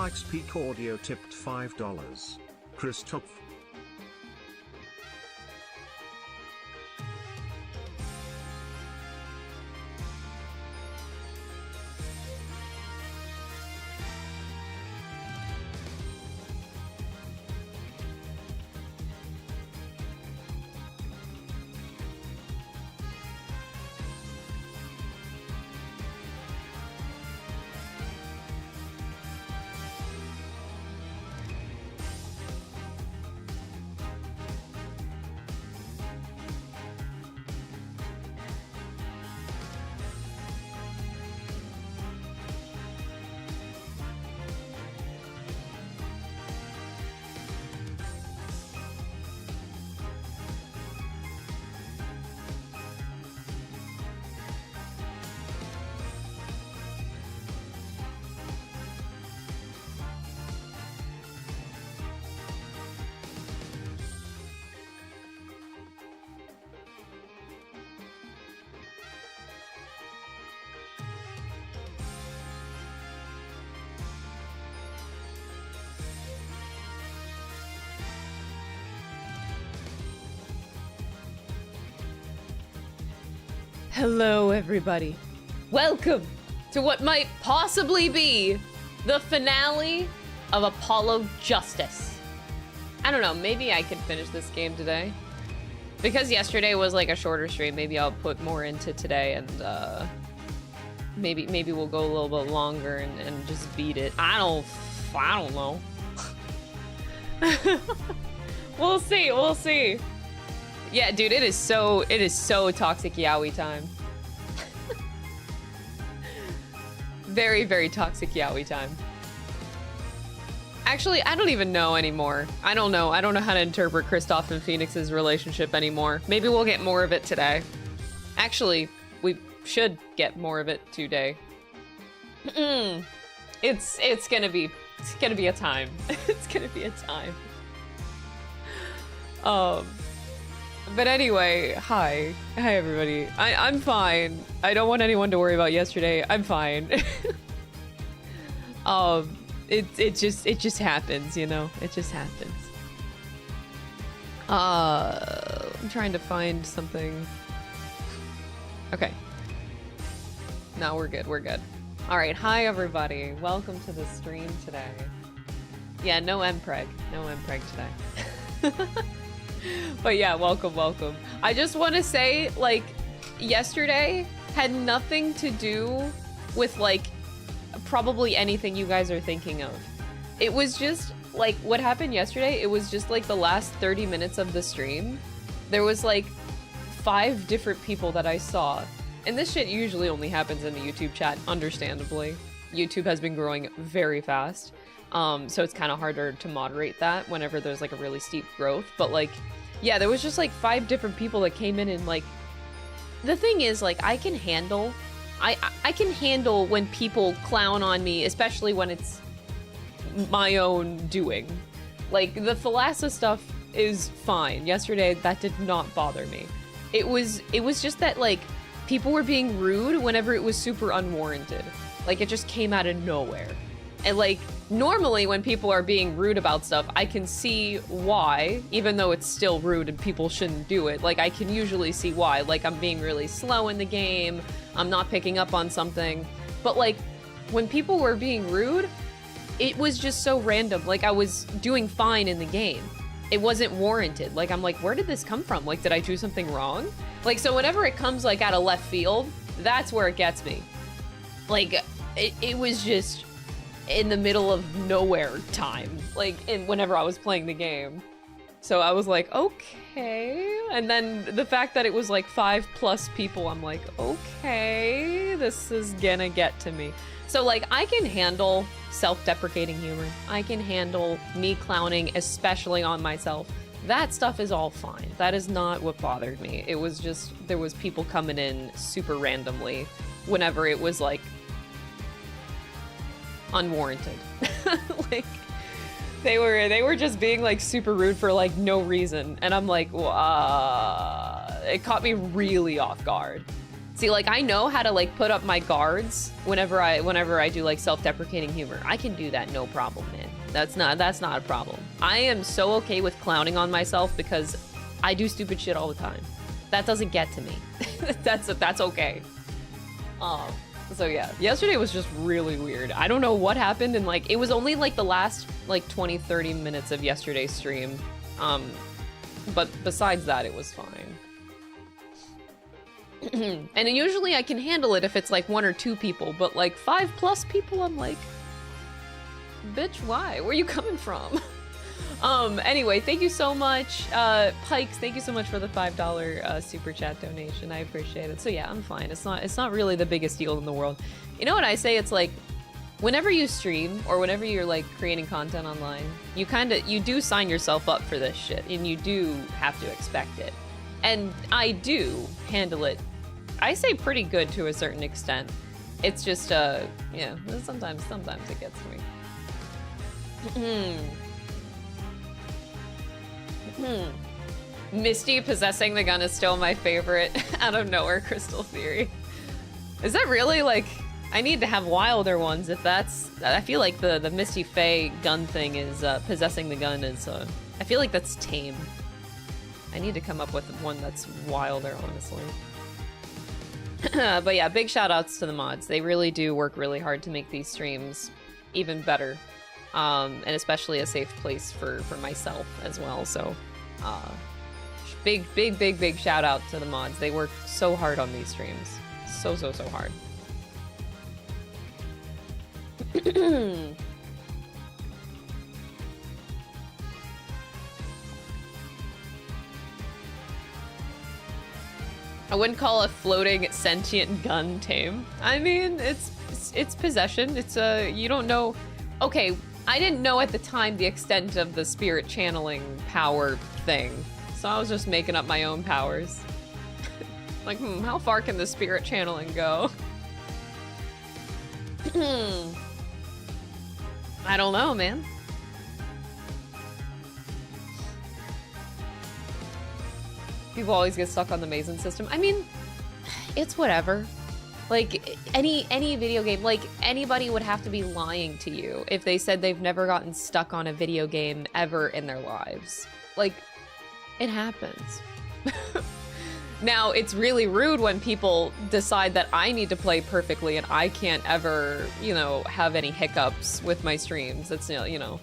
Mike's Peak Audio tipped $5. Kristoph. Hello, everybody. Welcome to what might possibly be the finale of Apollo Justice. I don't know, maybe I could finish this game today. Because yesterday was like a shorter stream, maybe I'll put more into today and maybe we'll go a little bit longer and just beat it. I don't know. We'll see. Yeah, dude, it is so toxic yaoi time. Very, very toxic yaoi time. Actually, I don't even know anymore. I don't know how to interpret Kristoph and Phoenix's relationship anymore. Maybe we'll get more of it today. Actually, we should get more of it today. It's gonna be a time. It's gonna be a time. But anyway, hi everybody. I'm fine. I don't want anyone to worry about yesterday. I'm fine. It just happens, you know. It just happens. I'm trying to find something. Okay. No, we're good. All right, hi everybody. Welcome to the stream today. Yeah, no mpreg today. But yeah, welcome. I just want to say, like, yesterday had nothing to do with, like, probably anything you guys are thinking of. It was just, like, what happened yesterday, it was just, like, the last 30 minutes of the stream. There was, like, 5 different people that I saw. And this shit usually only happens in the YouTube chat, understandably. YouTube has been growing very fast. So it's kind of harder to moderate that whenever there's like a really steep growth. But like, yeah, there was just like 5 different people that came in and like, the thing is like, I can handle when people clown on me, especially when it's my own doing. Like the Thalassa stuff is fine. Yesterday, that did not bother me. It was just that like, people were being rude whenever it was super unwarranted. Like it just came out of nowhere. And like, normally when people are being rude about stuff, I can see why, even though it's still rude and people shouldn't do it. Like I can usually see why, like I'm being really slow in the game, I'm not picking up on something. But like, when people were being rude, it was just so random. Like I was doing fine in the game. It wasn't warranted. Like I'm like, where did this come from? Like, did I do something wrong? Like, so whenever it comes like out of left field, that's where it gets me. Like, it was just in the middle of nowhere time, like whenever I was playing the game. So I was like, okay. And then the fact that it was like 5+ people, I'm like, okay, this is gonna get to me. So like, I can handle self-deprecating humor. I can handle me clowning, especially on myself. That stuff is all fine. That is not what bothered me. It was just, there was people coming in super randomly whenever it was like, unwarranted. Like they were just being like super rude for like no reason, and I'm like, it caught me really off guard. See, like, I know how to, like, put up my guards whenever I do, like, self-deprecating humor. I can do that, no problem, man. That's not a problem. I am so okay with clowning on myself because I do stupid shit all the time. That doesn't get to me. That's okay. So yeah, yesterday was just really weird. I don't know what happened, and, like, it was only, like, the last, like, 20-30 minutes of yesterday's stream. But besides that, it was fine. And usually I can handle it if it's like 1 or 2 people, but like 5+ people, I'm like, bitch, why? Where are you coming from? Anyway, thank you so much. Pikes, thank you so much for the $5 super chat donation. I appreciate it. So yeah, I'm fine. It's not really the biggest deal in the world. You know what I say? It's like, whenever you stream or whenever you're like creating content online, you do sign yourself up for this shit, and you do have to expect it. And I do handle it, I say, pretty good to a certain extent. It's just, yeah, sometimes it gets to me. Misty possessing the gun is still my favorite. Out of nowhere, Crystal Theory. Is that really, like, I need to have wilder ones if that's, I feel like the Misty Faye gun thing is, possessing the gun is, I feel like that's tame. I need to come up with one that's wilder, honestly. But yeah, big shout outs to the mods. They really do work really hard to make these streams even better. And especially a safe place for myself as well. So, big shout out to the mods. They work so hard on these streams. So hard. I wouldn't call a floating sentient gun tame. I mean, it's possession. It's you don't know. Okay, I didn't know at the time the extent of the spirit channeling power thing, so I was just making up my own powers. Like, how far can the spirit channeling go? I don't know, man. People always get stuck on the Mason system. I mean, it's whatever. Like, any video game, like, anybody would have to be lying to you if they said they've never gotten stuck on a video game ever in their lives. Like, it happens. Now, it's really rude when people decide that I need to play perfectly and I can't ever, you know, have any hiccups with my streams. It's, you know.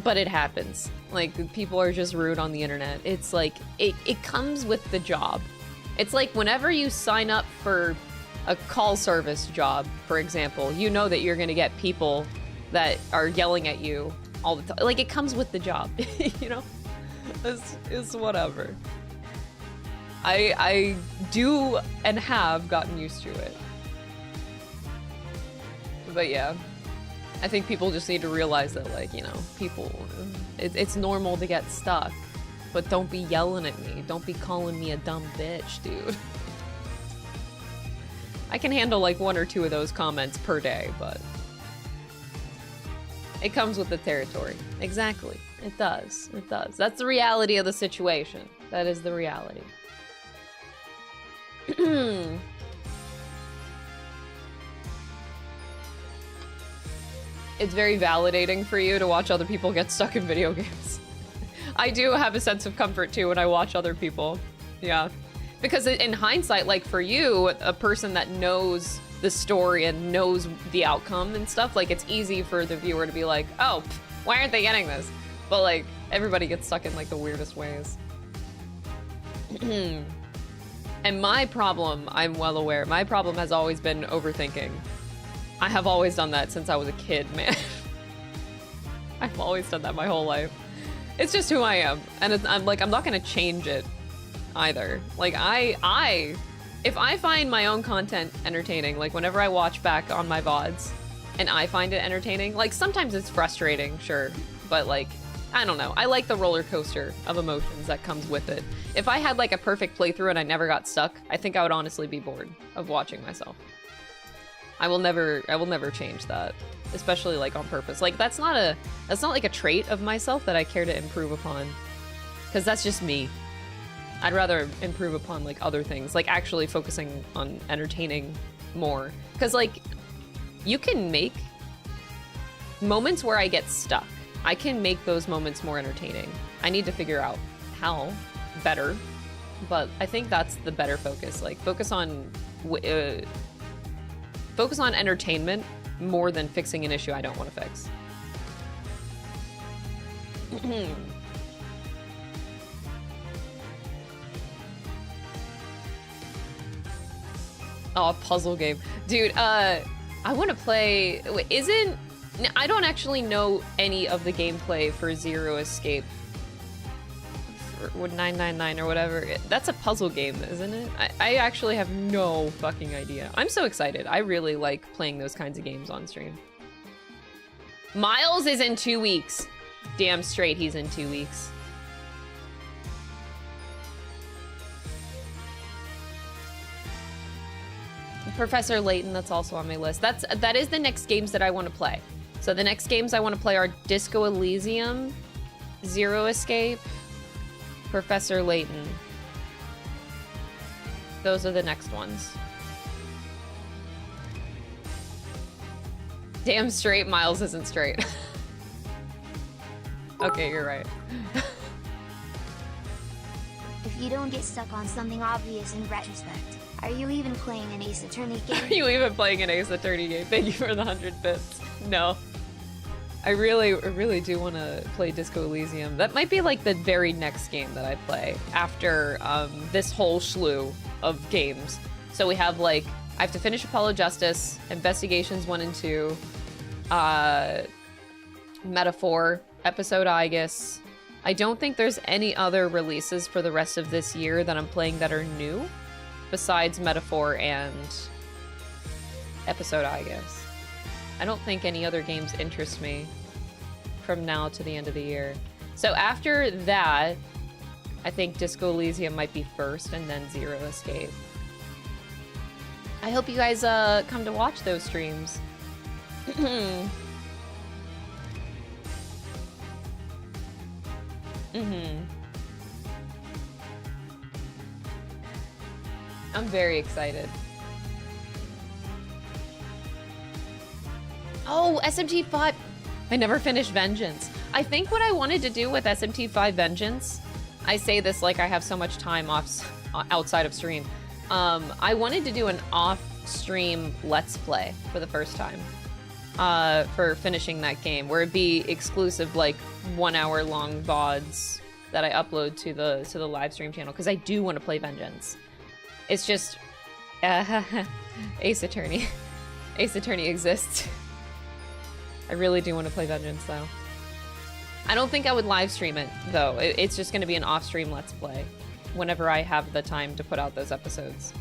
But it happens. Like, people are just rude on the internet. It's like, it comes with the job. It's like whenever you sign up for a call service job, for example, you know that you're gonna get people that are yelling at you all the time. Like, it comes with the job, you know? It's whatever. I do and have gotten used to it. But yeah. I think people just need to realize that, like, you know, people, it's normal to get stuck, but don't be yelling at me. Don't be calling me a dumb bitch, dude. I can handle like 1 or 2 of those comments per day, but it comes with the territory. Exactly. It does. It does. That's the reality of the situation. That is the reality. It's very validating for you to watch other people get stuck in video games. I do have a sense of comfort too when I watch other people. Yeah. Because in hindsight, like for you, a person that knows the story and knows the outcome and stuff, like it's easy for the viewer to be like, oh, why aren't they getting this? But like everybody gets stuck in like the weirdest ways. And my problem, I'm well aware, my problem has always been overthinking. I have always done that since I was a kid, man. I've always done that my whole life. It's just who I am. And I'm like, I'm not gonna change it either. Like if I find my own content entertaining, like whenever I watch back on my VODs and I find it entertaining, like sometimes it's frustrating, sure. But like, I don't know. I like the roller coaster of emotions that comes with it. If I had like a perfect playthrough and I never got stuck, I think I would honestly be bored of watching myself. I will never change that, especially like on purpose. Like that's not like a trait of myself that I care to improve upon, because that's just me. I'd rather improve upon like other things, like actually focusing on entertaining more. Because like, you can make moments where I get stuck. I can make those moments more entertaining. I need to figure out how better, but I think that's the better focus. Like focus on entertainment more than fixing an issue I don't want to fix. Oh, puzzle game. Dude, I want to play... Wait, I don't actually know any of the gameplay for Zero Escape. Or 999 or whatever. That's a puzzle game, isn't it? I actually have no fucking idea. I'm so excited. I really like playing those kinds of games on stream. Miles is in 2 weeks. Damn straight he's in 2 weeks. Professor Layton, that's also on my list. That is the next games that I want to play. So the next games I want to play are Disco Elysium, Zero Escape, Professor Layton. Those are the next ones. Damn straight, Miles isn't straight. Okay, you're right. If you don't get stuck on something obvious in retrospect, are you even playing an Ace Attorney game? Are you even playing an Ace Attorney game? Thank you for the 100 bits. No. I really do want to play Disco Elysium. That might be like the very next game that I play after this whole slew of games. So we have like, I have to finish Apollo Justice, Investigations 1 and 2, Metaphor, Episode Igus. I don't think there's any other releases for the rest of this year that I'm playing that are new, besides Metaphor and Episode Igus. I don't think any other games interest me from now to the end of the year. So after that, I think Disco Elysium might be first, and then Zero Escape. I hope you guys come to watch those streams. I'm very excited. Oh, SMT5. I never finished Vengeance. I think what I wanted to do with SMT5 Vengeance, I say this like I have so much time outside of stream. I wanted to do an off-stream Let's Play for the first time for finishing that game, where it'd be exclusive, like 1 hour long VODs that I upload to the live stream channel, because I do want to play Vengeance. It's just Ace Attorney. Ace Attorney exists. I really do want to play Vengeance, though. I don't think I would live stream it, though. It's just going to be an off-stream Let's Play whenever I have the time to put out those episodes.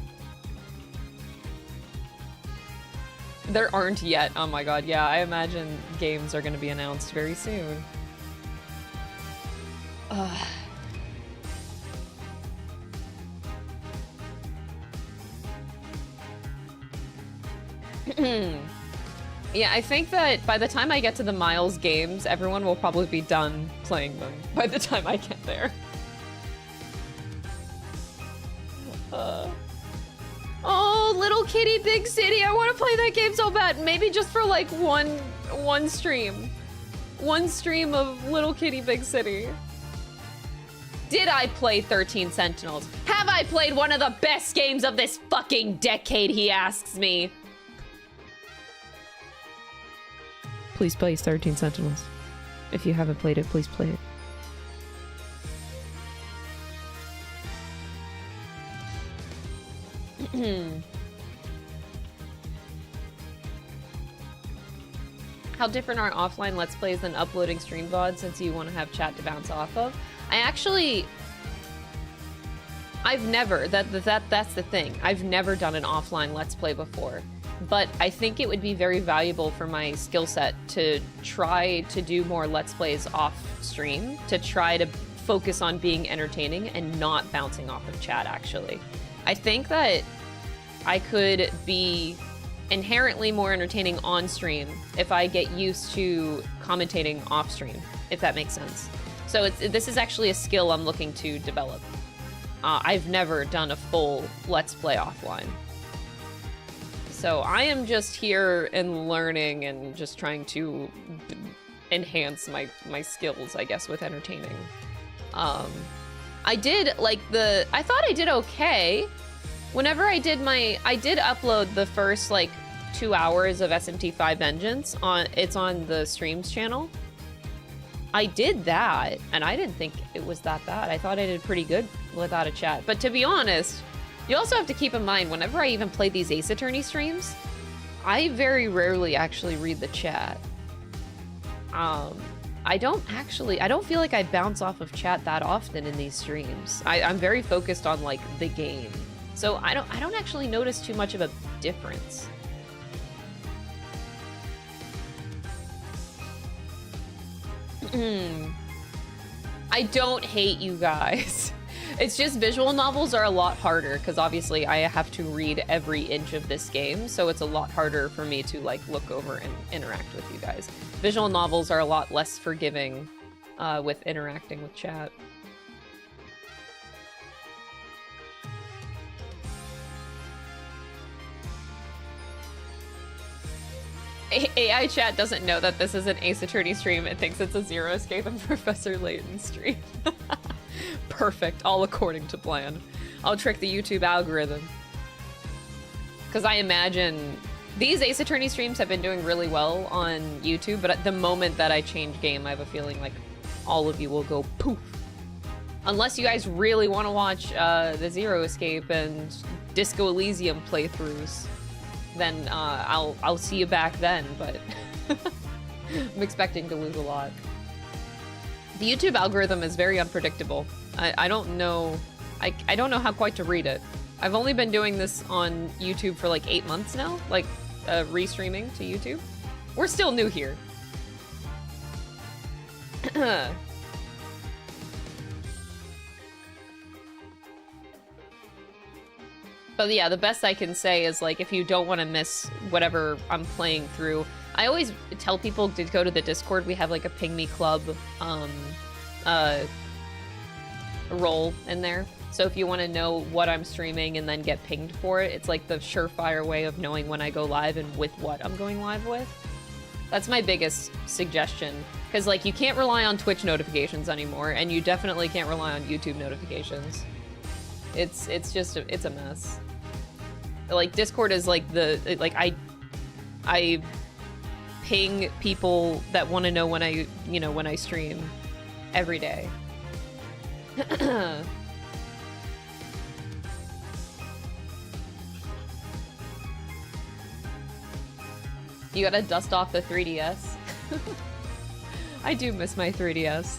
There aren't yet. Oh my god, yeah, I imagine games are going to be announced very soon. Ugh. Yeah, I think that by the time I get to the Miles games, everyone will probably be done playing them by the time I get there. Oh, Little Kitty Big City! I want to play that game so bad. Maybe just for like one stream. One stream of Little Kitty Big City. Did I play 13 Sentinels? Have I played one of the best games of this fucking decade, he asks me. Please play 13 Sentinels. If you haven't played it, please play it. How different are offline Let's Plays than uploading stream VOD, since you want to have chat to bounce off of? I've never, that's the thing. I've never done an offline Let's Play before. But I think it would be very valuable for my skill set to try to do more Let's Plays off stream, to try to focus on being entertaining and not bouncing off of chat, actually. I think that I could be inherently more entertaining on stream if I get used to commentating off stream, if that makes sense. So this is actually a skill I'm looking to develop. I've never done a full Let's Play offline. So I am just here and learning and just trying to enhance my skills, I guess, with entertaining. I did, like, I thought I did okay. Whenever I did upload the first, like, 2 hours of SMT5 Vengeance it's on the streams channel. I did that, and I didn't think it was that bad. I thought I did pretty good without a chat. But to be honest, you also have to keep in mind, whenever I even play these Ace Attorney streams, I very rarely actually read the chat. I don't feel like I bounce off of chat that often in these streams. I'm very focused on, like, the game. So I don't actually notice too much of a difference. I don't hate you guys. It's just visual novels are a lot harder because obviously I have to read every inch of this game, so it's a lot harder for me to, like, look over and interact with you guys. Visual novels are a lot less forgiving with interacting with chat. AI chat doesn't know that this is an Ace Attorney stream. It thinks it's a Zero Escape and Professor Layton stream. Perfect, all according to plan. I'll trick the YouTube algorithm. Because I imagine these Ace Attorney streams have been doing really well on YouTube, but at the moment that I change game, I have a feeling like all of you will go poof. Unless you guys really want to watch the Zero Escape and Disco Elysium playthroughs, then I'll see you back then, but I'm expecting to lose a lot. The YouTube algorithm is very unpredictable. I don't know, I don't know how quite to read it. I've only been doing this on YouTube for like 8 months now, like restreaming to YouTube. We're still new here. But yeah, the best I can say is, like, if you don't want to miss whatever I'm playing through, I always tell people to go to the Discord. We have, like, a Ping Me Club role in there. So if you want to know what I'm streaming and then get pinged for it, it's like the surefire way of knowing when I go live and with what I'm going live with. That's my biggest suggestion. Because, like, you can't rely on Twitch notifications anymore, and you definitely can't rely on YouTube notifications. It's just it's a mess. Like, Discord is like I ping people that want to know when I stream every day. You gotta dust off the 3DS. I do miss my 3DS.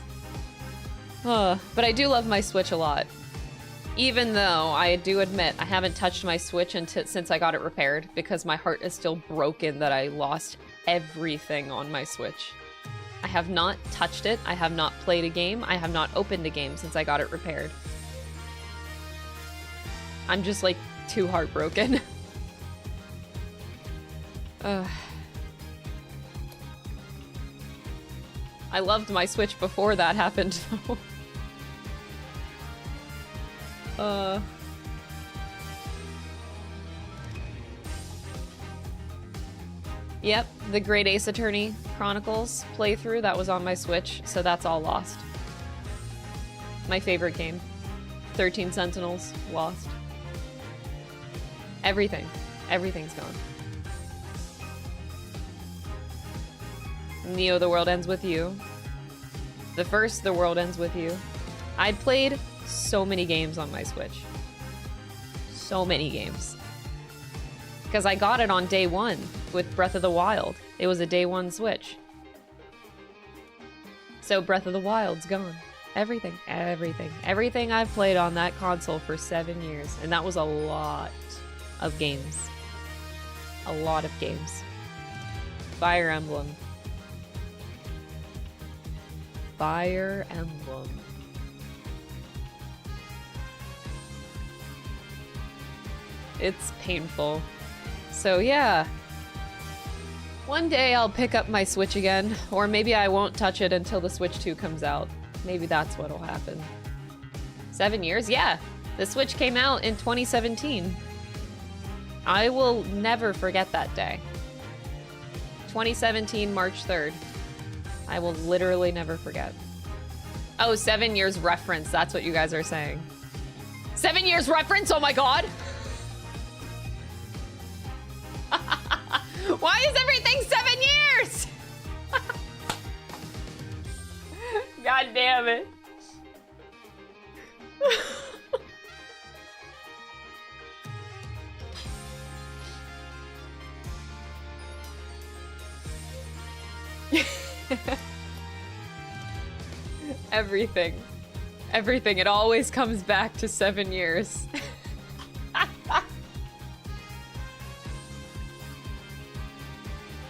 But I do love my Switch a lot. Even though I do admit I haven't touched my Switch since I got it repaired, because my heart is still broken that I lost everything on my Switch. I have not touched it, I have not played a game, I have not opened a game since I got it repaired. I'm just, like, too heartbroken. I loved my Switch before that happened, though. Yep, the Great Ace Attorney Chronicles playthrough, that was on my Switch, so that's all lost. My favorite game. 13 Sentinels, lost. Everything. Everything's gone. Neo, The World Ends With You. The first The World Ends With You. I played so many games on my Switch. So many games. Because I got it on day one with Breath of the Wild. It was a day one Switch. So Breath of the Wild's gone. Everything. Everything I've played on that console for 7 years. And that was a lot of games. A lot of games. Fire Emblem. Fire Emblem. It's painful. So yeah. One day I'll pick up my Switch again, or maybe I won't touch it until the Switch 2 comes out. Maybe that's what'll happen. 7 years? Yeah. The Switch came out in 2017. I will never forget that day. 2017, March 3rd. I will literally never forget. Oh, 7 years reference. That's what you guys are saying. 7 years reference? Oh my god! Why is everything 7 years? God damn it. Everything. Everything. It always comes back to 7 years.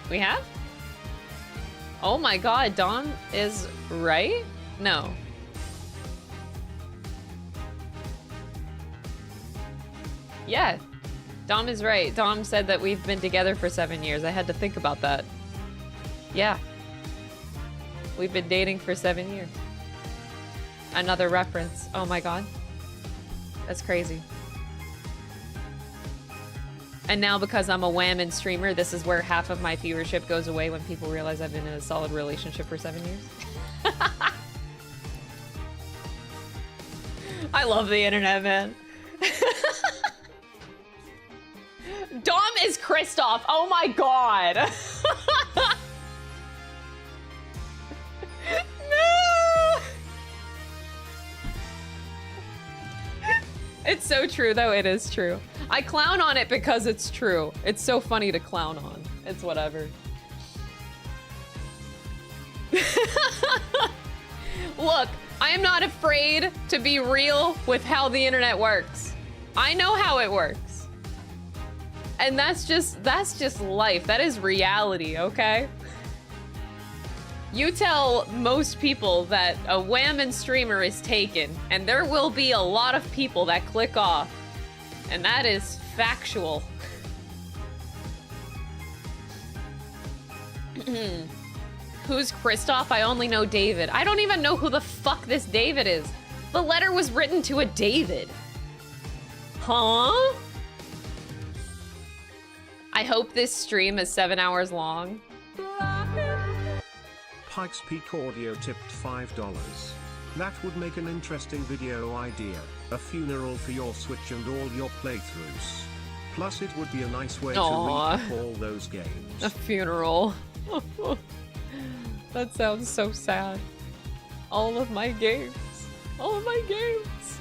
We have? Oh my god, Dom is right? No. Yeah, Dom is right. Dom said that we've been together for 7 years. I had to think about that. Yeah. We've been dating for 7 years. Another reference. Oh my god. That's crazy. And now because I'm a wham streamer, this is where half of my viewership goes away when people realize I've been in a solid relationship for 7 years. I love the internet, man. Dom is Kristoph. Oh my god. No. It's so true, though. It is true. I clown on it because it's true. It's so funny to clown on. It's whatever. Look, I am not afraid to be real with how the internet works. I know how it works. And that's just life. That is reality, okay? You tell most people that a wham streamer is taken, and there will be a lot of people that click off. And that is factual. Who's Kristoph? I only know David. I don't even know who the fuck this David is. The letter was written to a David. Huh? I hope this stream is 7 hours long. Pikes Peak Audio tipped $5. That would make an interesting video idea. A funeral for your Switch and all your playthroughs. Plus it would be a nice way to recap all those games. A funeral. That sounds so sad. All of my games. All of my games.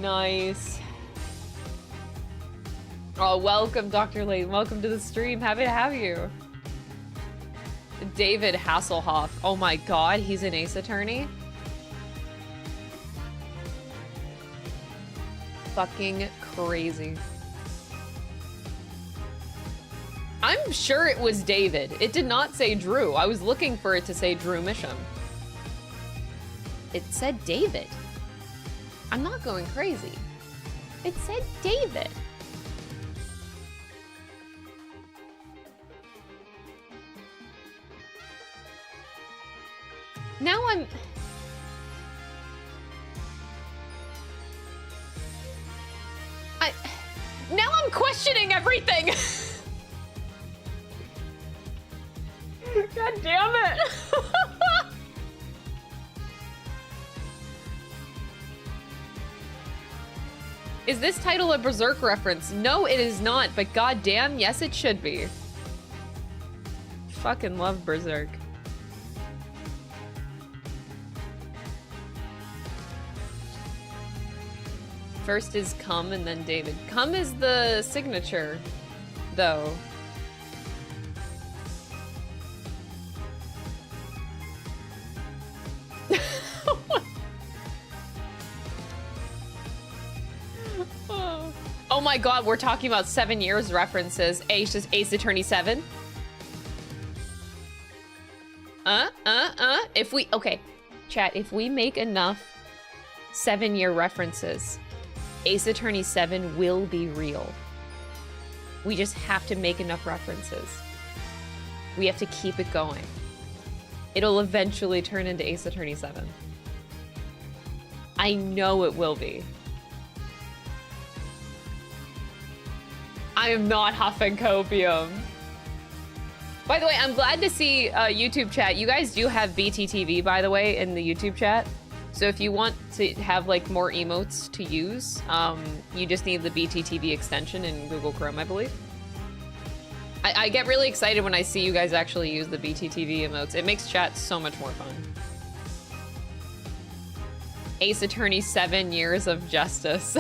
Nice. Oh, welcome, Dr. Lane. Welcome to the stream. Happy to have you. David Hasselhoff. Oh my god, he's an Ace Attorney? Fucking crazy. I'm sure it was David. It did not say Drew. I was looking for it to say Drew Misham. It said David. I'm not going crazy. It said David. Now I'm questioning everything. God damn it. Is this title a Berserk reference? No, it is not, but goddamn, yes it should be. Fucking love Berserk. First is Cum and then David. Cum is the signature, though. Oh my god, we're talking about 7 years references. Ace Attorney 7. If we, okay, chat, if we make enough 7-year references, Ace Attorney 7 will be real. We just have to make enough references. We have to keep it going. It'll eventually turn into Ace Attorney 7. I know it will be. I am not huffing copium. By the way, I'm glad to see YouTube chat. You guys do have BTTV, by the way, in the YouTube chat. So if you want to have like more emotes to use, you just need the BTTV extension in Google Chrome, I believe. I get really excited when I see you guys actually use the BTTV emotes. It makes chat so much more fun. Ace Attorney 7 Years of Justice.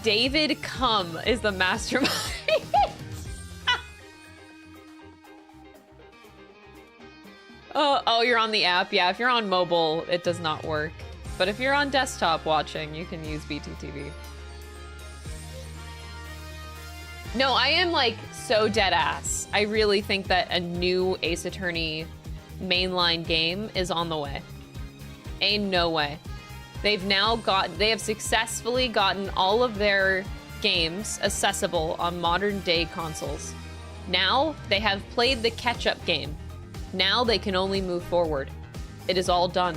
David Cum is the mastermind. Oh, you're on the app. Yeah, if you're on mobile, it does not work. But if you're on desktop watching, you can use BTTV. No, I am like so dead ass. I really think that a new Ace Attorney mainline game is on the way. Ain't no way. They have successfully gotten all of their games accessible on modern day consoles. Now they have played the catch-up game. Now they can only move forward. It is all done.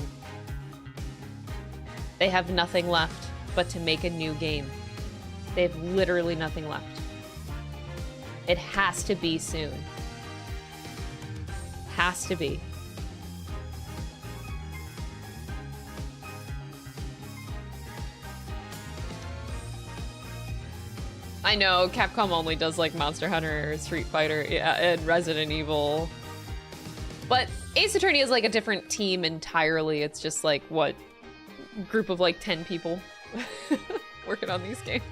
They have nothing left but to make a new game. They have literally nothing left. It has to be soon. Has to be. I know, Capcom only does like Monster Hunter, Street Fighter, yeah, and Resident Evil. But Ace Attorney is like a different team entirely. It's just like, what, group of like 10 people working on these games.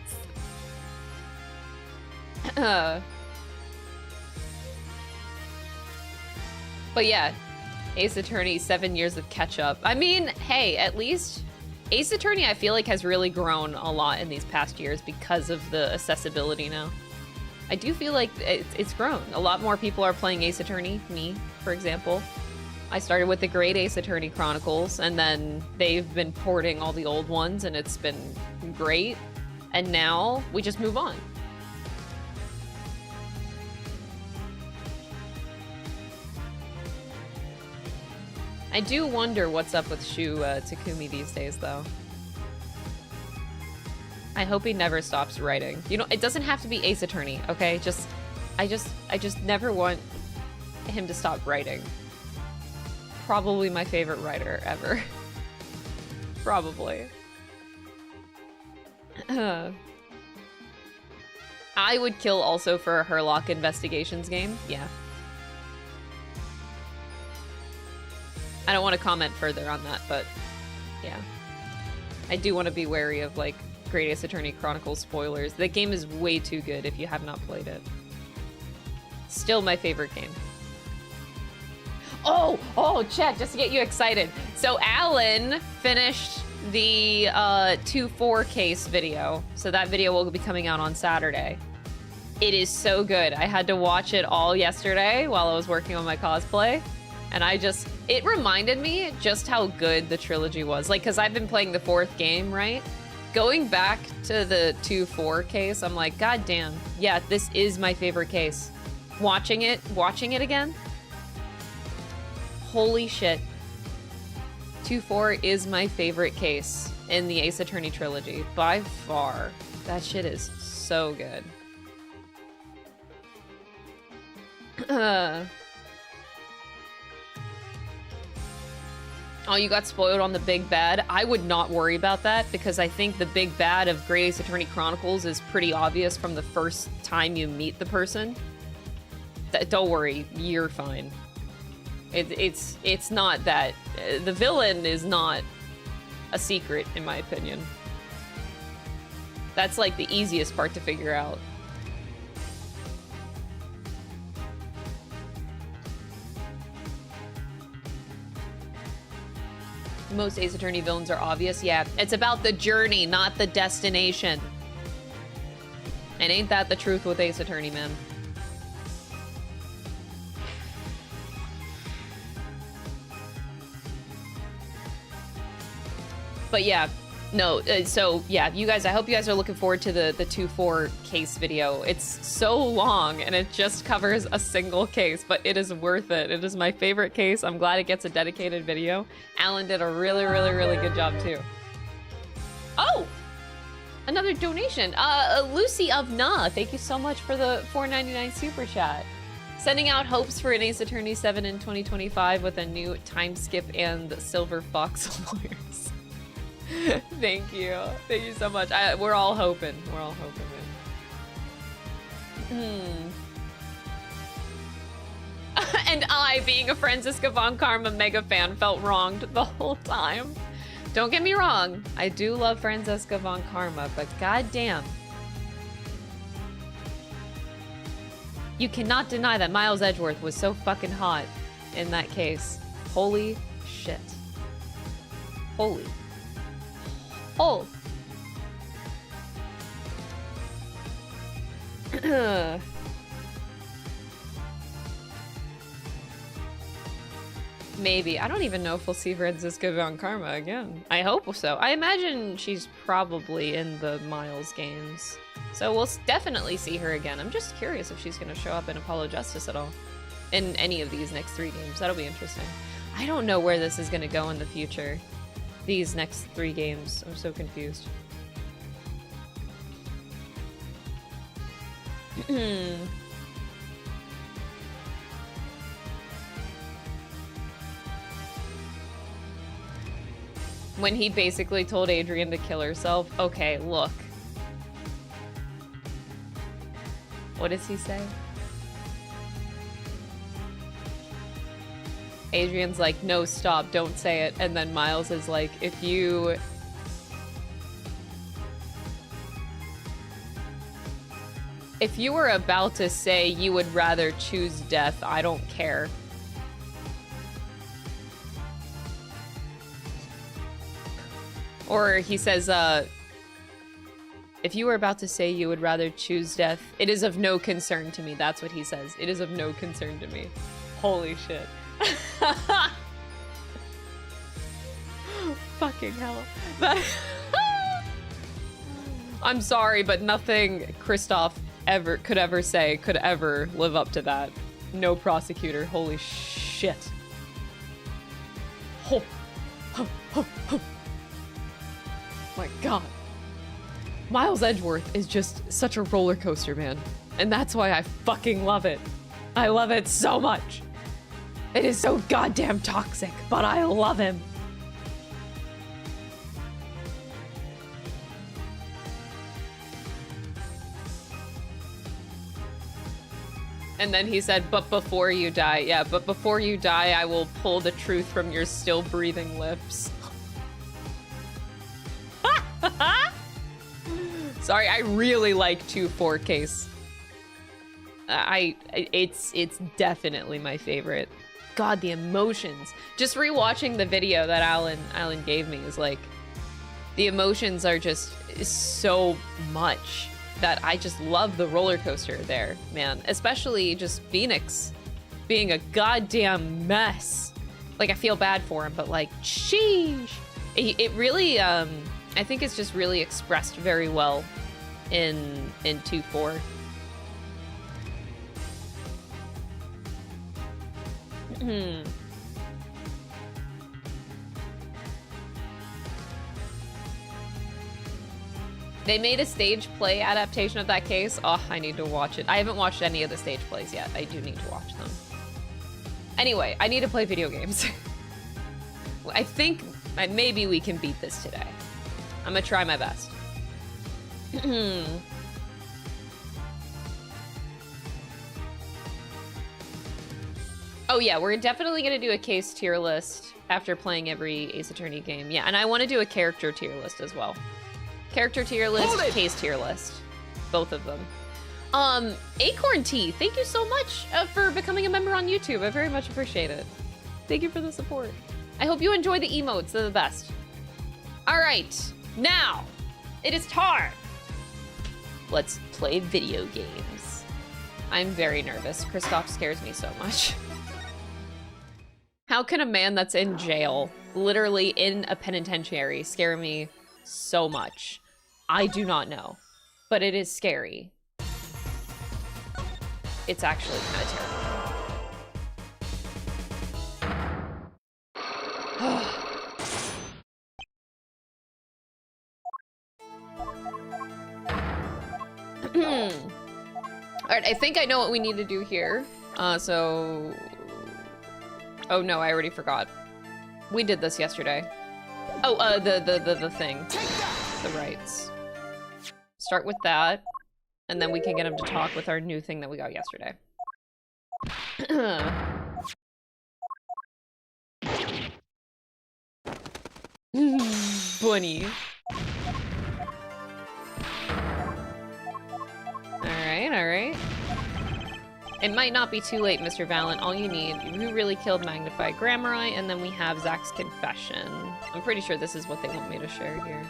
But yeah, Ace Attorney 7 years of catch-up. I mean, hey, at least Ace Attorney I feel like has really grown a lot in these past years because of the accessibility now. I do feel like it's grown. A lot more people are playing Ace Attorney, me, for example. I started with the great Ace Attorney Chronicles, and then they've been porting all the old ones, and it's been great. And now we just move on. I do wonder what's up with Shu Takumi these days, though. I hope he never stops writing. You know, it doesn't have to be Ace Attorney, okay? I just never want him to stop writing. Probably my favorite writer ever. Probably. I would kill also for a Herlock Investigations game. Yeah. I don't want to comment further on that, but yeah. I do want to be wary of, like, Great Ace Attorney Chronicles spoilers. That game is way too good if you have not played it. Still my favorite game. Oh, chat, just to get you excited. So Alan finished the 2-4 case video. So that video will be coming out on Saturday. It is so good. I had to watch it all yesterday while I was working on my cosplay. And it reminded me just how good the trilogy was. Like, because I've been playing the 4th game, right? Going back to the 2-4 case, I'm like, God damn. Yeah, this is my favorite case. Watching it again. Holy shit. 2-4 is my favorite case in the Ace Attorney trilogy. By far. That shit is so good. Oh, you got spoiled on the big bad? I would not worry about that because I think the big bad of Great Ace Attorney Chronicles is pretty obvious from the first time you meet the person. Don't worry, you're fine. It's not that. The villain is not a secret, in my opinion. That's like the easiest part to figure out. Most Ace Attorney villains are obvious. Yeah, it's about the journey, not the destination. And ain't that the truth with Ace Attorney, man? But yeah, No, so yeah, you guys, I hope you guys are looking forward to the 2-4 case video. It's so long and it just covers a single case, but it is worth it. It is my favorite case. I'm glad it gets a dedicated video. Alan did a really, really, really good job too. Oh, another donation. Lucy of Na, thank you so much for the $4.99 super chat. Sending out hopes for an Ace Attorney 7 in 2025 with a new time skip and Silver Fox lawyers. Thank you. Thank you so much. We're all hoping. We're all hoping, man. And I, being a Franziska von Karma mega fan, felt wronged the whole time. Don't get me wrong. I do love Franziska von Karma, but goddamn. You cannot deny that Miles Edgeworth was so fucking hot in that case. Holy shit. Holy. Oh. Maybe. I don't even know if we'll see Franziska von Karma again. I hope so. I imagine she's probably in the Miles games. So we'll definitely see her again. I'm just curious if she's going to show up in Apollo Justice at all. In any of these next 3 games. That'll be interesting. I don't know where this is going to go in the future. These next 3 games. I'm so confused. When he basically told Adrian to kill herself. Okay, look. What does he say? Adrian's like, no, stop, don't say it. And then Miles is like, if you were about to say you would rather choose death, I don't care. Or he says, if you were about to say you would rather choose death, it is of no concern to me. That's what he says. It is of no concern to me. Holy shit. Fucking hell. I'm sorry, but nothing Kristoph could ever say could ever live up to that. No prosecutor. Holy shit. Oh. My god. Miles Edgeworth is just such a roller coaster, man. And that's why I fucking love it. I love it so much. It is so goddamn toxic, but I love him. And then he said, but before you die. Yeah, but before you die, I will pull the truth from your still breathing lips. Sorry, I really like 2-4 case. It's definitely my favorite. God, the emotions. Just rewatching the video that Alan gave me is like, the emotions are just so much that I just love the roller coaster there, man. Especially just Phoenix being a goddamn mess. Like, I feel bad for him, but like, sheesh. It really, I think it's just really expressed very well in 2-4. They made a stage play adaptation of that case. Oh, I need to watch it. I haven't watched any of the stage plays yet. I do need to watch them. Anyway, I need to play video games. I think maybe we can beat this today. I'm gonna try my best. Oh yeah, we're definitely gonna do a case tier list after playing every Ace Attorney game. Yeah, and I want to do a character tier list as well. Character tier list, case tier list. Both of them. Acorn T, thank you so much for becoming a member on YouTube. I very much appreciate it. Thank you for the support. I hope you enjoy the emotes, they're the best. All right, now it is time. Let's play video games. I'm very nervous. Kristoph scares me so much. How can a man that's in jail, literally in a penitentiary, scare me so much? I do not know. But it is scary. It's actually kind of terrifying. Alright, I think I know what we need to do here. So... Oh no, I already forgot. We did this yesterday. Oh, the thing. The rights. Start with that, and then we can get him to talk with our new thing that we got yesterday. Bunny. Alright, alright. It might not be too late, Mr. Valiant. All you need, you really killed Magnified Grammari, and then we have Zach's confession. I'm pretty sure this is what they want me to share here.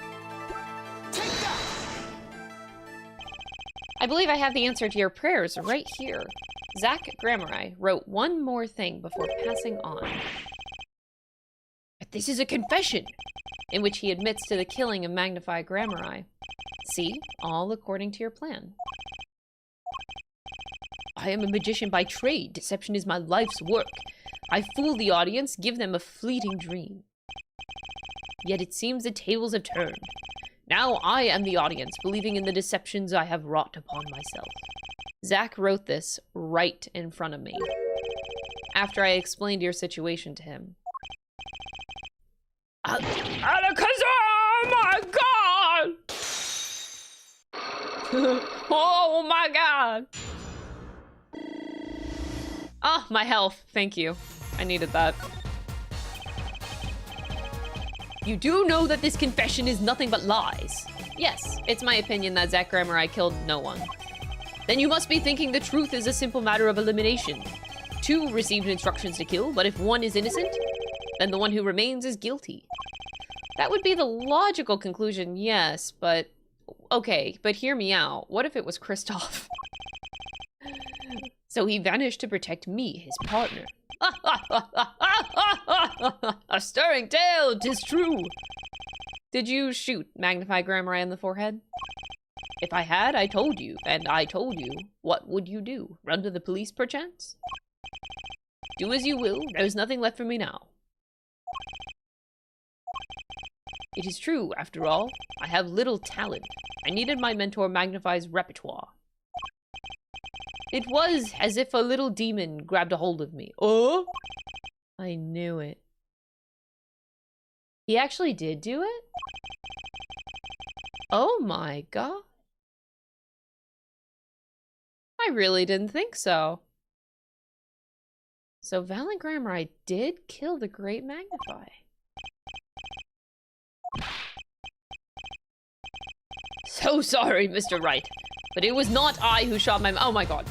I believe I have the answer to your prayers right here. Zach Grammari wrote one more thing before passing on. But this is a confession, in which he admits to the killing of Magnified Grammari. See, all according to your plan. I am a magician by trade. Deception is my life's work. I fool the audience, give them a fleeting dream. Yet it seems the tables have turned. Now I am the audience, believing in the deceptions I have wrought upon myself. Zach wrote this right in front of me, after I explained your situation to him. Oh my god! Oh my god! Oh, my health. Thank you. I needed that. You do know that this confession is nothing but lies. Yes, it's my opinion that Zach Grammari killed no one. Then you must be thinking the truth is a simple matter of elimination. 2 received instructions to kill, but if 1 is innocent, then the one who remains is guilty. That would be the logical conclusion, yes, but... Okay, but hear me out. What if it was Kristoph? So he vanished to protect me, his partner. A stirring tale, 'tis true. Did you shoot Magnified Grammari in the forehead? If I had, I told you, and I told you, what would you do? Run to the police, perchance? Do as you will, there's nothing left for me now. It is true, after all, I have little talent. I needed my mentor Magnify's repertoire. It was as if a little demon grabbed a hold of me. Oh! I knew it. He actually did do it? Oh my god. I really didn't think so. So Valiant Grammari did kill the Great Magnify. So sorry, Mr. Wright, but it was not I who shot my... Oh my god.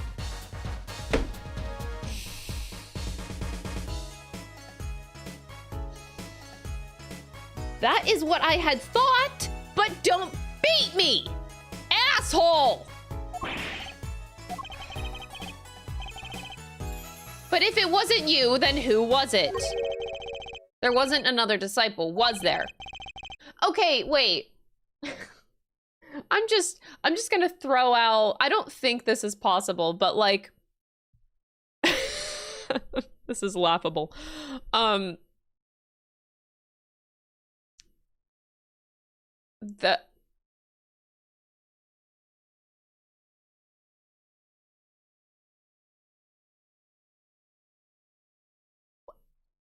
That is what I had thought, but don't beat me, asshole! But if it wasn't you, then who was it? There wasn't another disciple, was there? Okay, wait. I'm just gonna throw out, I don't think this is possible, but like, this is laughable.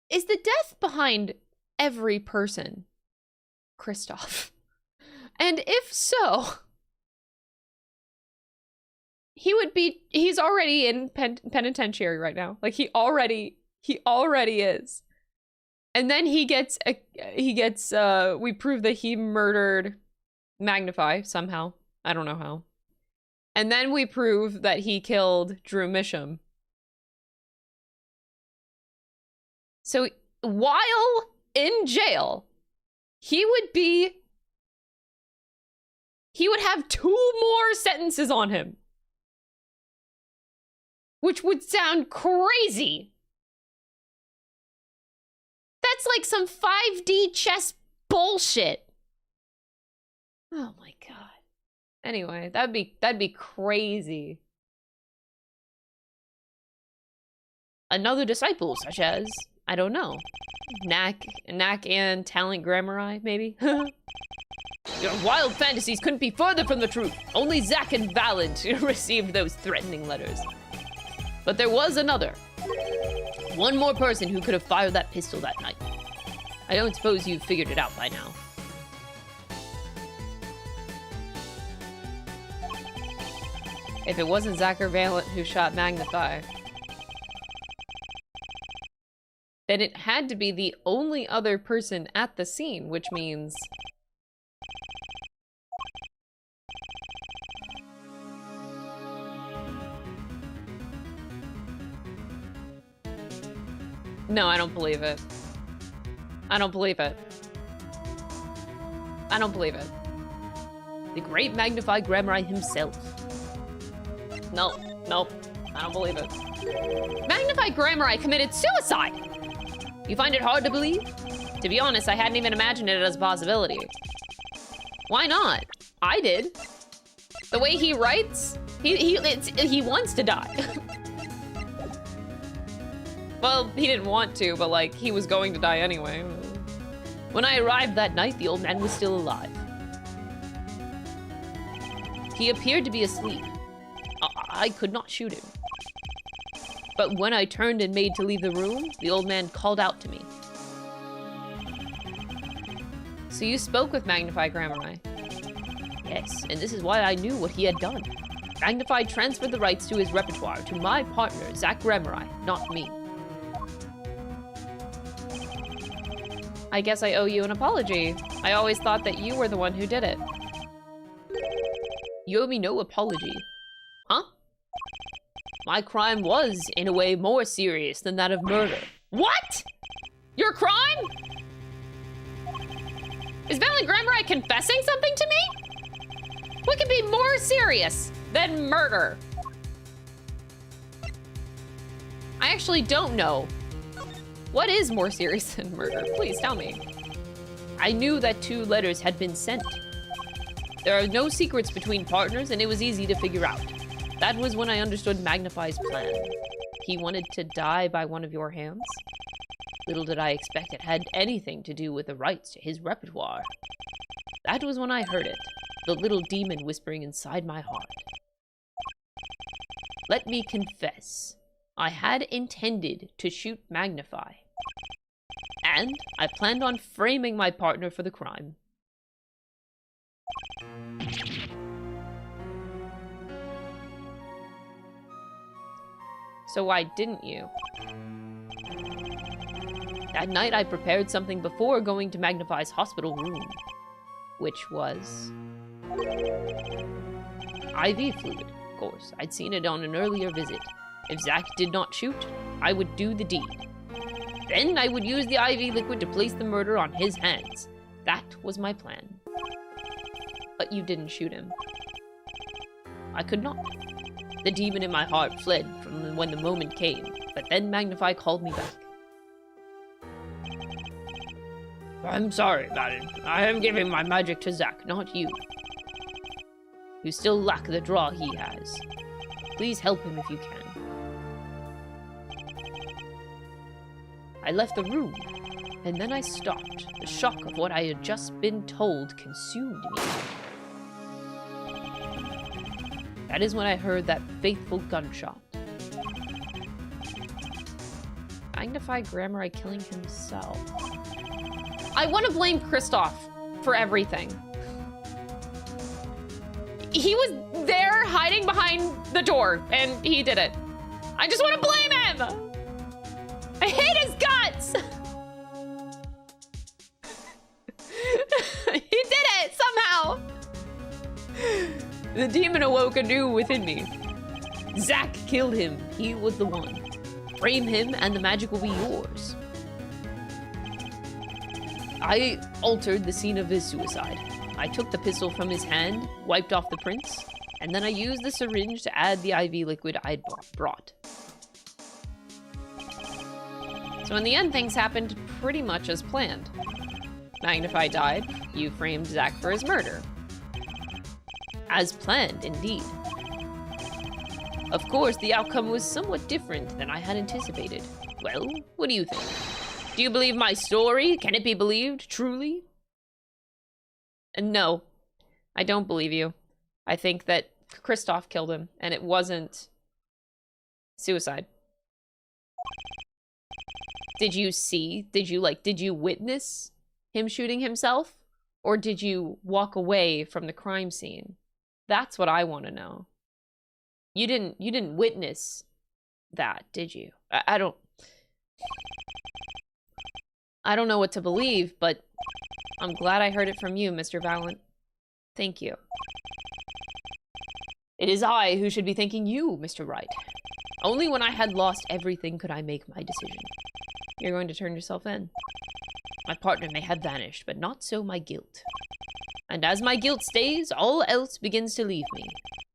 Is the death behind every person Kristoph? And if so, he's already in penitentiary right now. Like he already is. And then we prove that he murdered Magnify somehow. I don't know how. And then we prove that he killed Drew Misham. So while in jail, he would have 2 more sentences on him. Which would sound crazy. That's like some 5D chess bullshit. Oh my god. Anyway, that'd be crazy. Another disciple, such as, I don't know, Knack and Talent Grammari, maybe? Your wild fantasies couldn't be further from the truth. Only Zach and Valent received those threatening letters. But there was another. One more person who could have fired that pistol that night. I don't suppose you've figured it out by now. If it wasn't Zach or Valent who shot Magnify, then it had to be the only other person at the scene, which means... No, I don't believe it. I don't believe it. I don't believe it. The great Magnify Grammari himself. No, nope, I don't believe it. Magnify Grammari committed suicide! You find it hard to believe? To be honest, I hadn't even imagined it as a possibility. Why not? I did. The way he writes, he wants to die. Well, he didn't want to, but like, he was going to die anyway. When I arrived that night, the old man was still alive. He appeared to be asleep. I could not shoot him. But when I turned and made to leave the room, the old man called out to me. So you spoke with Magnify Grammari? Yes, and this is why I knew what he had done. Magnify transferred the rights to his repertoire to my partner, Zach Grammari, not me. I guess I owe you an apology. I always thought that you were the one who did it. You owe me no apology. Huh? My crime was, in a way, more serious than that of murder. What? Your crime? Is Valent Grammari confessing something to me? What could be more serious than murder? I actually don't know. What is more serious than murder? Please tell me. I knew that 2 letters had been sent. There are no secrets between partners, and it was easy to figure out. That was when I understood Magnify's plan. He wanted to die by one of your hands. Little did I expect it had anything to do with the rights to his repertoire. That was when I heard it, the little demon whispering inside my heart. Let me confess, I had intended to shoot Magnify. And I planned on framing my partner for the crime. So why didn't you? That night I prepared something before going to Magnify's hospital room. Which was... IV fluid, of course. I'd seen it on an earlier visit. If Zach did not shoot, I would do the deed. Then I would use the IV liquid to place the murder on his hands. That was my plan. But you didn't shoot him. I could not. The demon in my heart fled from when the moment came, but then Magnify called me back. I'm sorry, Valent. I am giving my magic to Zach, not you. You still lack the draw he has. Please help him if you can. I left the room, and then I stopped. The shock of what I had just been told consumed me. That is when I heard that faithful gunshot. Magnify Grammari killing himself. I want to blame Kristoph for everything. He was there hiding behind the door, and he did it. I just want to blame him! I hate his guts! He did it, somehow! The demon awoke anew within me. Zach killed him. He was the one. Frame him, and the magic will be yours. I altered the scene of his suicide. I took the pistol from his hand, wiped off the prints, and then I used the syringe to add the IV liquid I'd brought. So in the end, things happened pretty much as planned. Magnify died. You framed Zach for his murder. As planned, indeed. Of course, the outcome was somewhat different than I had anticipated. Well, what do you think? Do you believe my story? Can it be believed, truly? No, I don't believe you. I think that Kristoph killed him, and it wasn't suicide. Did you see? Did you witness him shooting himself? Or did you walk away from the crime scene? That's what I want to know. You didn't witness that, did you? I don't know what to believe, but I'm glad I heard it from you, Mr. Valent. Thank you. It is I who should be thanking you, Mr. Wright. Only when I had lost everything could I make my decision. You're going to turn yourself in. My partner may have vanished, but not so my guilt. And as my guilt stays, all else begins to leave me.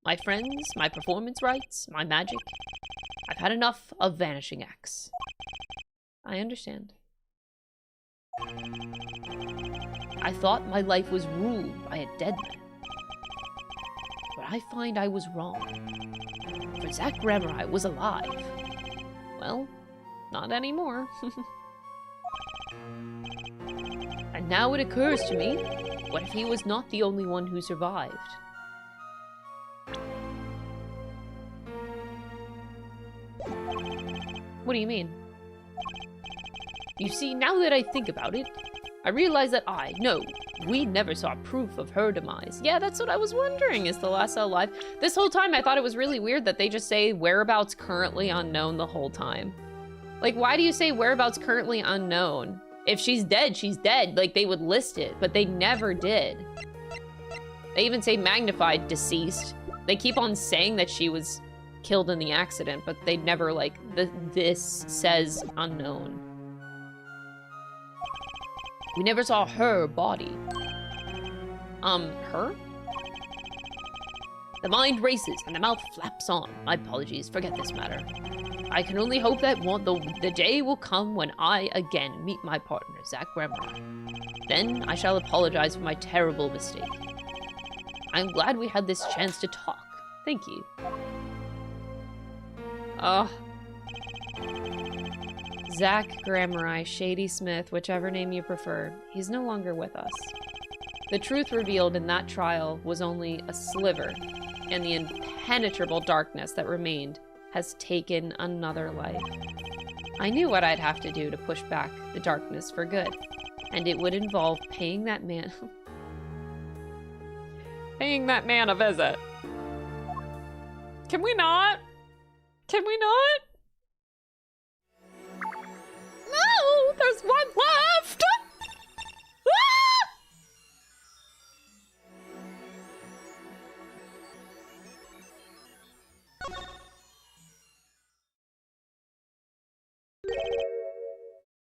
My friends, my performance rights, my magic. I've had enough of vanishing acts. I understand. I thought my life was ruled by a dead man. But I find I was wrong. For Zach Grammeri was alive. Well, not anymore. And now it occurs to me, what if he was not the only one who survived? What do you mean? You see, now that I think about it, I realize that we never saw proof of her demise. Yeah, that's what I was wondering. Is the last cell alive? This whole time I thought it was really weird that they just say whereabouts currently unknown the whole time. Like, why do you say whereabouts currently unknown? If she's dead, she's dead. Like, they would list it, but they never did. They even say magnified deceased. They keep on saying that she was killed in the accident, but they never, like, this says unknown. We never saw her body. Her? The mind races and the mouth flaps on. My apologies, forget this matter. I can only hope that the day will come when I again meet my partner, Zach Grammeri. Then I shall apologize for my terrible mistake. I'm glad we had this chance to talk. Thank you. Zach Grammeri, Shady Smith, whichever name you prefer, he's no longer with us. The truth revealed in that trial was only a sliver, and the impenetrable darkness that remained has taken another life. I knew what I'd have to do to push back the darkness for good, and it would involve paying that man... paying that man a visit. Can we not? Can we not? No! There's one left! Ah!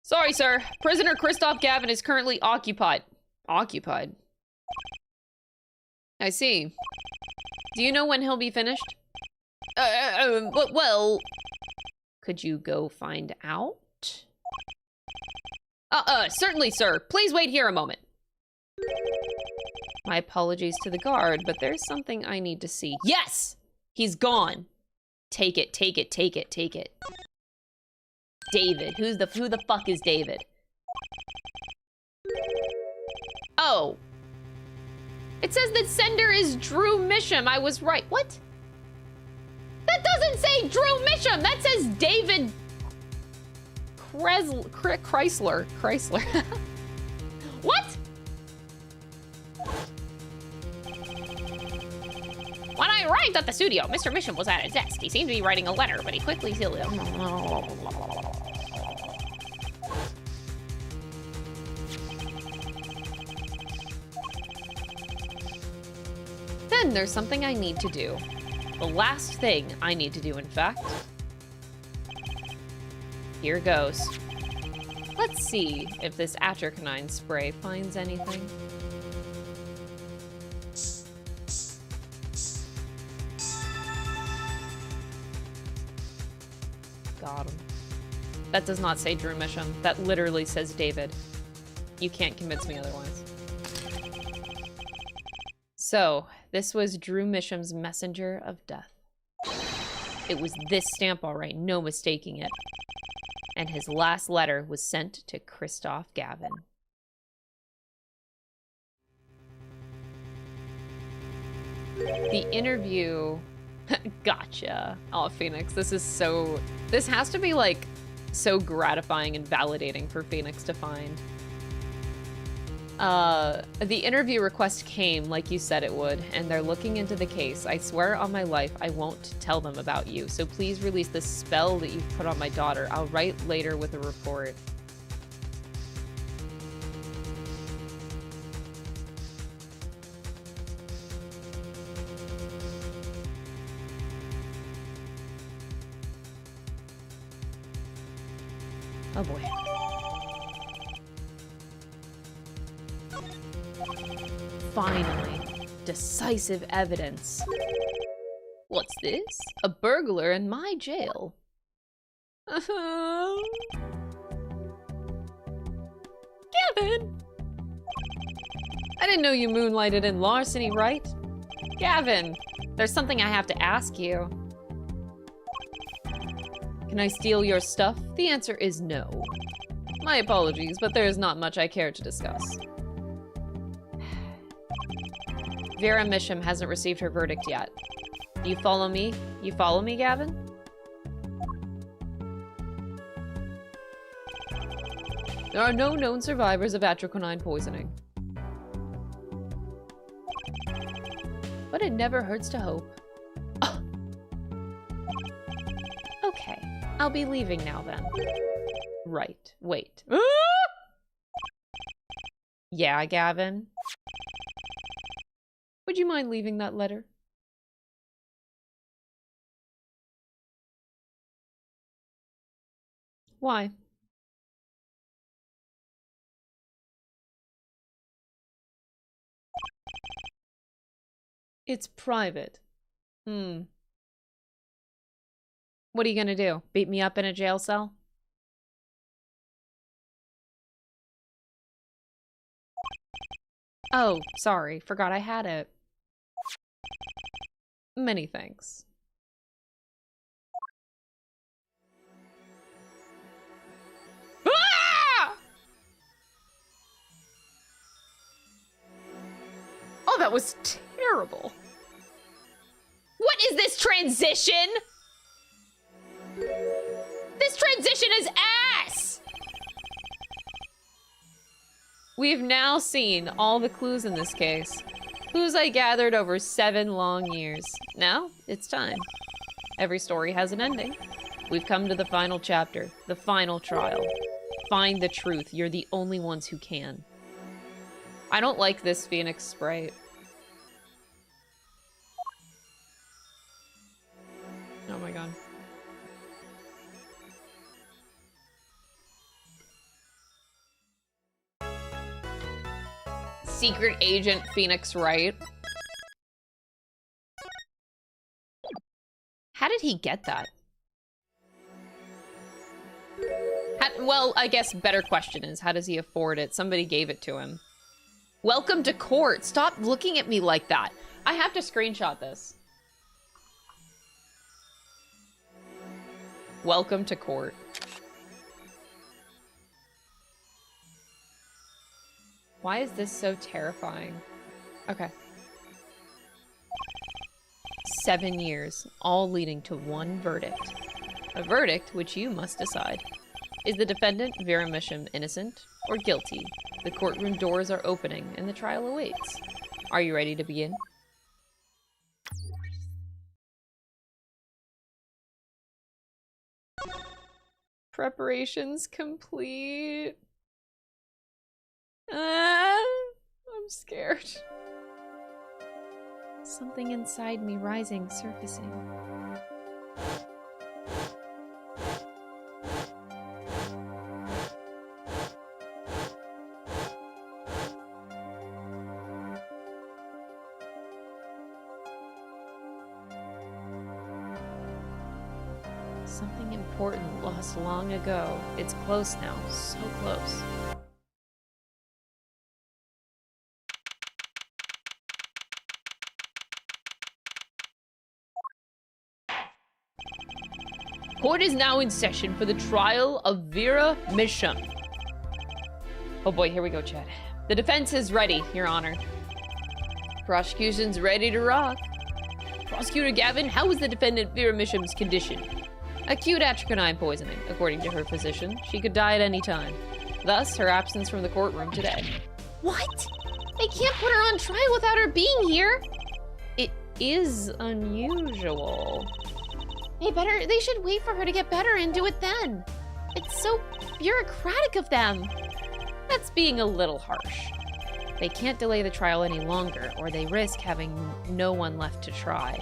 Sorry, sir. Prisoner KRISTOOPPPHHHHHHHH Gavin is currently occupied. Occupied? I see. Do you know when he'll be finished? Well... Could you go find out? Certainly, sir. Please wait here a moment. My apologies to the guard, but there's something I need to see. Yes! He's gone. Take it, take it, take it, take it. David. Who the fuck is David? Oh. It says that sender is Drew Misham. I was right. What? That doesn't say Drew Misham. That says David Chrysler. What? When I arrived at the studio, Mr. Misham was at his desk. He seemed to be writing a letter, but he quickly sealed it. Then there's something I need to do. The last thing I need to do, in fact. Here goes. Let's see if this atropine spray finds anything. Got him. That does not say Drew Misham. That literally says David. You can't convince me otherwise. So, This was Drew Misham's messenger of death. It was this stamp, all right, no mistaking it. And his last letter was sent to Kristoph Gavin. The interview... Gotcha. Oh, Phoenix, this is so... This has to be, like, so gratifying and validating for Phoenix to find. The interview request came like you said it would, and they're looking into the case. I swear on my life I won't tell them about you, so please release the spell that you've put on my daughter. I'll write later with a report. Oh boy. Finally, decisive evidence. What's this? A burglar in my jail. Gavin! I didn't know you moonlighted in larceny, right? Gavin, there's something I have to ask you. Can I steal your stuff? The answer is no. My apologies, but there is not much I care to discuss. Vera Misham hasn't received her verdict yet. You follow me? You follow me, Gavin? There are no known survivors of atroconine poisoning. But it never hurts to hope. Oh. Okay, I'll be leaving now then. Right, wait. Yeah, Gavin? Would you mind leaving that letter? Why? It's private. What are you gonna do? Beat me up in a jail cell? Oh, sorry. Forgot I had it. Many thanks. Ah! Oh, that was terrible. What is this transition? This transition is ass! We've now seen all the clues in this case. Clues I gathered over 7 long years. Now, it's time. Every story has an ending. We've come to the final chapter, the final trial. Find the truth. You're the only ones who can. I don't like this Phoenix Wright. Oh my god. Secret Agent Phoenix Wright. How did he get that? Well, I guess better question is, how does he afford it? Somebody gave it to him. Welcome to court. Stop looking at me like that. I have to screenshot this. Welcome to court. Why is this so terrifying? Okay. 7 years, all leading to one verdict. A verdict which you must decide. Is the defendant, Vera Misham, innocent or guilty? The courtroom doors are opening and the trial awaits. Are you ready to begin? Preparations complete. I'm scared. Something inside me rising, surfacing. Something important lost long ago. It's close now, so close. Court is now in session for the trial of Vera Misham. Oh boy, here we go, Chad. The defense is ready, Your Honor. Prosecution's ready to rock. Prosecutor Gavin, how is the defendant Vera Misham's condition? Acute atrichonine poisoning, according to her physician. She could die at any time. Thus, her absence from the courtroom today. What? They can't put her on trial without her being here! It is unusual. They should wait for her to get better and do it then. It's so bureaucratic of them. That's being a little harsh. They can't delay the trial any longer, or they risk having no one left to try.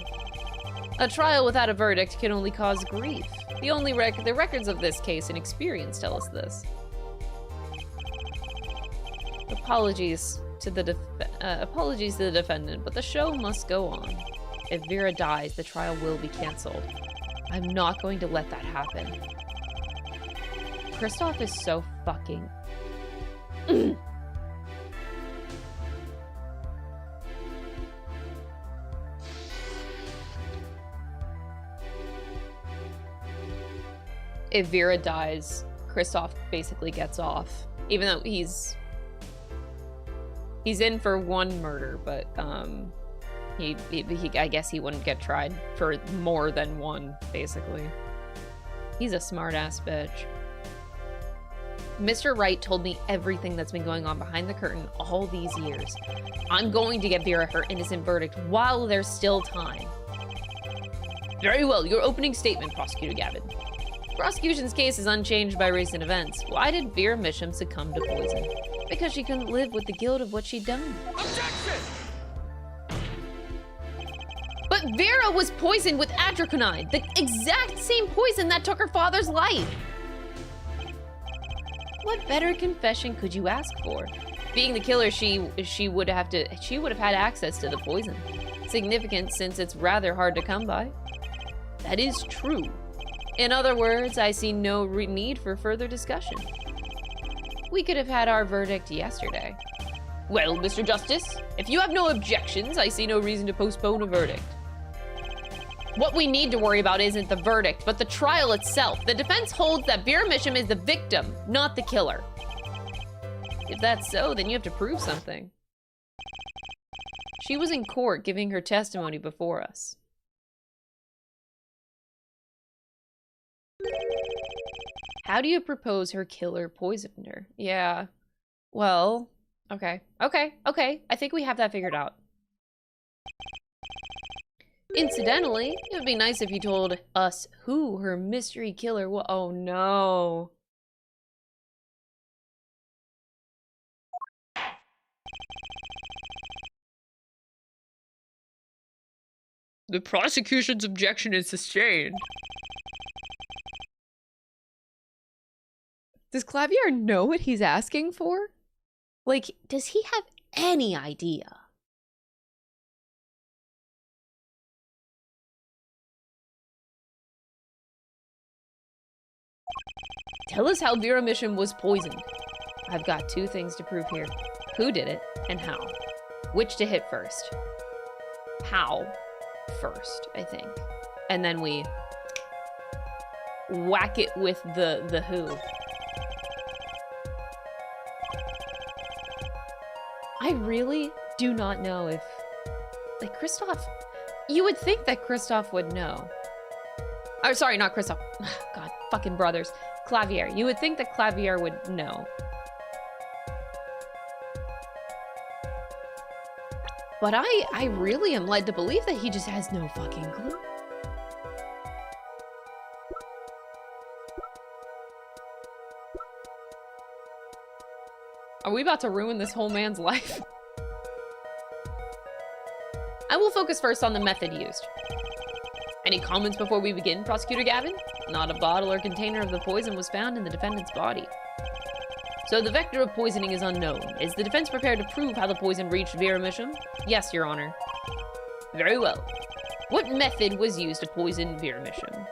A trial without a verdict can only cause grief. The records of this case and experience tell us this. Apologies to the defendant, but the show must go on. If Vera dies, the trial will be canceled. I'm not going to let that happen. Kristoph is so fucking... If Vera dies, Kristoph basically gets off. Even though he's in for one murder, but I guess he wouldn't get tried for more than one, basically. He's a smart-ass bitch. Mr. Wright told me everything that's been going on behind the curtain all these years. I'm going to get Vera her innocent verdict while there's still time. Very well, your opening statement, Prosecutor Gavin. Prosecution's case is unchanged by recent events. Why did Vera Misham succumb to poison? Because she couldn't live with the guilt of what she'd done. Objection! But Vera was poisoned with atrichonine, the exact same poison that took her father's life. What better confession could you ask for? Being the killer, she would have had access to the poison. Significant since it's rather hard to come by. That is true. In other words, I see no need for further discussion. We could have had our verdict yesterday. Well, Mr. Justice, if you have no objections, I see no reason to postpone a verdict. What we need to worry about isn't the verdict, but the trial itself. The defense holds that Vera Misham is the victim, not the killer. If that's so, then you have to prove something. She was in court giving her testimony before us. How do you propose her killer poisoned her? Yeah. Well, okay. I think we have that figured out. Incidentally, it would be nice if you told us who her mystery killer was. Oh no. The prosecution's objection is sustained. Does Clavier know what he's asking for? Like, does he have any idea? Tell us how Vera Misham was poisoned. I've got two things to prove here. Who did it, and how. Which to hit first? How first, I think. And then we whack it with the who. I really do not know if... Like, Kristoph... You would think that Kristoph would know. Oh, sorry, not Kristoph. God, fucking brothers. Clavier. You would think that Clavier would know. But I really am led to believe that he just has no fucking clue. Are we about to ruin this whole man's life? I will focus first on the method used. Any comments before we begin, Prosecutor Gavin? Not a bottle or container of the poison was found in the defendant's body. So the vector of poisoning is unknown. Is the defense prepared to prove how the poison reached Vera Misham? Yes, Your Honor. Very well. What method was used to poison Vera Misham?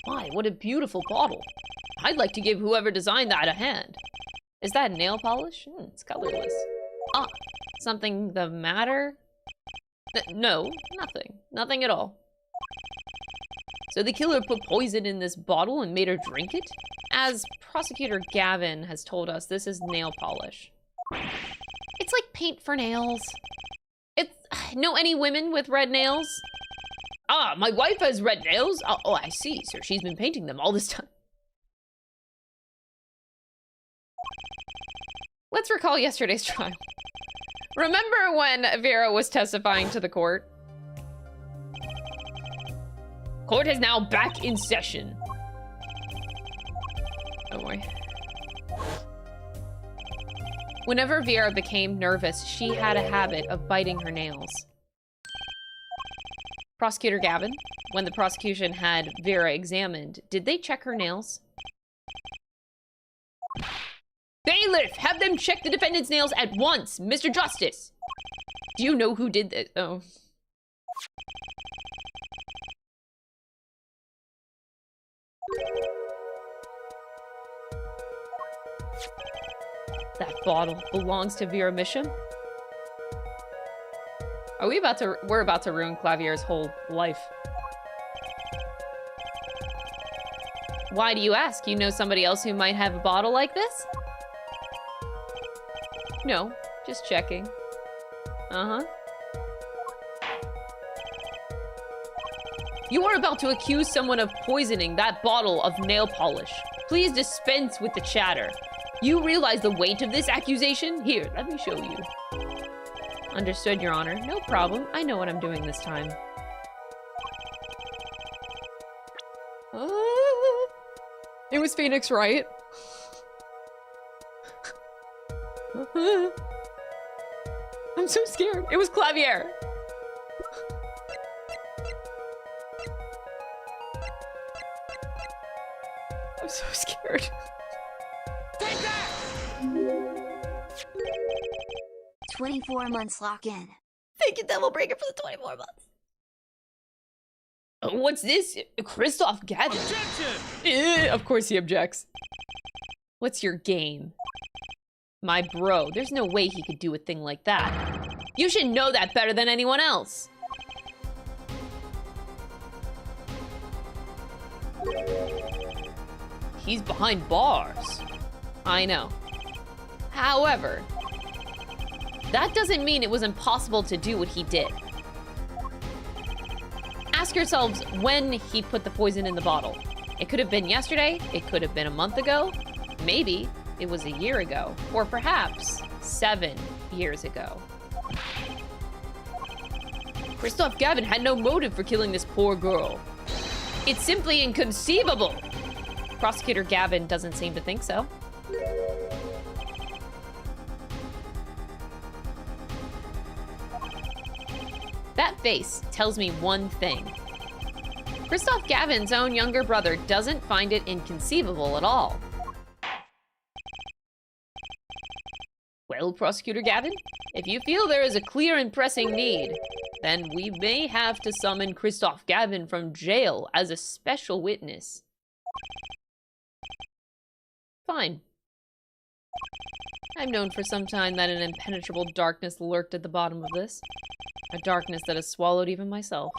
My, what a beautiful bottle. I'd like to give whoever designed that a hand. Is that nail polish? It's colorless. Ah, something the matter? No, nothing. Nothing at all. So the killer put poison in this bottle and made her drink it? As Prosecutor Gavin has told us, this is nail polish. It's like paint for nails. It's... Know any women with red nails? Ah, my wife has red nails? Oh, I see. So she's been painting them all this time. Let's recall yesterday's trial. Remember when Vera was testifying to the court? Court is now back in session. Oh boy. Whenever Vera became nervous, she had a habit of biting her nails. Prosecutor Gavin, when the prosecution had Vera examined, did they check her nails? Bailiff, have them check the defendant's nails at once, Mr. Justice. Do you know who did this? Oh. That bottle belongs to Vera Misham? Are we about to... We're about to ruin Clavier's whole life. Why do you ask? You know somebody else who might have a bottle like this? No, just checking. Uh-huh. You are about to accuse someone of poisoning that bottle of nail polish. Please dispense with the chatter. You realize the weight of this accusation? Here, let me show you. Understood, Your Honor. No problem. I know what I'm doing this time. It was Phoenix Wright. I'm so scared. It was Clavier. I'm so scared. Take that! 24 months lock in. Thank you, Devil Breaker, for the 24 months. What's this? Kristoph Gavin. Objection! Of course he objects. What's your game? My bro, there's no way he could do a thing like that. You should know that better than anyone else. He's behind bars. I know. However, that doesn't mean it was impossible to do what he did. Ask yourselves when he put the poison in the bottle. It could have been yesterday, it could have been a month ago, maybe it was a year ago, or perhaps 7 years ago. Kristoph Gavin had no motive for killing this poor girl. It's simply inconceivable. Prosecutor Gavin doesn't seem to think so. That face tells me one thing. Kristoph Gavin's own younger brother doesn't find it inconceivable at all. Well, Prosecutor Gavin, if you feel there is a clear and pressing need, then we may have to summon Kristoph Gavin from jail as a special witness. Fine. I've known for some time that an impenetrable darkness lurked at the bottom of this. A darkness that has swallowed even myself.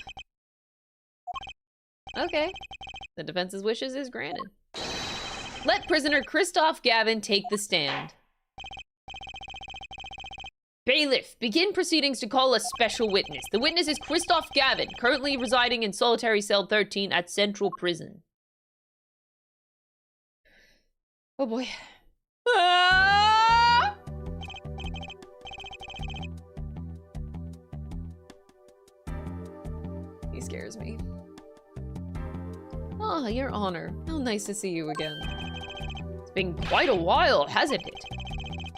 Okay. The defense's wishes is granted. Let prisoner Kristoph Gavin take the stand. Bailiff, begin proceedings to call a special witness. The witness is Kristoph Gavin, currently residing in solitary cell 13 at Central Prison. Oh boy. Ah! He scares me. Ah, Your Honor. How nice to see you again. It's been quite a while, hasn't it?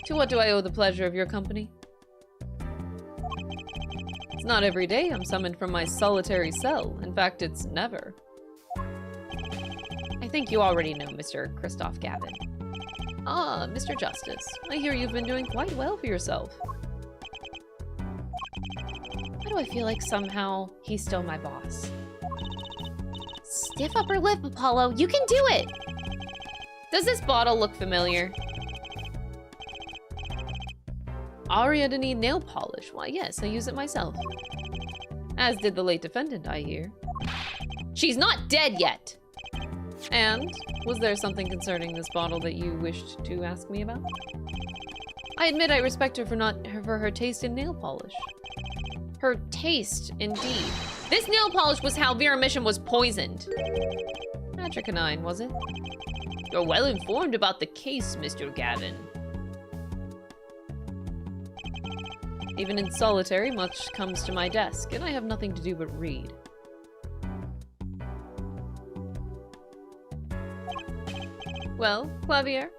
To what do I owe the pleasure of your company? It's not every day I'm summoned from my solitary cell. In fact, it's never. I think you already know Mr. Kristoph Gavin. Ah, Mr. Justice. I hear you've been doing quite well for yourself. Why do I feel like somehow he's still my boss? Stiff upper lip, Apollo. You can do it! Does this bottle look familiar? Aria to need nail polish. Why, yes, I use it myself. As did the late defendant, I hear. She's not dead yet! And, was there something concerning this bottle that you wished to ask me about? I admit I respect her for her taste in nail polish. Her taste, indeed. This nail polish was how Vera Misham was poisoned. Atricanine, was it? You're well informed about the case, Mr. Gavin. Even in solitary, much comes to my desk, and I have nothing to do but read. Well, Clavier?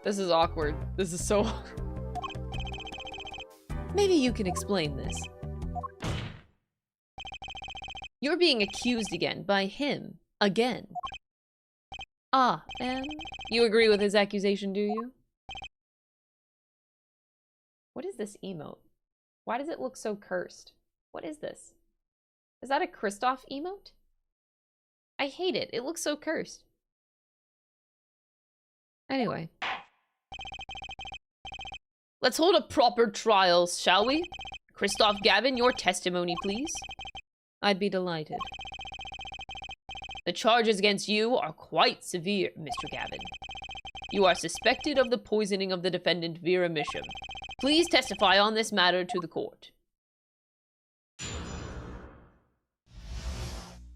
This is awkward. This is so awkward. Maybe you can explain this. You're being accused again by him. Again. Ah, and you agree with his accusation, do you? What is this emote? Why does it look so cursed? What is this? Is that a Kristoph emote? I hate it. It looks so cursed. Anyway. Let's hold a proper trial, shall we? Kristoph Gavin, your testimony, please. I'd be delighted. The charges against you are quite severe, Mr. Gavin. You are suspected of the poisoning of the defendant Vera Misham. Please testify on this matter to the court.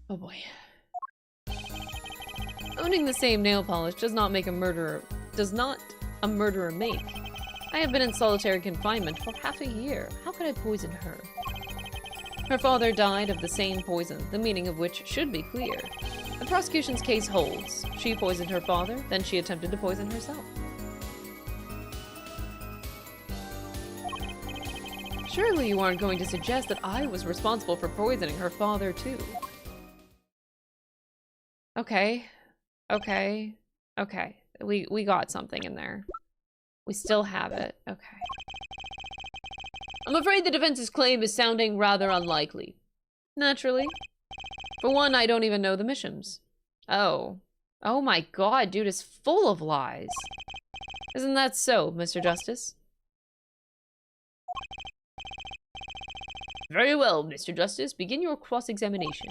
Oh boy. Owning the same nail polish does not make a murderer. Does not a murderer make. I have been in solitary confinement for half a year. How could I poison her? Her father died of the same poison, the meaning of which should be clear. The prosecution's case holds. She poisoned her father, then she attempted to poison herself. Surely you aren't going to suggest that I was responsible for poisoning her father, too. Okay. Okay. Okay. We got something in there. We still have it. Okay. I'm afraid the defense's claim is sounding rather unlikely. Naturally. For one, I don't even know the Mishams. Oh. Oh my god, dude is full of lies. Isn't that so, Mr. Justice? Very well, Mr. Justice. Begin your cross-examination.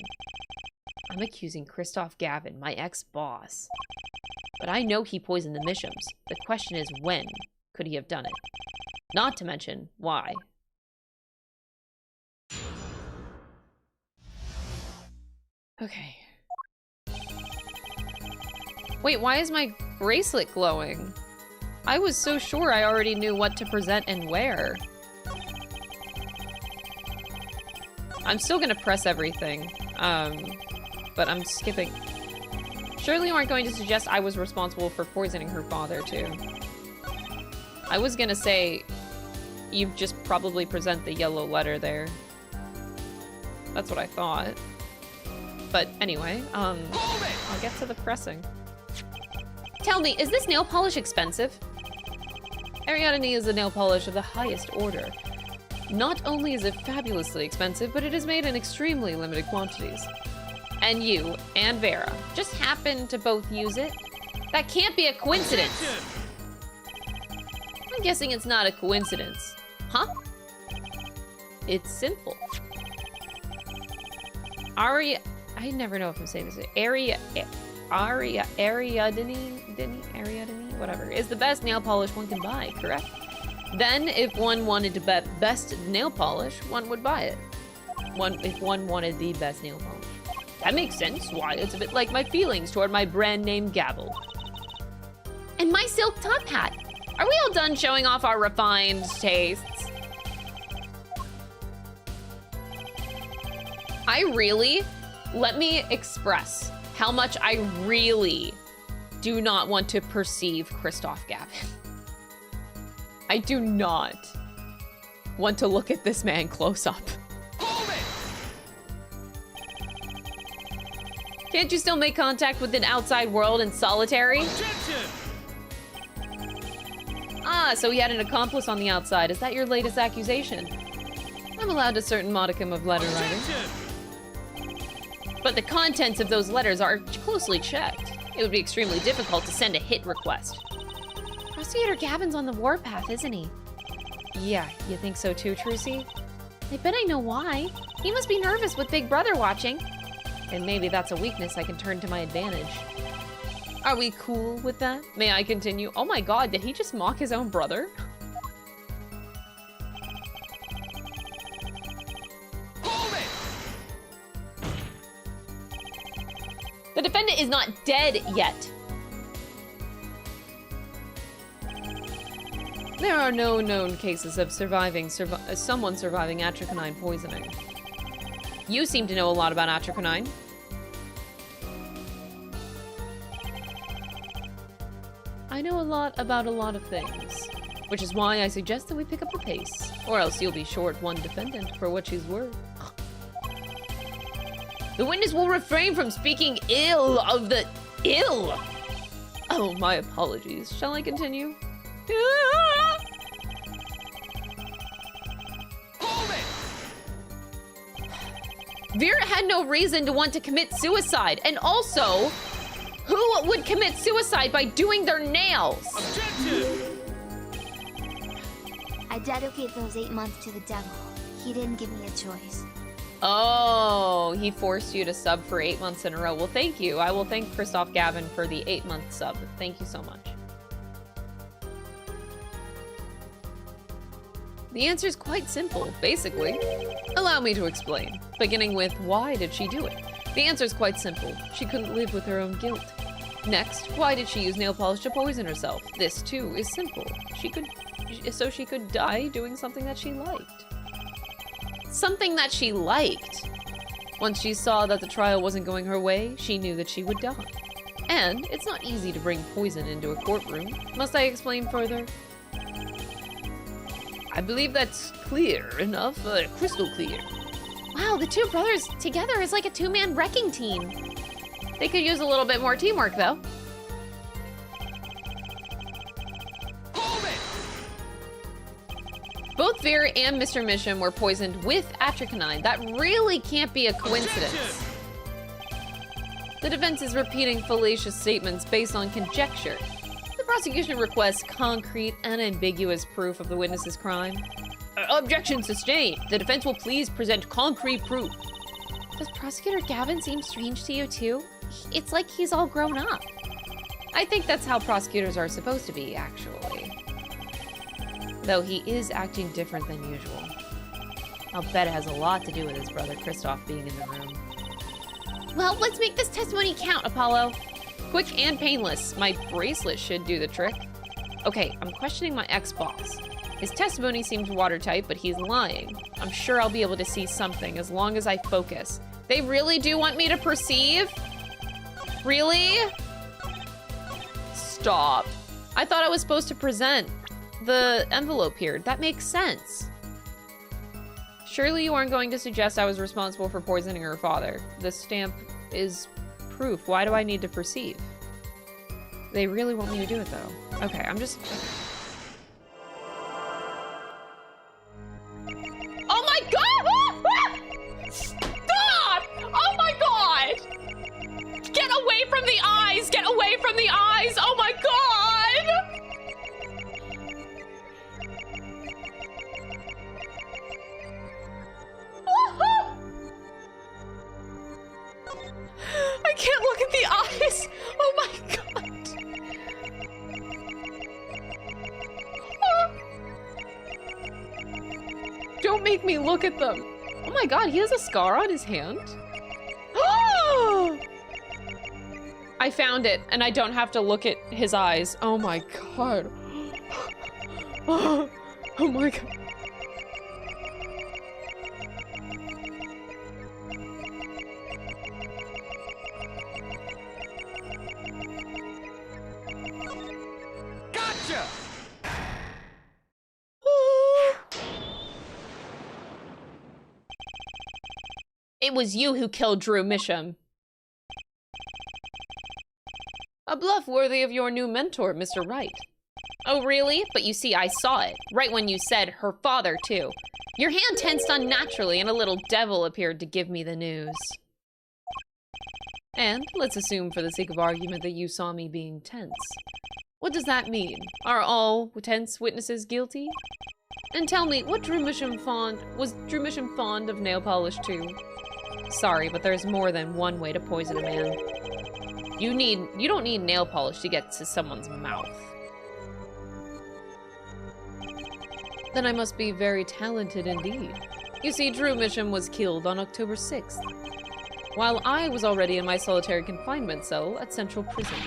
I'm accusing Kristoph Gavin, my ex-boss. But I know he poisoned the Mishams. The question is when could he have done it? Not to mention, why? Okay. Wait, why is my bracelet glowing? I was so sure I already knew what to present and where. I'm still gonna press everything, but I'm skipping. Surely you aren't going to suggest I was responsible for poisoning her father, too. I was gonna say, you just probably present the yellow letter there. That's what I thought. But anyway, I'll get to the pressing. Tell me, is this nail polish expensive? Ariadne is a nail polish of the highest order. Not only is it fabulously expensive, but it is made in extremely limited quantities. And you and Vera just happen to both use it? That can't be a coincidence. I'm guessing it's not a coincidence. Huh? It's simple. I never know if I'm saying this. Ariadne, whatever, is the best nail polish one can buy, correct? Then, if one wanted to bet best nail polish, one would buy it. If one wanted the best nail polish. That makes sense. Why? It's a bit like my feelings toward my brand name gavel. And my silk top hat. Are we all done showing off our refined tastes? Let me express how much I really do not want to perceive Kristoph Gavin. I do not want to look at this man close up. Can't you still make contact with an outside world in solitary? Objection! Ah, so he had an accomplice on the outside. Is that your latest accusation? I'm allowed a certain modicum of letter writing. But the contents of those letters are closely checked. It would be extremely difficult to send a hit request. Prosecutor Gavin's on the warpath, isn't he? Yeah, you think so too, Trucy? I bet I know why. He must be nervous with Big Brother watching. And maybe that's a weakness I can turn to my advantage. Are we cool with that? May I continue? Oh my god, did he just mock his own brother? Hold it! The defendant is not dead yet. There are no known cases of someone surviving atrocinine poisoning. You seem to know a lot about atrocinine. I know a lot about a lot of things, which is why I suggest that we pick up the pace, or else you'll be short one defendant for what she's worth. The witness will refrain from speaking ill of the ill. Oh, my apologies. Shall I continue? Hold it! Vera had no reason to want to commit suicide, and also, who would commit suicide by doing their nails? Objection! I dedicate those 8 months to the devil. He didn't give me a choice. Oh, he forced you to sub for 8 months in a row. Well, thank you. I will thank KRISTOOPPPHHHHHHHH Gavin for the 8-month sub. Thank you so much. The answer is quite simple, basically. Allow me to explain, beginning with why did she do it? The answer is quite simple. She couldn't live with her own guilt. Next, why did she use nail polish to poison herself? This too is simple. So she could die doing something that she liked. Something that she liked. Once she saw that the trial wasn't going her way, she knew that she would die. And it's not easy to bring poison into a courtroom. Must I explain further? I believe that's clear enough, crystal clear. Wow, the two brothers together is like a two-man wrecking team. They could use a little bit more teamwork, though. Hold it! Both Vera and Mr. Misham were poisoned with atrocinine. That really can't be a coincidence. Objection! The defense is repeating fallacious statements based on conjecture. The prosecution requests concrete and ambiguous proof of the witness's crime. Objection sustained. The defense will please present concrete proof. Does Prosecutor Gavin seem strange to you too? It's like he's all grown up. I think that's how prosecutors are supposed to be, actually. Though he is acting different than usual. I'll bet it has a lot to do with his brother Kristoph being in the room. Well, let's make this testimony count, Apollo. Quick and painless. My bracelet should do the trick. Okay, I'm questioning my ex-boss. His testimony seems watertight, but he's lying. I'm sure I'll be able to see something as long as I focus. They really do want me to perceive? Really? Stop. I thought I was supposed to present the envelope here. That makes sense. Surely you aren't going to suggest I was responsible for poisoning her father. The stamp is proof. Why do I need to perceive? They really want me to do it, though. Okay, I'm just... Oh my god! Stop! Oh my god! Get away from the eyes! Get away from the eyes! Oh my god! I can't look at the eyes! Oh my god! Don't make me look at them. Oh my god, he has a scar on his hand? I found it, and I don't have to look at his eyes. Oh my god. Oh my god. Gotcha! It was you who killed Drew Misham. A bluff worthy of your new mentor, Mr. Wright. Oh, really? But you see, I saw it. Right when you said her father, too. Your hand tensed unnaturally, and a little devil appeared to give me the news. And let's assume, for the sake of argument, that you saw me being tense. What does that mean? Are all tense witnesses guilty? And tell me, was Drew Misham fond of nail polish too? Sorry, but there's more than one way to poison a man. You don't need nail polish to get to someone's mouth. Then I must be very talented indeed. You see, Drew Misham was killed on October 6th, while I was already in my solitary confinement cell at Central Prison.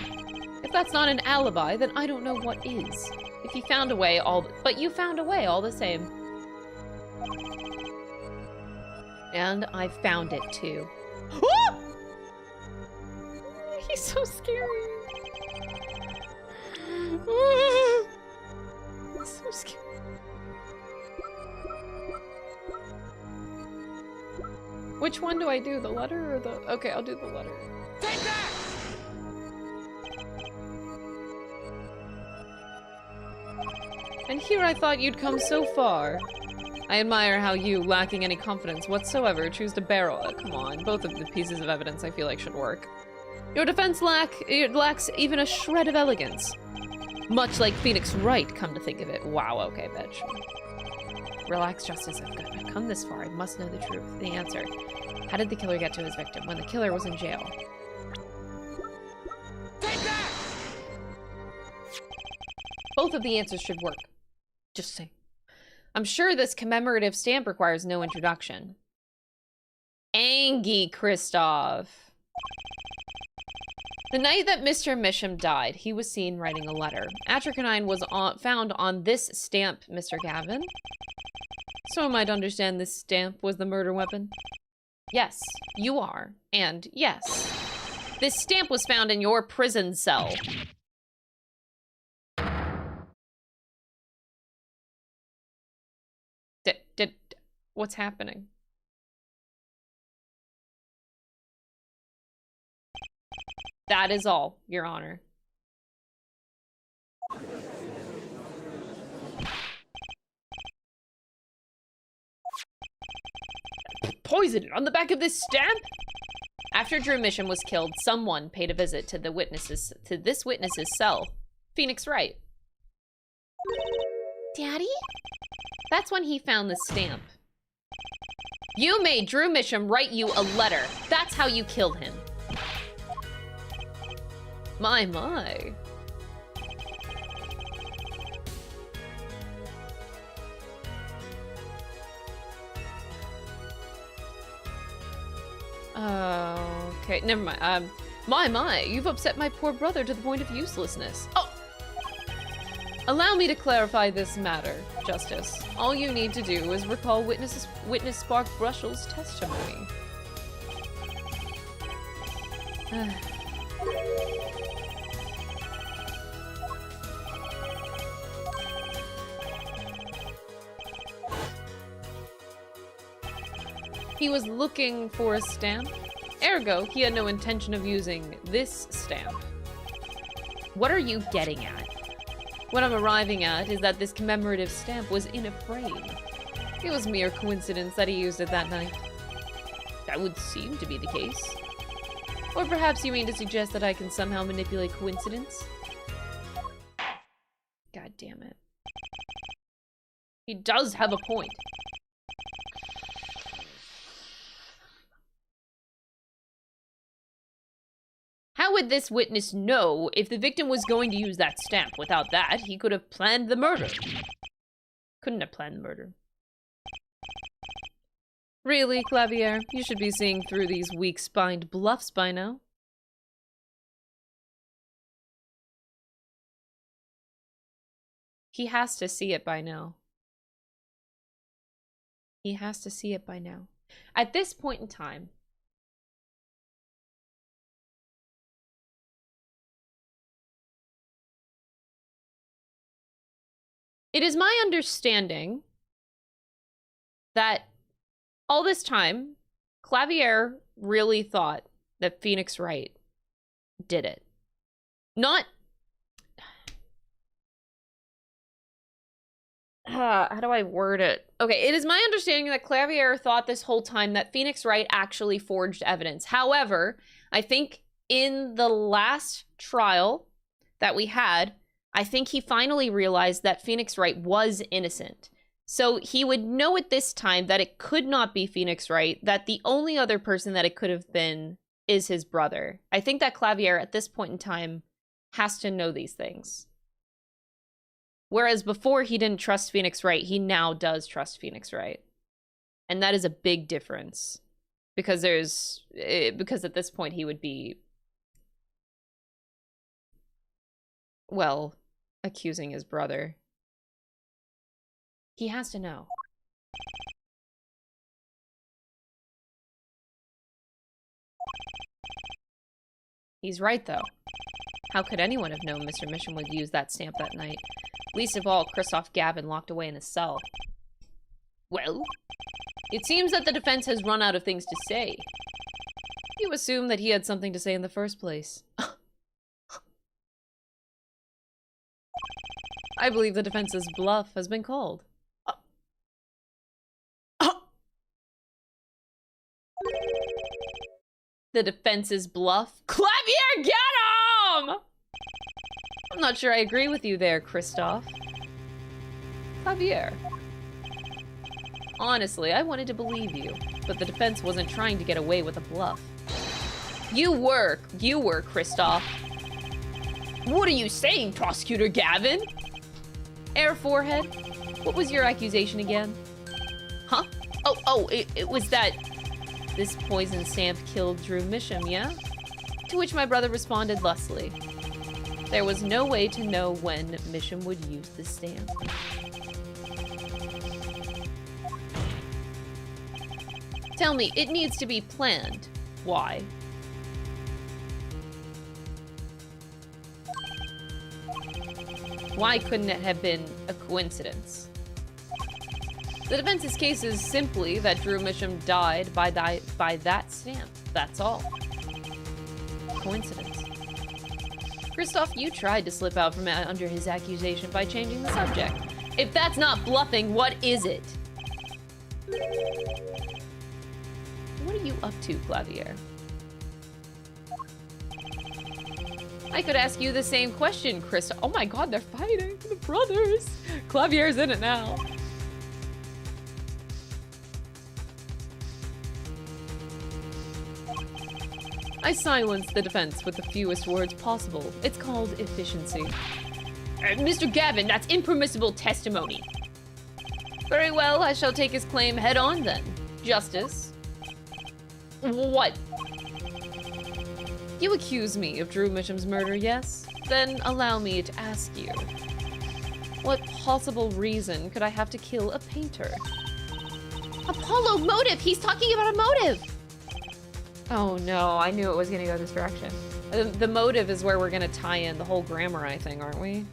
If that's not an alibi, then I don't know what is. If you found a way but you found a way all the same. And I found it too. He's so scary. He's so scary. Which one do I do? The letter or the... Okay, I'll do the letter. Take that! And here I thought you'd come so far. I admire how you, lacking any confidence whatsoever, choose to barrel it. Come on, both of the pieces of evidence I feel like should work. Your defense lacks even a shred of elegance. Much like Phoenix Wright, come to think of it. Wow, okay, bitch. Relax, Justice. I've come this far. I must know the truth. The answer. How did the killer get to his victim when the killer was in jail? Take that! Both of the answers should work. Just saying. I'm sure this commemorative stamp requires no introduction. Angie Kristoph. The night that Mr. Misham died, he was seen writing a letter. Atropine was found on this stamp, Mr. Gavin. So I might understand this stamp was the murder weapon? Yes, you are. And yes, this stamp was found in your prison cell. What's happening? That is all, Your Honor. Poison on the back of this stamp? After Drew Misham was killed, someone paid a visit to this witness's cell. Phoenix Wright. Daddy? That's when he found the stamp. You made Drew Misham write you a letter. That's how you killed him. My. Okay, never mind. My, you've upset my poor brother to the point of uselessness. Oh! Allow me to clarify this matter, Justice. All you need to do is recall witness Spark Brushell's testimony. He was looking for a stamp. Ergo, he had no intention of using this stamp. What are you getting at? What I'm arriving at is that this commemorative stamp was in a frame. It was mere coincidence that he used it that night. That would seem to be the case. Or perhaps you mean to suggest that I can somehow manipulate coincidence? God damn it. He does have a point. How would this witness know if the victim was going to use that stamp? Without that, he could have planned the murder. Couldn't have planned the murder. Really, Clavier? You should be seeing through these weak-spined bluffs by now. He has to see it by now. He has to see it by now. At this point in time, it is my understanding that all this time, Clavier really thought that Phoenix Wright did it. Not... how do I word it? Okay, it is my understanding that Clavier thought this whole time that Phoenix Wright actually forged evidence. However, I think in the last trial that we had, I think he finally realized that Phoenix Wright was innocent. So he would know at this time that it could not be Phoenix Wright, that the only other person that it could have been is his brother. I think that Clavier at this point in time has to know these things. Whereas before he didn't trust Phoenix Wright, he now does trust Phoenix Wright. And that is a big difference. Because because at this point he would be, well, accusing his brother. He has to know. He's right, though. How could anyone have known Mr. Misham would use that stamp that night? Least of all, KRISTOPH Gavin locked away in his cell. Well, it seems that the defense has run out of things to say. You assume that he had something to say in the first place. I believe the defense's bluff has been called. The defense's bluff? Clavier, get him! I'm not sure I agree with you there, Kristoph. Clavier. Honestly, I wanted to believe you, but the defense wasn't trying to get away with a bluff. You were, Kristoph. What are you saying, Prosecutor Gavin? Air forehead, what was your accusation again? Huh? It was that this poison stamp killed Drew Misham, yeah? To which my brother responded lustily. There was no way to know when Misham would use the stamp. Tell me, it needs to be planned. Why? Why couldn't it have been a coincidence? The defense's case is simply that Drew Misham died by that stamp. That's all. Coincidence. Kristoph, you tried to slip out from under his accusation by changing the subject. If that's not bluffing, what is it? What are you up to, Clavier? I could ask you the same question, Chris. Oh my god, they're fighting. The brothers. Clavier's in it now. I silenced the defense with the fewest words possible. It's called efficiency. Mr. Gavin, that's impermissible testimony. Very well, I shall take his claim head on then. Justice. What? You accuse me of Drew Misham's murder, yes? Then allow me to ask you. What possible reason could I have to kill a painter? Apollo, motive! He's talking about a motive! Oh no, I knew it was gonna go this direction. The motive is where we're gonna tie in the whole grammar thing, aren't we?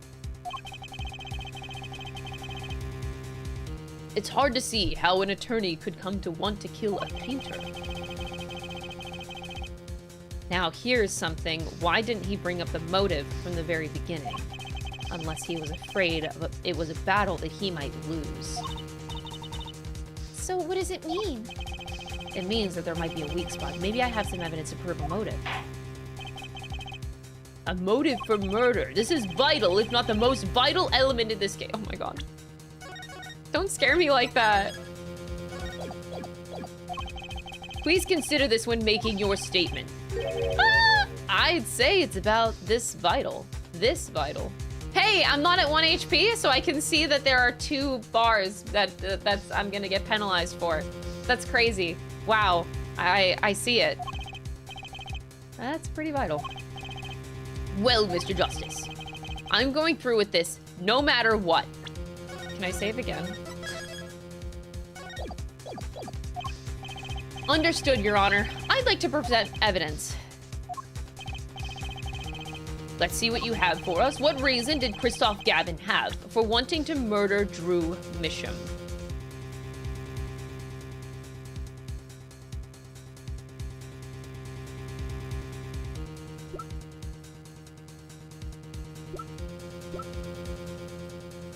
It's hard to see how an attorney could come to want to kill a painter. Now, here's something. Why didn't he bring up the motive from the very beginning? Unless he was afraid it was a battle that he might lose. So what does it mean? It means that there might be a weak spot. Maybe I have some evidence to prove a motive. A motive for murder. This is vital, if not the most vital element in this game. Oh my god. Don't scare me like that. Please consider this when making your statement. I'd say it's about this vital. This vital. Hey, I'm not at 1 HP, so I can see that there are 2 bars that I'm gonna get penalized for. That's crazy. Wow, I see it. That's pretty vital. Well, Mr. Justice, I'm going through with this no matter what. Can I save again? Understood, Your Honor. I'd like to present evidence. Let's see what you have for us. What reason did Kristoph Gavin have for wanting to murder Drew Misham?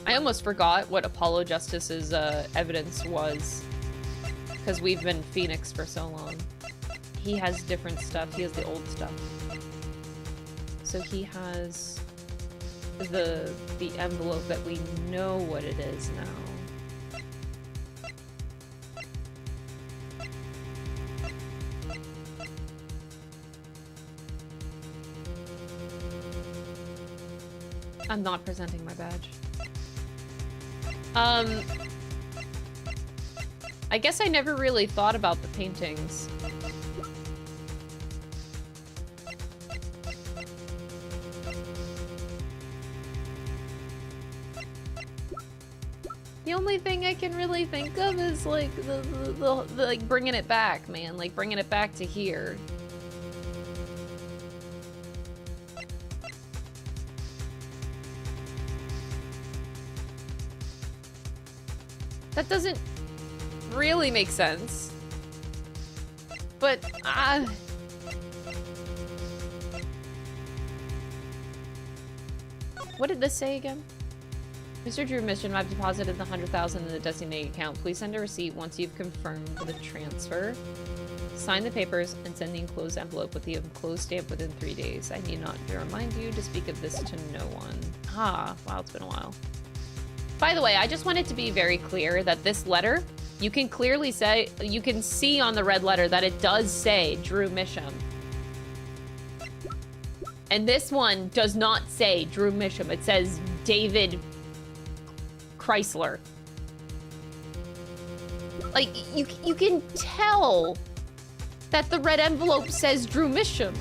I almost forgot what Apollo Justice's evidence was, because we've been Phoenix for so long. He has different stuff. He has the old stuff. So he has the envelope that we know what it is now. I'm not presenting my badge. I guess I never really thought about the paintings. The only thing I can really think of is like the like bringing it back, man. Like bringing it back to here. That doesn't really make sense. But, what did this say again? Mr. Drew Misham, I've deposited the 100,000 in the Destiny account. Please send a receipt once you've confirmed the transfer. Sign the papers and send the enclosed envelope with the enclosed stamp within 3 days. I need not to remind you to speak of this to no one. Ah, wow, it's been a while. By the way, I just wanted to be very clear that this letter, you can clearly say, you can see on the red letter that it does say Drew Misham. And this one does not say Drew Misham. It says David Chrysler. Like, you can tell that the red envelope says Drew Misham.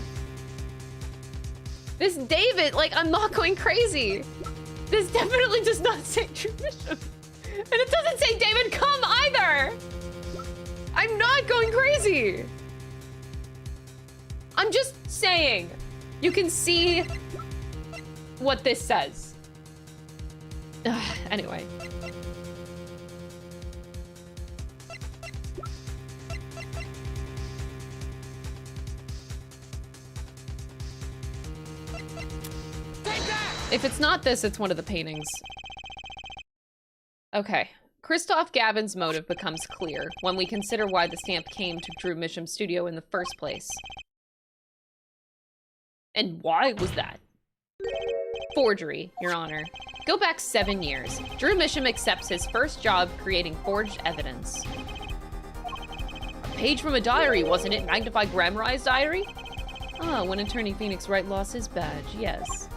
This David, like, I'm not going crazy. This definitely does not say Drew Misham. And it doesn't say David Cum either. I'm not going crazy. I'm just saying, you can see what this says. Anyway. If it's not this, it's one of the paintings. Okay. Kristoph Gavin's motive becomes clear when we consider why the stamp came to Drew Misham's studio in the first place. And why was that? Forgery, Your Honor. Go back 7 years. Drew Misham accepts his first job creating forged evidence. A page from a diary, wasn't it? Magnified grammarized diary? Ah, when attorney Phoenix Wright lost his badge, yes.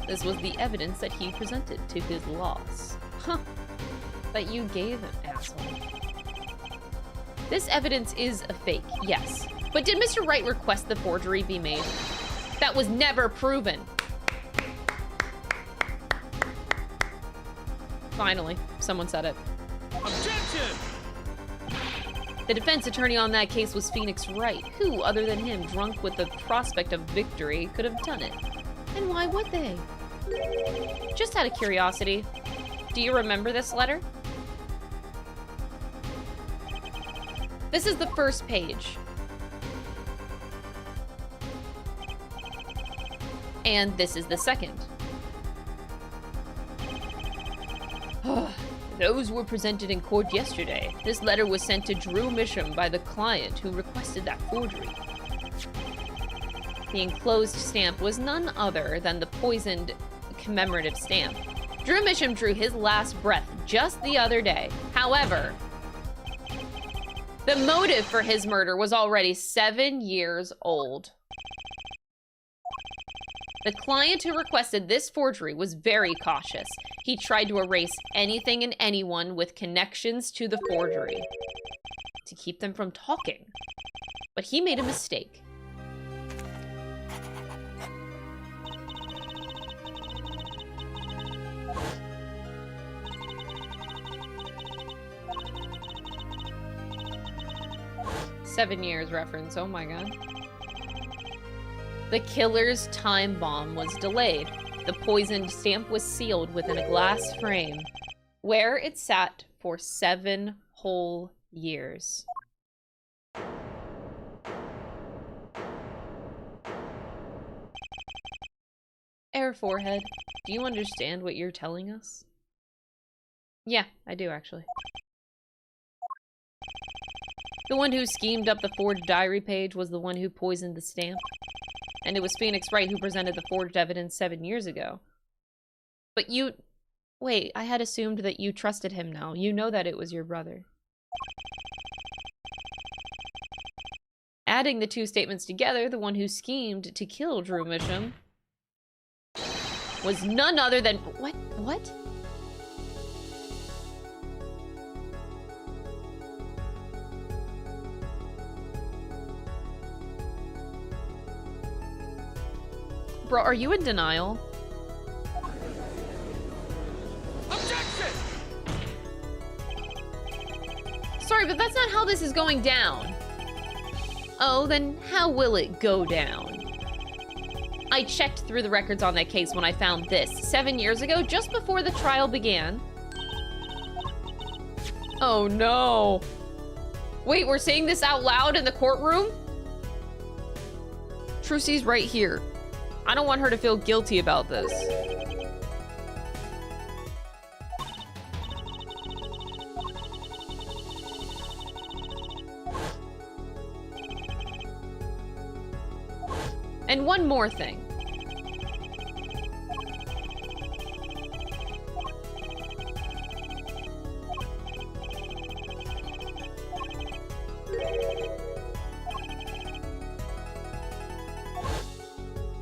This was the evidence that he presented to his loss. Huh. That you gave him, asshole. This evidence is a fake, yes. But did Mr. Wright request the forgery be made? That was never proven. Finally, someone said it. Objection! The defense attorney on that case was Phoenix Wright. Who, other than him, drunk with the prospect of victory, could have done it? And why would they? Just out of curiosity, do you remember this letter? This is the first page. And this is the second. Those were presented in court yesterday. This letter was sent to Drew Misham by the client who requested that forgery. The enclosed stamp was none other than the poisoned commemorative stamp. Drew Misham drew his last breath just the other day. However, the motive for his murder was already 7 years old. The client who requested this forgery was very cautious. He tried to erase anything and anyone with connections to the forgery to keep them from talking. But he made a mistake. "7 years" reference, oh my god. The killer's time bomb was delayed. The poisoned stamp was sealed within a glass frame, where it sat for 7 whole years. Air forehead, do you understand what you're telling us? Yeah, I do actually. The one who schemed up the forged diary page was the one who poisoned the stamp. And it was Phoenix Wright who presented the forged evidence 7 years ago. But you... Wait, I had assumed that you trusted him now. You know that it was your brother. Adding the two statements together, the one who schemed to kill Drew Misham was none other than... What? What? Bro, are you in denial? Objection! Sorry, but that's not how this is going down. Oh, then how will it go down? I checked through the records on that case when I found this 7 years ago, just before the trial began. Oh no. Wait, we're saying this out loud in the courtroom? Trucy's right here. I don't want her to feel guilty about this. And one more thing.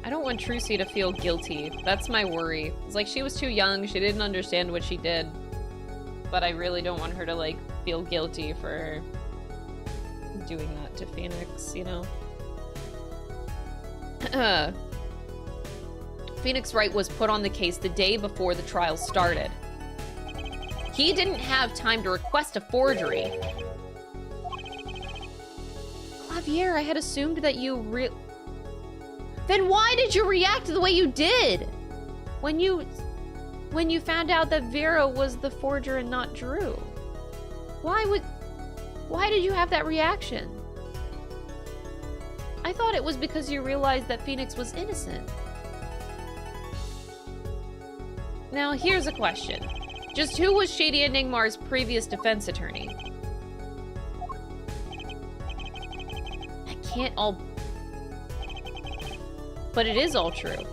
I don't want Trucy to feel guilty. That's my worry. It's like she was too young, she didn't understand what she did. But I really don't want her to, like, feel guilty for doing that to Phoenix, you know? Phoenix Wright was put on the case the day before the trial started. He didn't have time to request a forgery. Javier, I had assumed that you Then why did you react the way you did? When you found out that Vera was the forger and not Drew? Why did you have that reaction? I thought it was because you realized that Phoenix was innocent. Now, here's a question. Just who was Shady and Nigmar's previous defense attorney? That can't all... But it is all true.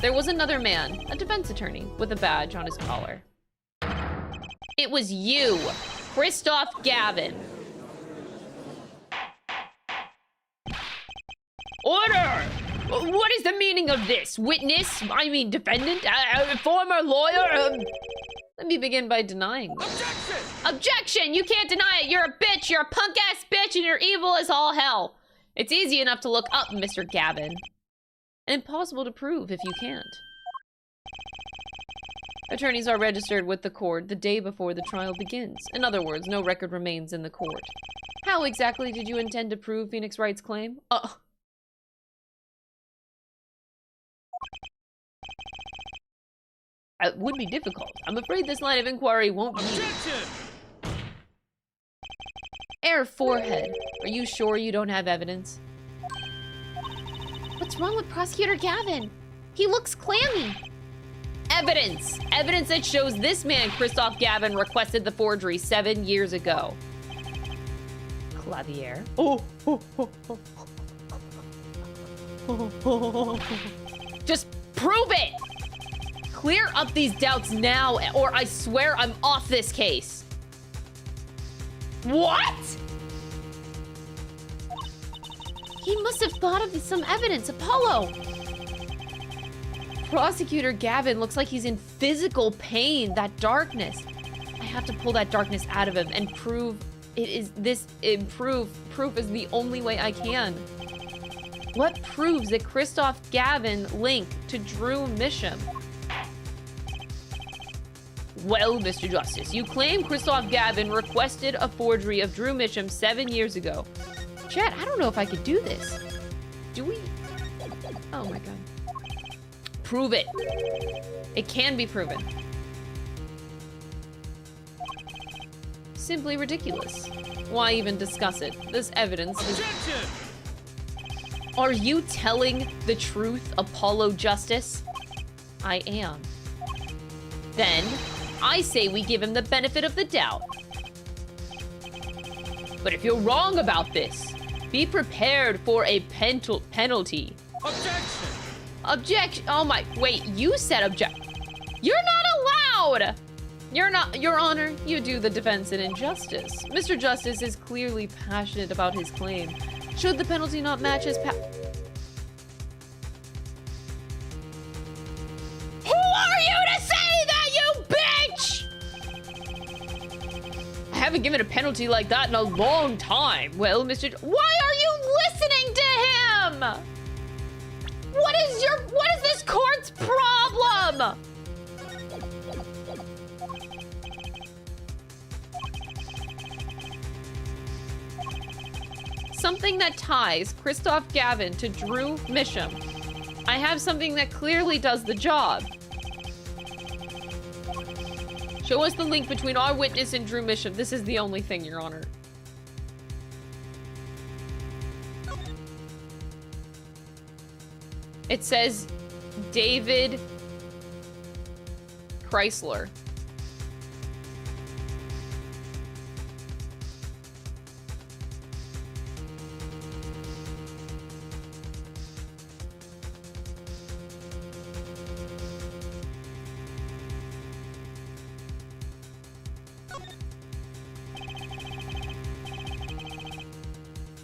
There was another man, a defense attorney, with a badge on his collar. It was you, Kristoph Gavin. Order! What is the meaning of this? Witness? I mean, defendant? Former lawyer? Let me begin by denying this. Objection! Objection! You can't deny it! You're a bitch! You're a punk-ass bitch, and you're evil as all hell! It's easy enough to look up, Mr. Gavin. And impossible to prove if you can't. Attorneys are registered with the court the day before the trial begins. In other words, no record remains in the court. How exactly did you intend to prove Phoenix Wright's claim? It would be difficult. I'm afraid this line of inquiry won't be. Objection! Air forehead. Are you sure you don't have evidence? What's wrong with Prosecutor Gavin? He looks clammy. Evidence! Evidence that shows this man, Kristoph Gavin, requested the forgery 7 years ago. Clavier. Just prove it! Clear up these doubts now, or I swear I'm off this case. What? He must have thought of some evidence. Apollo! Prosecutor Gavin looks like he's in physical pain. That darkness. I have to pull that darkness out of him and prove it is this. Proof is the only way I can. What proves that Kristoph Gavin linked to Drew Misham? Well, Mr. Justice, you claim Kristoph Gavin requested a forgery of Drew Misham 7 years ago. Chat, I don't know if I could do this. Do we? Oh my god. Prove it. It can be proven. Simply ridiculous. Why even discuss it? This evidence is... Objection! Are you telling the truth, Apollo Justice? I am. Then, I say we give him the benefit of the doubt. But if you're wrong about this, be prepared for a penalty. Objection! Objection. Oh my, wait, you said object. You're not allowed! You're not, Your Honor, you do the defense in injustice. Mr. Justice is clearly passionate about his claim. Should the penalty not match his Who are you to say that, you bitch? I haven't given a penalty like that in a long time. Well, why are you listening to him? What is this court's problem? Something that ties Kristoph Gavin to Drew Misham. I have something that clearly does the job. Show us the link between our witness and Drew Misham. This is the only thing, Your Honor. It says David Chrysler.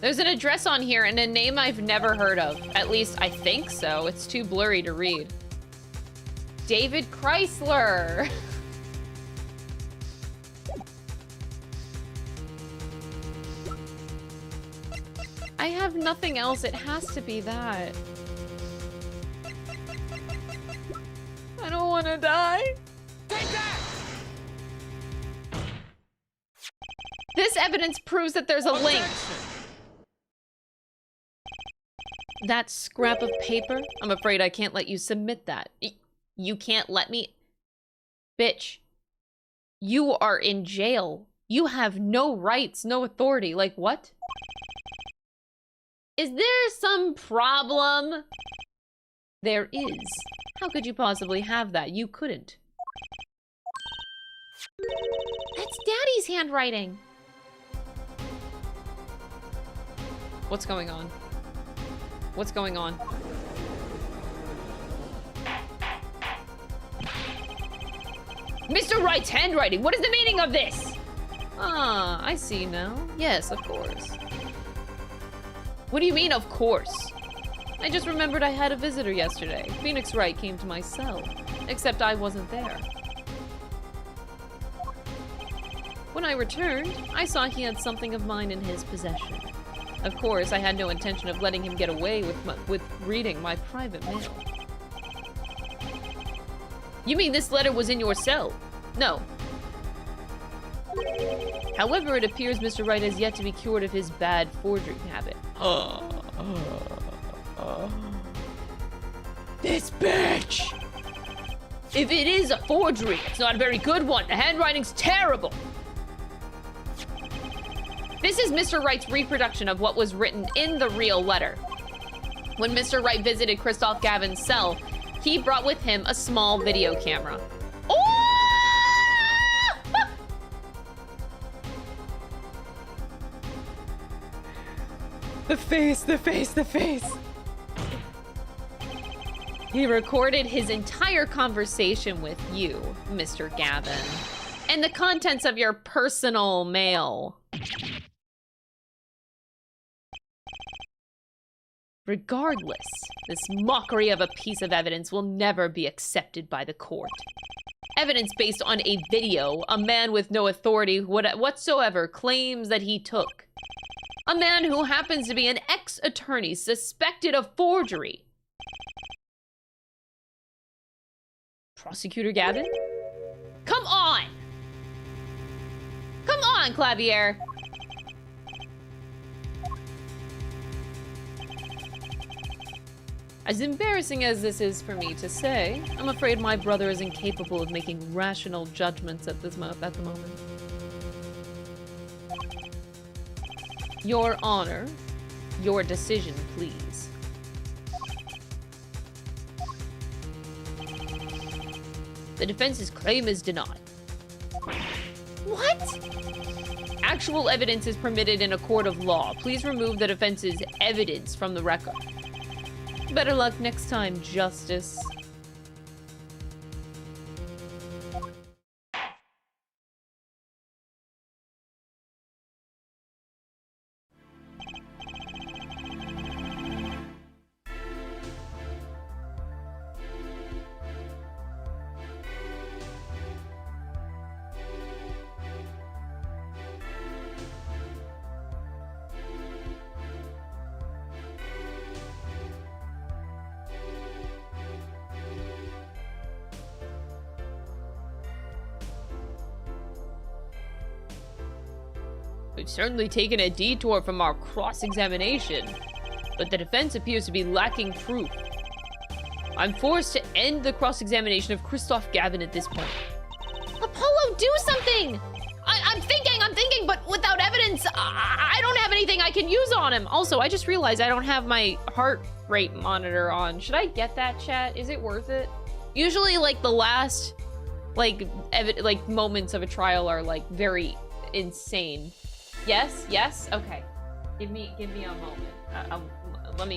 There's an address on here and a name I've never heard of. At least I think so. It's too blurry to read. David Chrysler. I have nothing else. It has to be that. I don't want to die. Take that! This evidence proves that there's a link. That scrap of paper? I'm afraid I can't let you submit that. You can't let me? Bitch. You are in jail. You have no rights, no authority. Like, what? Is there some problem? There is. How could you possibly have that? You couldn't. That's Daddy's handwriting. What's going on? What's going on? Mr. Wright's handwriting! What is the meaning of this? Ah, I see now. Yes, of course. What do you mean, of course? I just remembered I had a visitor yesterday. Phoenix Wright came to my cell, except I wasn't there. When I returned, I saw he had something of mine in his possession. Of course, I had no intention of letting him get away with reading my private mail. You mean this letter was in your cell? No. However, it appears Mr. Wright has yet to be cured of his bad forgery habit. This bitch! If it is a forgery, it's not a very good one. The handwriting's terrible. This is Mr. Wright's reproduction of what was written in the real letter. When Mr. Wright visited Kristoph Gavin's cell, he brought with him a small video camera. Oh! The face, the face, the face. He recorded his entire conversation with you, Mr. Gavin, and the contents of your personal mail. Regardless, this mockery of a piece of evidence will never be accepted by the court. Evidence based on a video a man with no authority whatsoever claims that he took. A man who happens to be an ex-attorney suspected of forgery. Prosecutor Gavin? Come on! Come on, Clavier! As embarrassing as this is for me to say, I'm afraid my brother is incapable of making rational judgments at the moment. Your Honor, your decision, please. The defense's claim is denied. What? Actual evidence is permitted in a court of law. Please remove the defense's evidence from the record. Better luck next time, Justice. We've certainly taken a detour from our cross-examination, but the defense appears to be lacking proof. I'm forced to end the cross-examination of Kristoph Gavin at this point. Apollo, do something! I'm thinking, but without evidence, I don't have anything I can use on him. Also, I just realized I don't have my heart rate monitor on. Should I get that, chat? Is it worth it? Usually, like, the last, like moments of a trial are, like, very insane. Yes? Yes? Okay. Give me a moment. Let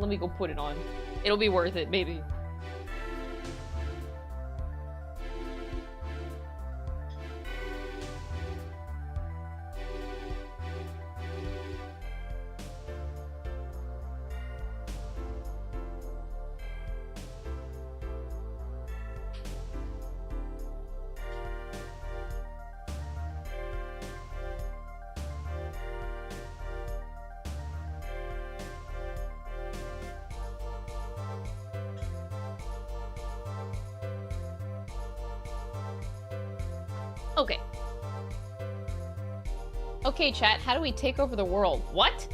me go put it on. It'll be worth it, maybe. Okay. Okay, chat, how do we take over the world? What?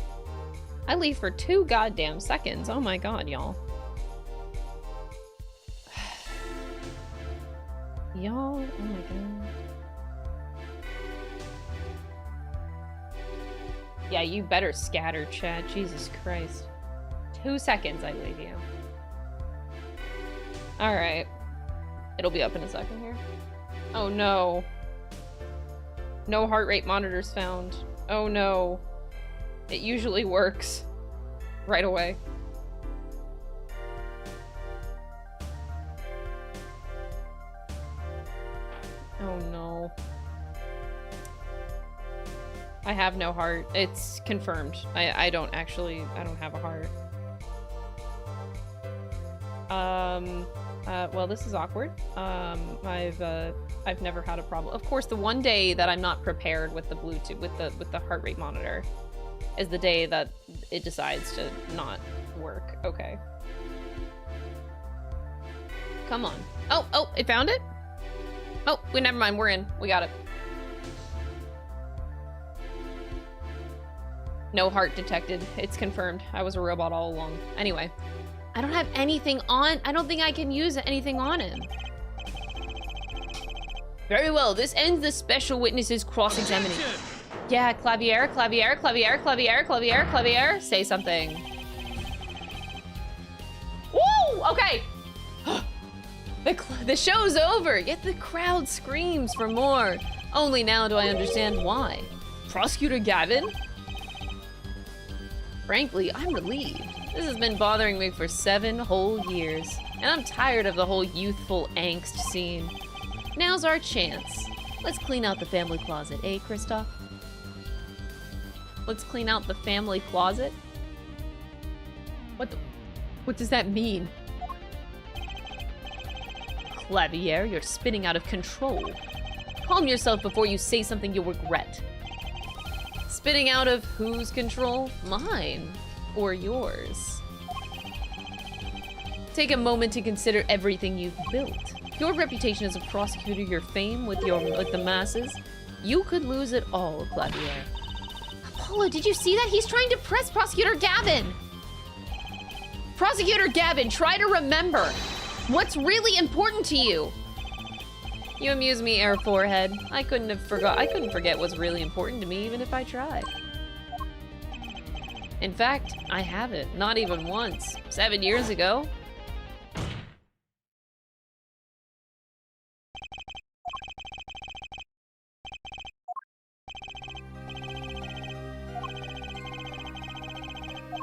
I leave for 2 goddamn seconds. Oh my god, y'all. Y'all, oh my god. Yeah, you better scatter, chat. Jesus Christ. 2 seconds, I leave you. Alright. It'll be up in a second here. Oh no. No heart rate monitors found. Oh no. It usually works right away. Oh no. I have no heart. It's confirmed. I don't have a heart. Well, this is awkward. I've never had a problem. Of course, the one day that I'm not prepared with the Bluetooth, with the heart rate monitor, is the day that it decides to not work. Okay. Come on. Oh, it found it? Oh, wait, never mind. We're in. We got it. No heart detected. It's confirmed. I was a robot all along. Anyway. I don't have anything on. I don't think I can use anything on him. Very well. This ends the special witness's cross-examination. Yeah, Clavier. Say something. Woo! Okay. The show's over. Yet the crowd screams for more. Only now do I understand why. Prosecutor Gavin? Frankly, I'm relieved. This has been bothering me for 7 whole years, and I'm tired of the whole youthful angst scene. Now's our chance. Let's clean out the family closet, eh, Kristoph? Let's clean out the family closet? What does that mean? Clavier, you're spinning out of control. Calm yourself before you say something you'll regret. Spinning out of whose control? Mine. Or yours. Take a moment to consider everything you've built. Your reputation as a prosecutor, your fame with the masses. You could lose it all, Clavier. Apollo, did you see that? He's trying to press Prosecutor Gavin! Prosecutor Gavin, try to remember. What's really important to you? You amuse me, Air Forehead. I couldn't forget what's really important to me even if I tried. In fact, I haven't. Not even once. 7 years ago.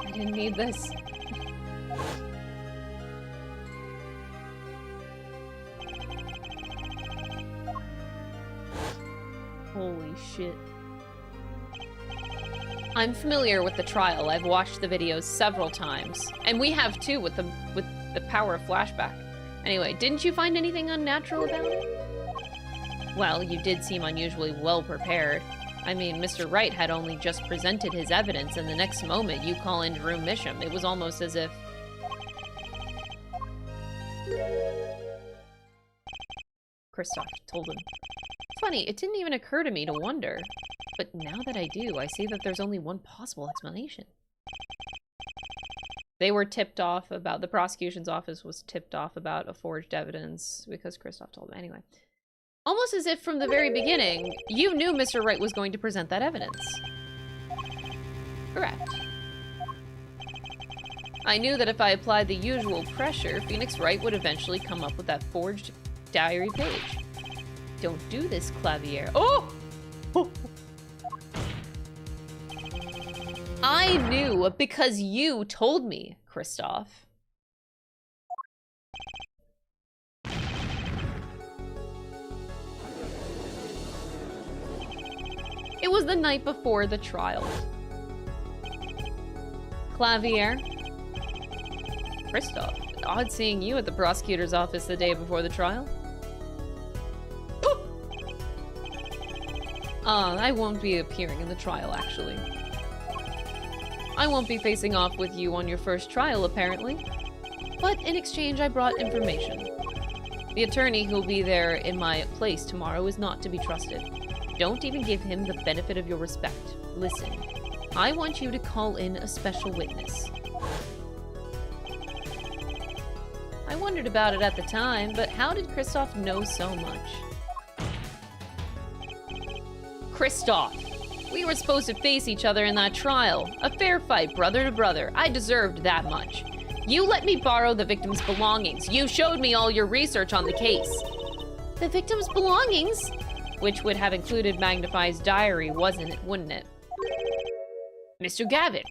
I didn't need this. Holy shit. I'm familiar with the trial. I've watched the videos several times. And we have too with the power of flashback. Anyway, didn't you find anything unnatural about it? Well, you did seem unusually well prepared. I mean, Mr. Wright had only just presented his evidence, and the next moment you call into room Misham. It was almost as if... Kristoph told him. Funny, it didn't even occur to me to wonder. But now that I do, I see that there's only one possible explanation. They were tipped off about, the prosecution's office was tipped off about a forged evidence because Kristoph told them. Anyway. Almost as if from the very beginning, you knew Mr. Wright was going to present that evidence. Correct. I knew that if I applied the usual pressure, Phoenix Wright would eventually come up with that forged diary page. Don't do this, Clavier. Oh! I knew because you told me, Kristoph. It was the night before the trial. Clavier. Kristoph, odd seeing you at the prosecutor's office the day before the trial. I won't be appearing in the trial, actually. I won't be facing off with you on your first trial, apparently. But in exchange, I brought information. The attorney who'll be there in my place tomorrow is not to be trusted. Don't even give him the benefit of your respect. Listen, I want you to call in a special witness. I wondered about it at the time, but how did Kristoph know so much? Kristoph, we were supposed to face each other in that trial. A fair fight, brother to brother. I deserved that much. You let me borrow the victim's belongings. You showed me all your research on the case. The victim's belongings? Which would have included Magnify's diary, wouldn't it? Mr. Gavin.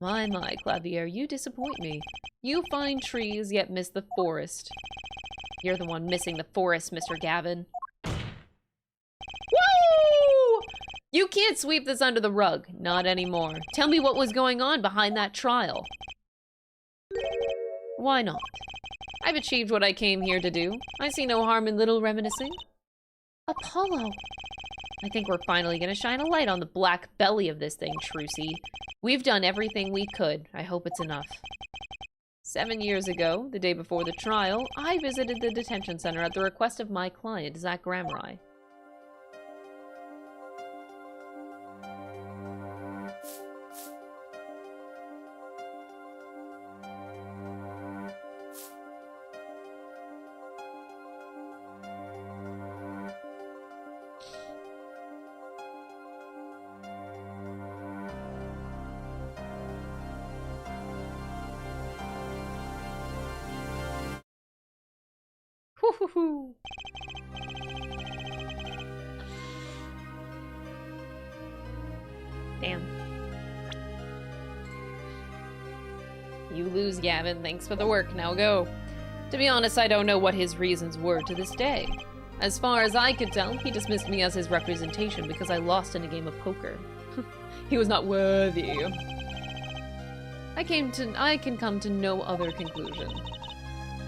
My, Clavier, you disappoint me. You find trees, yet miss the forest. You're the one missing the forest, Mr. Gavin. Woo! You can't sweep this under the rug. Not anymore. Tell me what was going on behind that trial. Why not? I've achieved what I came here to do. I see no harm in little reminiscing. Apollo. I think we're finally gonna shine a light on the black belly of this thing, Trucy. We've done everything we could. I hope it's enough. 7 years ago, the day before the trial, I visited the detention center at the request of my client, Zach Gramrai. Woohoo! Damn. You lose, Gavin. Thanks for the work. Now go. To be honest, I don't know what his reasons were to this day. As far as I could tell, he dismissed me as his representation because I lost in a game of poker. He was not worthy. I can come to no other conclusion.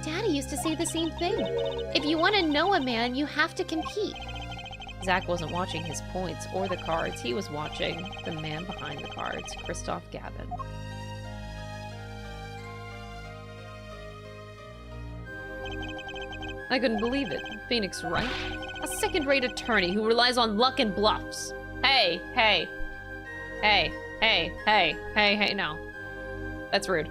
Daddy used to say the same thing. If you want to know a man, you have to compete. Zach wasn't watching his points or the cards. He was watching the man behind the cards, Kristoph Gavin. I couldn't believe it. Phoenix Wright? A second-rate attorney who relies on luck and bluffs. Hey, no. That's rude.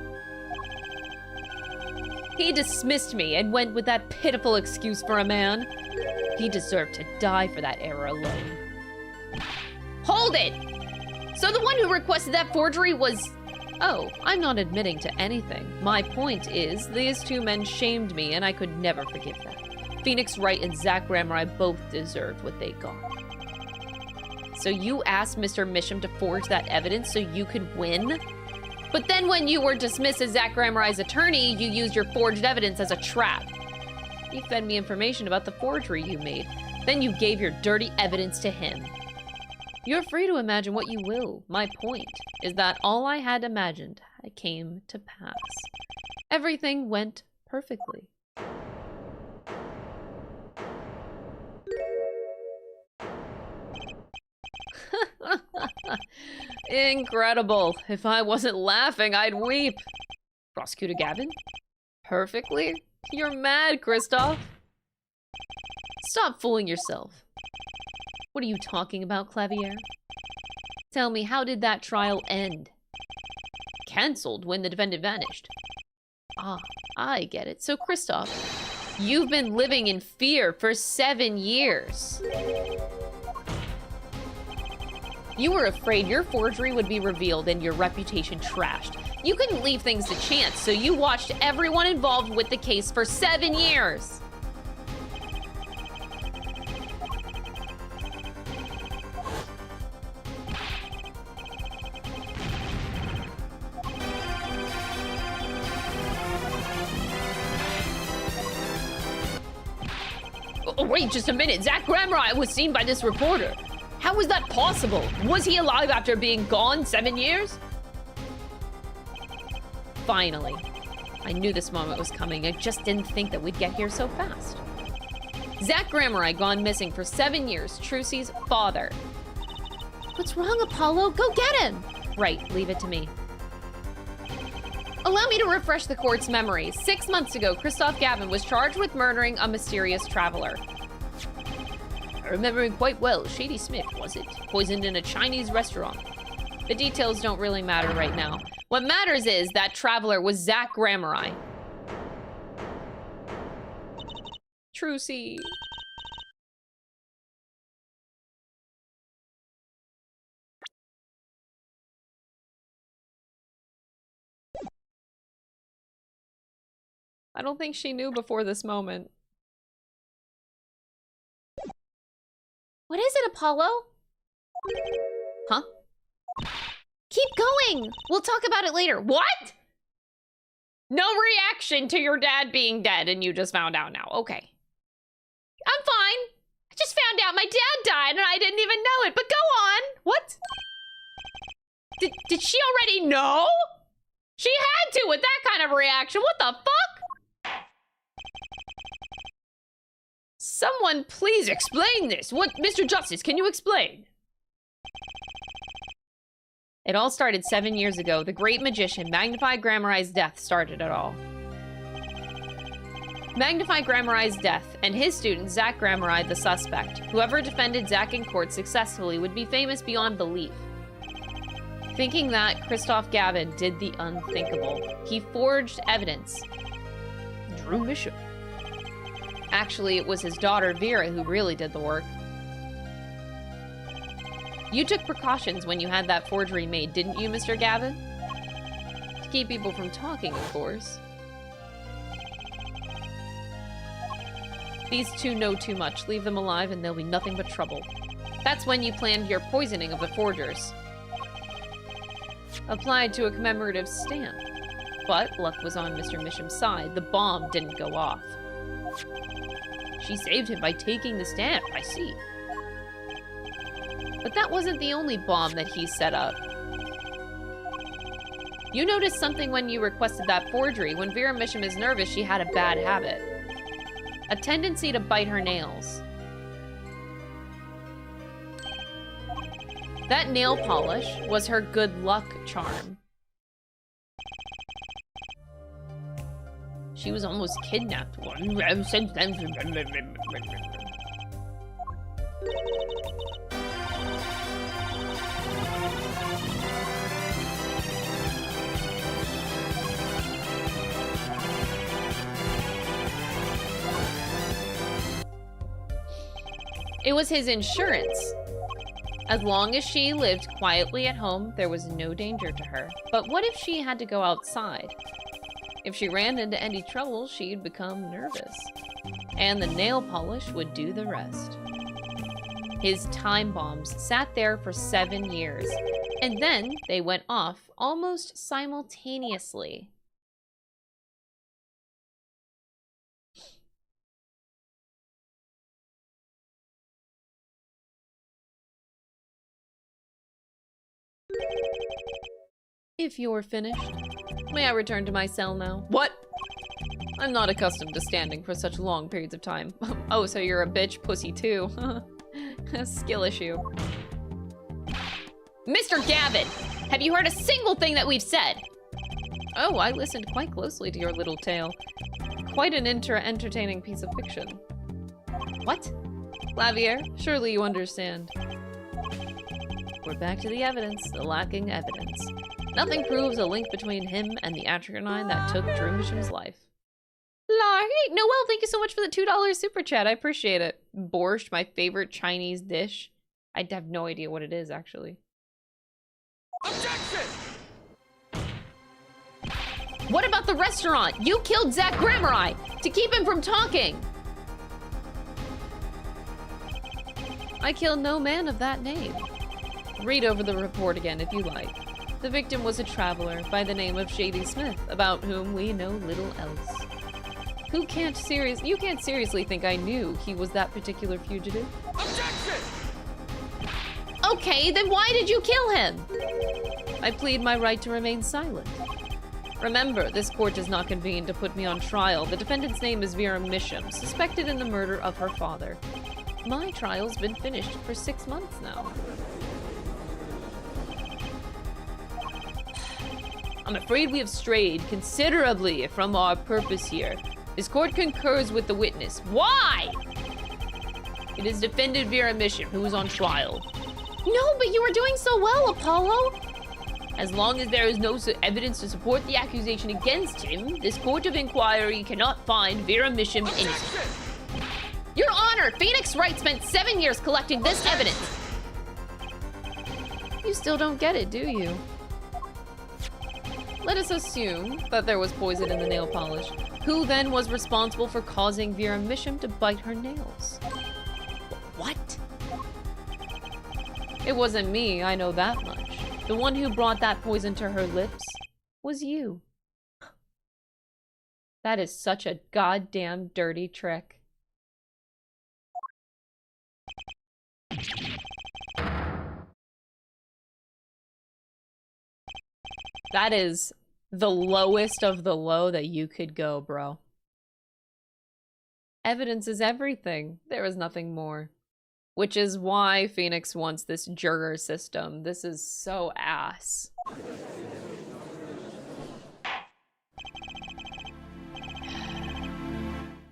He dismissed me and went with that pitiful excuse for a man. He deserved to die for that error alone. Hold it! So the one who requested that forgery was... Oh, I'm not admitting to anything. My point is, these two men shamed me and I could never forgive them. Phoenix Wright and Zach Gramrai both deserved what they got. So you asked Mr. Misham to forge that evidence so you could win? But then when you were dismissed as Zach Gramrai's attorney, you used your forged evidence as a trap. You fed me information about the forgery you made. Then you gave your dirty evidence to him. You're free to imagine what you will. My point is that all I had imagined came to pass. Everything went perfectly. Incredible. If I wasn't laughing, I'd weep. Prosecutor Gavin? Perfectly? You're mad, Kristoph. Stop fooling yourself. What are you talking about, Clavier? Tell me, how did that trial end? Cancelled when the defendant vanished. Ah, I get it. So, Kristoph, you've been living in fear for 7 years. You were afraid your forgery would be revealed and your reputation trashed. You couldn't leave things to chance, so you watched everyone involved with the case for 7 years. Oh, wait just a minute. Zach Gramrai was seen by this reporter. How was that possible? Was he alive after being gone 7 years? Finally. I knew this moment was coming. I just didn't think that we'd get here so fast. Zach Gramrai gone missing for 7 years. Trucy's father. What's wrong, Apollo? Go get him! Right, leave it to me. Allow me to refresh the court's memory. 6 months ago, Kristoph Gavin was charged with murdering a mysterious traveler. I remember him quite well. Shady Smith, was it? Poisoned in a Chinese restaurant. The details don't really matter right now. What matters is that traveler was Zach Gramrai. Trucy. I don't think she knew before this moment. What is it, Apollo? Huh? Keep going! We'll talk about it later. What? No reaction to your dad being dead and you just found out now. Okay. I'm fine. I just found out my dad died and I didn't even know it, but go on. What? Did she already know? She had to with that kind of reaction. What the fuck? Someone please explain this. What, Mr. Justice, can you explain? It all started 7 years ago. The great magician, Magnify Grammarai's death started it all. Magnify Grammarai's death and his student, Zach Grammarai, the suspect. Whoever defended Zach in court successfully would be famous beyond belief. Thinking that, Kristoph Gavin did the unthinkable. He forged evidence. Drew Misham. Actually, it was his daughter, Vera, who really did the work. You took precautions when you had that forgery made, didn't you, Mr. Gavin? To keep people from talking, of course. These two know too much. Leave them alive and there'll be nothing but trouble. That's when you planned your poisoning of the forgers. Applied to a commemorative stamp. But luck was on Mr. Misham's side. The bomb didn't go off. She saved him by taking the stamp, I see. But that wasn't the only bomb that he set up. You noticed something when you requested that forgery. When Vera Misham is nervous, she had a bad habit. A tendency to bite her nails. That nail polish was her good luck charm. She was almost kidnapped. It was his insurance. As long as she lived quietly at home, there was no danger to her. But what if she had to go outside? If she ran into any trouble, she'd become nervous. And the nail polish would do the rest. His time bombs sat there for 7 years. And then they went off almost simultaneously. If you're finished, may I return to my cell now? What? I'm not accustomed to standing for such long periods of time. Oh, so you're a bitch pussy too. A skill issue. Mr. Gavin, have you heard a single thing that we've said? Oh, I listened quite closely to your little tale. Quite an entertaining piece of fiction. What? Clavier, surely you understand. We're back to the evidence, the lacking evidence. Nothing proves a link between him and the Atriconine that took Drew Misham's life. Hey, Noel, thank you so much for the $2 super chat. I appreciate it. Borscht, my favorite Chinese dish. I have no idea what it is, actually. Objection! What about the restaurant? You killed Zach Grammari to keep him from talking. I killed no man of that name. Read over the report again if you like. The victim was a traveler by the name of Shady Smith, about whom we know little else. You can't seriously think I knew he was that particular fugitive? Objection! Okay, then why did you kill him? I plead my right to remain silent. Remember, this court does not convene to put me on trial. The defendant's name is Vera Misham, suspected in the murder of her father. My trial's been finished for 6 months now. I'm afraid we have strayed considerably from our purpose here. This court concurs with the witness. Why? It is defendant Vera Misham who is on trial. No, but you were doing so well, Apollo. As long as there is no evidence to support the accusation against him, this court of inquiry cannot find Vera Misham innocent. Your Honor, Phoenix Wright spent 7 years collecting this evidence. You still don't get it, do you? Let us assume that there was poison in the nail polish. Who then was responsible for causing Vera Misham to bite her nails? What? It wasn't me, I know that much. The one who brought that poison to her lips was you. That is such a goddamn dirty trick. That is the lowest of the low that you could go, bro. Evidence is everything. There is nothing more. Which is why Phoenix wants this juror system. This is so ass.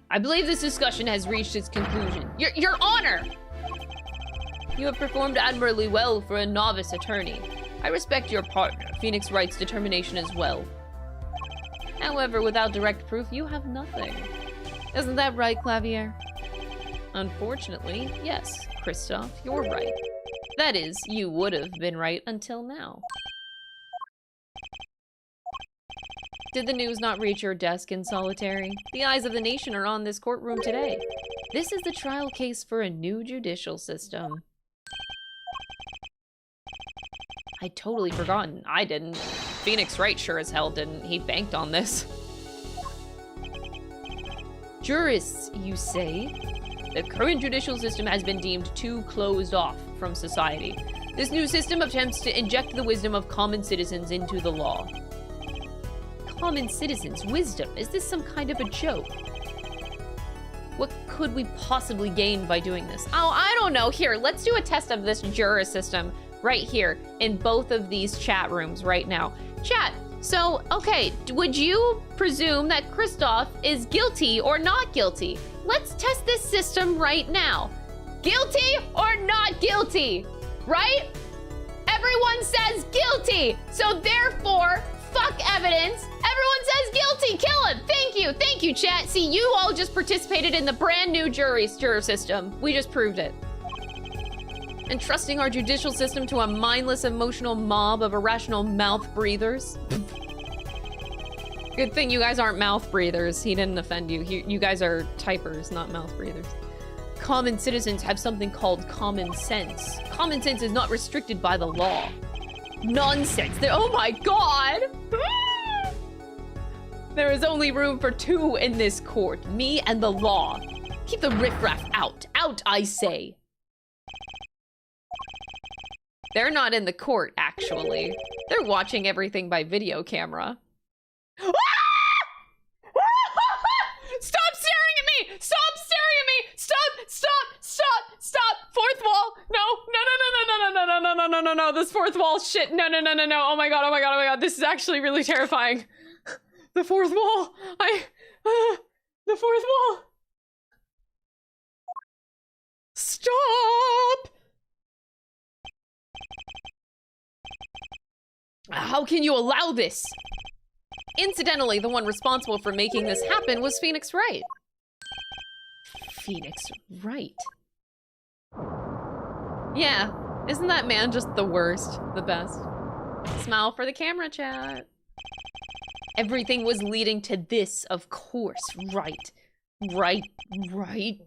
I believe this discussion has reached its conclusion. Your Honor! You have performed admirably well for a novice attorney. I respect your partner, Phoenix Wright's determination as well. However, without direct proof, you have nothing. Isn't that right, Clavier? Unfortunately, yes, Kristoph, you're right. That is, you would have been right until now. Did the news not reach your desk in solitary? The eyes of the nation are on this courtroom today. This is the trial case for a new judicial system. I'd totally forgotten. I didn't. Phoenix Wright sure as hell didn't. He banked on this. Jurists, you say? The current judicial system has been deemed too closed off from society. This new system attempts to inject the wisdom of common citizens into the law. Common citizens' wisdom? Is this some kind of a joke? What could we possibly gain by doing this? Oh, I don't know. Here, let's do a test of this juror system right here in both of these chat rooms right now. Chat, so, okay, would you presume that Kristoph is guilty or not guilty? Let's test this system right now. Guilty or not guilty, right? Everyone says guilty, so therefore, fuck evidence. Everyone says guilty, kill him. Thank you, chat. See, you all just participated in the brand new juror system. We just proved it. Entrusting our judicial system to a mindless, emotional mob of irrational mouth breathers. Good thing you guys aren't mouth breathers. He didn't offend you. You guys are typers, not mouth breathers. Common citizens have something called common sense. Common sense is not restricted by the law. Nonsense. Oh my god! There is only room for two in this court. Me and the law. Keep the riffraff out. Out, I say. They're not in the court, actually. They're watching everything by video camera. Stop staring at me! Stop staring at me! Stop! Fourth wall! No, this fourth wall shit. No. Oh my god. This is actually really terrifying. The fourth wall. The fourth wall. Stop! Stop! How can you allow this? Incidentally, the one responsible for making this happen was Phoenix Wright. Phoenix Wright? Yeah, isn't that man just the worst? The best? Smile for the camera, chat. Everything was leading to this, of course. Right. Right. Right.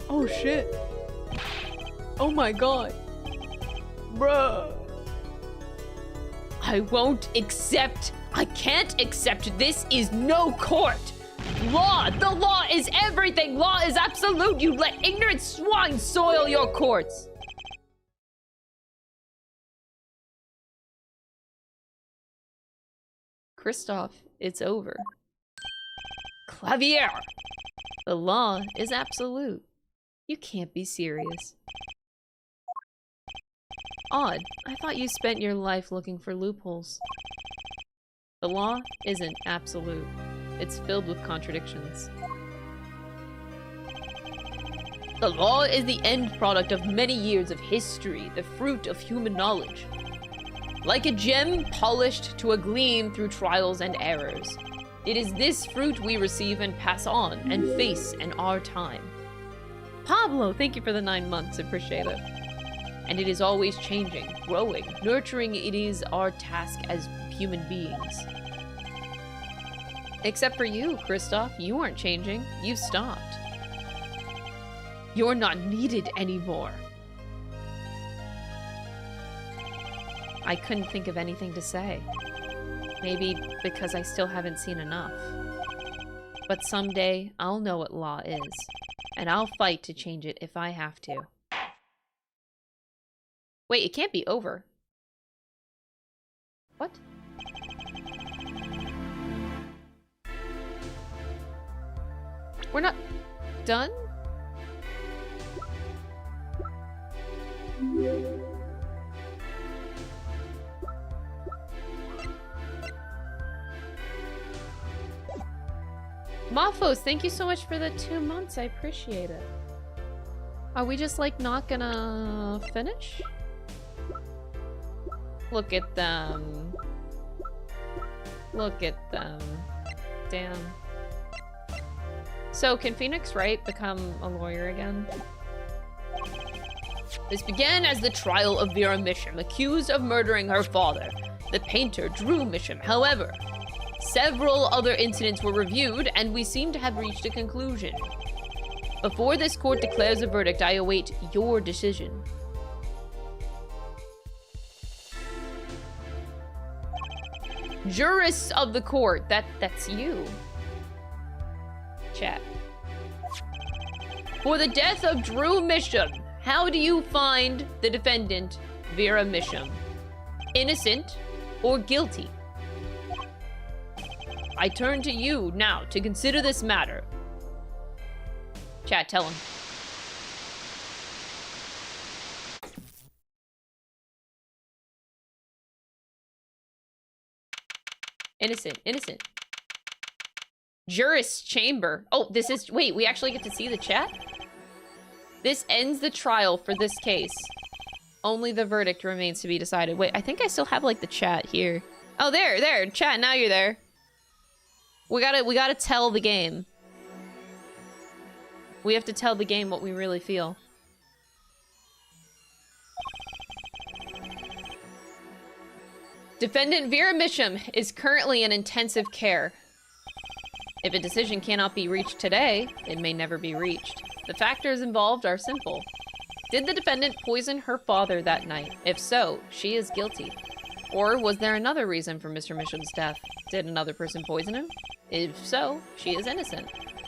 Oh shit. Oh my god. Bruh. I won't accept. I can't accept. This is no court. Law. The law is everything. Law is absolute. You let ignorant swine soil your courts. Kristoph, it's over. Clavier. The law is absolute. You can't be serious. Odd. I thought you spent your life looking for loopholes. The law isn't absolute. It's filled with contradictions. The law is the end product of many years of history, the fruit of human knowledge. Like a gem polished to a gleam through trials and errors. It is this fruit we receive and pass on and face in our time. Pablo, thank you for the 9 months. Appreciate it. And it is always changing, growing, nurturing. It is our task as human beings. Except for you, Kristoph. You aren't changing. You've stopped. You're not needed anymore. I couldn't think of anything to say. Maybe because I still haven't seen enough. But someday, I'll know what law is. And I'll fight to change it if I have to. Wait, it can't be over. What? We're not done? Mafos, thank you so much for the 2 months. I appreciate it. Are we just like not gonna finish? Look at them. Look at them. Damn. So, can Phoenix Wright become a lawyer again? This began as the trial of Vera Misham, accused of murdering her father, the painter Drew Misham. However, several other incidents were reviewed, and we seem to have reached a conclusion. Before this court declares a verdict, I await your decision. Jurists of the court, that's you. Chat. For the death of Drew Misham, how do you find the defendant, Vera Misham? Innocent or guilty? I turn to you now to consider this matter. Chat, tell him. Innocent, innocent. Jurist chamber. Oh, this is... Wait, we actually get to see the chat? This ends the trial for this case. Only the verdict remains to be decided. Wait, I think I still have, like, the chat here. Oh, there. Chat, now you're there. We gotta tell the game. We have to tell the game what we really feel. Defendant Vera Misham is currently in intensive care. If a decision cannot be reached today, it may never be reached. The factors involved are simple. Did the defendant poison her father that night? If so, she is guilty. Or was there another reason for Mr. Misham's death? Did another person poison him? If so, she is innocent.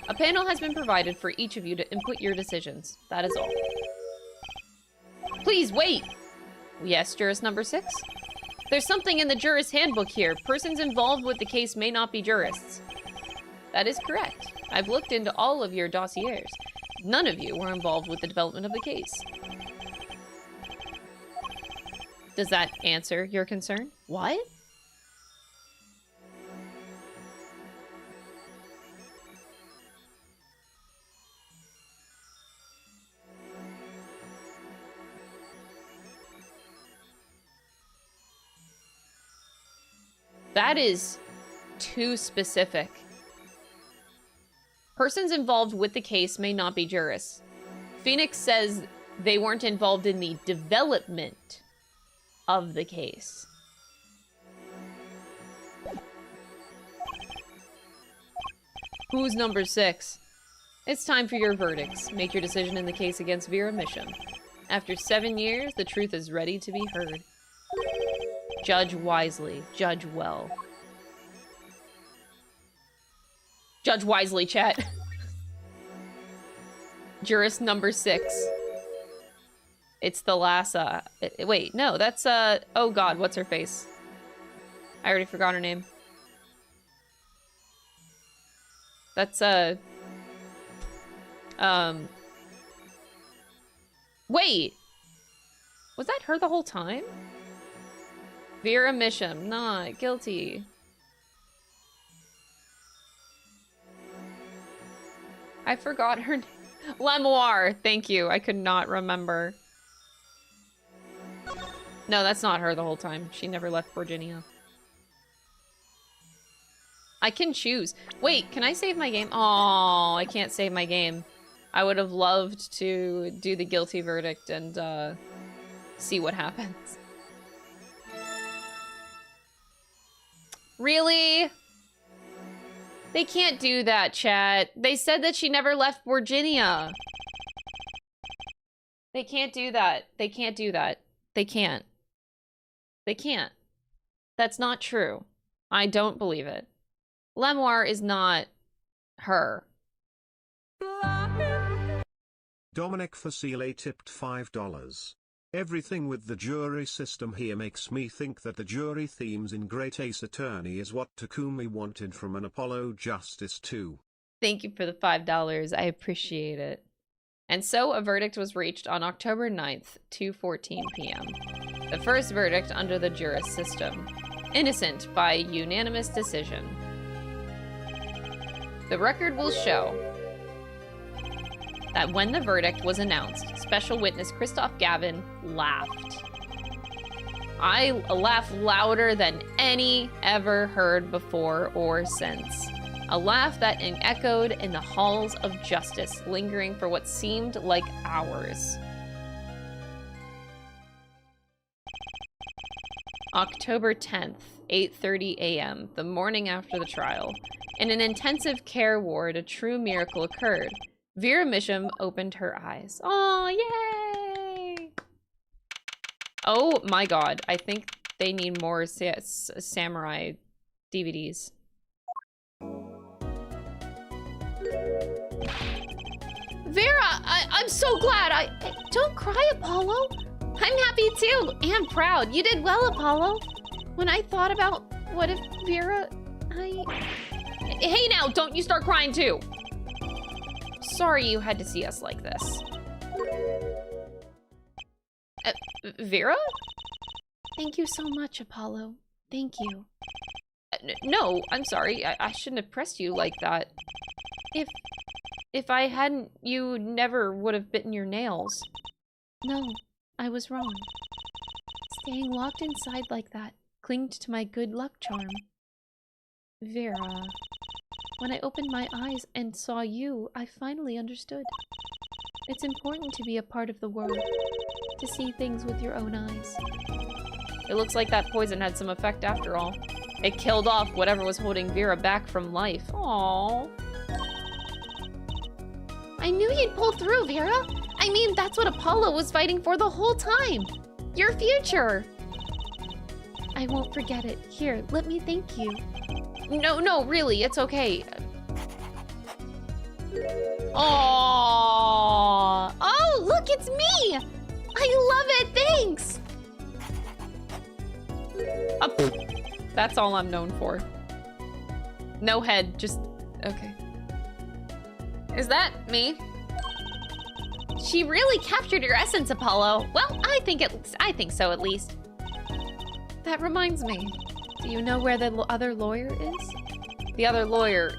A panel has been provided for each of you to input your decisions. That is all. Please wait! Yes, jurist number 6? There's something in the jurist handbook here. Persons involved with the case may not be jurists. That is correct. I've looked into all of your dossiers. None of you were involved with the development of the case. Does that answer your concern? What? That is too specific. Persons involved with the case may not be jurists. Phoenix says they weren't involved in the development of the case. Who's number 6? It's time for your verdicts. Make your decision in the case against Vera Misham. After 7 years, the truth is ready to be heard. Judge wisely. Judge well. Judge wisely, chat. Jurist number 6. It's the last, wait, no, that's, oh god, what's her face? I already forgot her name. That's, wait! Was that her the whole time? Vera Misham, not guilty. I forgot her name. Lemoire, thank you. I could not remember. No, that's not her the whole time. She never left Virginia. I can choose. Wait, can I save my game? Oh, I can't save my game. I would have loved to do the guilty verdict and see what happens. Really? They can't do that, chat. They said that she never left Virginia. They can't do that. They can't do that. They can't. They can't. That's not true. I don't believe it. Lemoire is not her. Dominic Facile tipped $5. Everything with the jury system here makes me think that the jury themes in Great Ace Attorney is what Takumi wanted from an Apollo Justice 2. Thank you for the $5. I appreciate it. And so a verdict was reached on October 9th, 2:14 p.m. The first verdict under the jurist system. Innocent by unanimous decision. The record will show that when the verdict was announced, special witness Kristoph Gavin laughed. I laugh louder than any ever heard before or since. A laugh that echoed in the halls of justice, lingering for what seemed like hours. October 10th, 8:30 a.m., the morning after the trial. In an intensive care ward, a true miracle occurred. Vera Misham opened her eyes. Oh, yay! Oh my god, I think they need more samurai DVDs. Vera, I'm so glad. Don't cry, Apollo. I'm happy too, and proud. You did well, Apollo. When I thought about what if Vera, Hey now, don't you start crying too. Sorry you had to see us like this. Vera? Thank you so much, Apollo. Thank you. No, I'm sorry. I shouldn't have pressed you like that. If I hadn't, you never would have bitten your nails. No, I was wrong. Staying locked inside like that clinged to my good luck charm. Vera, when I opened my eyes and saw you, I finally understood. It's important to be a part of the world, to see things with your own eyes. It looks like that poison had some effect after all. It killed off whatever was holding Vera back from life. Aww. I knew you'd pull through, Vera. I mean, that's what Apollo was fighting for the whole time. Your future. I won't forget it. Here, let me thank you. No, really, it's okay. Aww. Oh, look, it's me. I love it, thanks. That's all I'm known for. No head, just, okay. Is that me? She really captured your essence, Apollo. Well, I think so at least. That reminds me. Do you know where the other lawyer is? The other lawyer.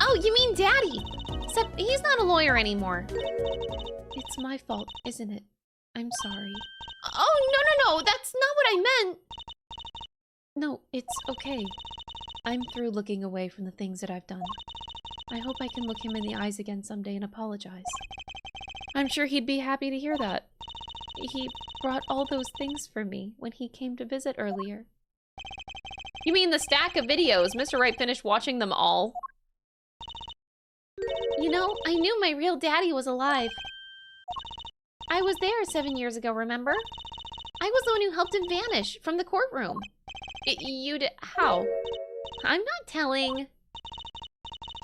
Oh, you mean Daddy! Except he's not a lawyer anymore. It's my fault, isn't it? I'm sorry. Oh, no, that's not what I meant! No, it's okay. I'm through looking away from the things that I've done. I hope I can look him in the eyes again someday and apologize. I'm sure he'd be happy to hear that. He brought all those things for me when he came to visit earlier. You mean the stack of videos? Mr. Wright finished watching them all. You know, I knew my real daddy was alive. I was there 7 years ago, remember? I was the one who helped him vanish from the courtroom. You did? How? I'm not telling.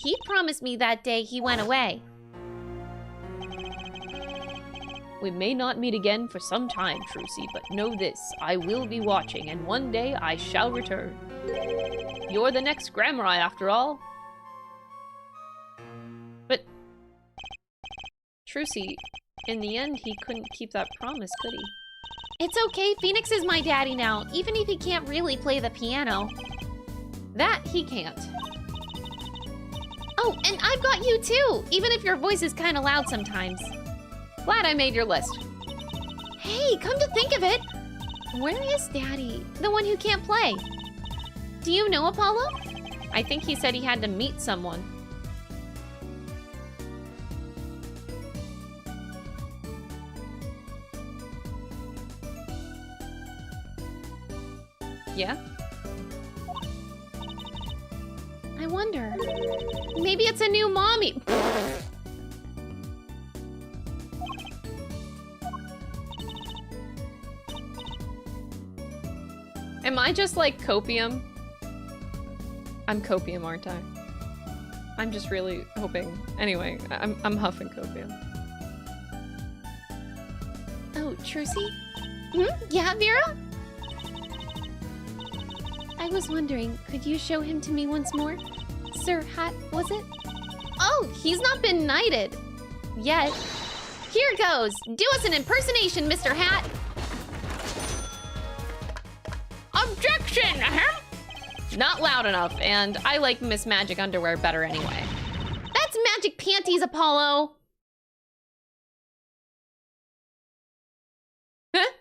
He promised me that day he went away. We may not meet again for some time, Trucy, but know this, I will be watching, and one day I shall return. You're the next Grammar after all. But, Trucy, in the end, he couldn't keep that promise, could he? It's okay, Phoenix is my daddy now, even if he can't really play the piano. That he can't. Oh, and I've got you too, even if your voice is kind of loud sometimes. Glad I made your list. Hey, come to think of it, where is Daddy? The one who can't play? Do you know Apollo? I think he said he had to meet someone. Yeah? I wonder. Maybe it's a new mommy. Am I just like copium? I'm copium, aren't I? I'm just really hoping. Anyway, I'm huffing copium. Oh, Trucy? Yeah, Vera? I was wondering, could you show him to me once more? Sir Hat, was it? Oh, he's not been knighted. Yet. Here goes. Do us an impersonation, Mr. Hat. Objection! Not loud enough, and I like Miss Magic underwear better anyway. That's magic panties, Apollo! Huh?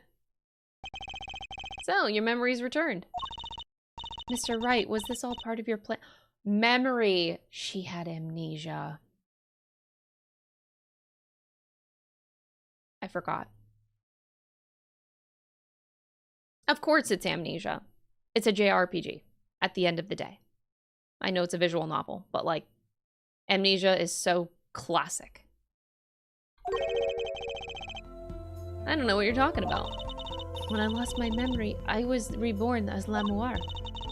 So, your memory's returned. Mr. Wright, was this all part of your plan? Memory. She had amnesia. I forgot. Of course it's amnesia. It's a JRPG at the end of the day. I know it's a visual novel, but like, amnesia is so classic. I don't know what you're talking about. When I lost my memory, I was reborn as Lamoire.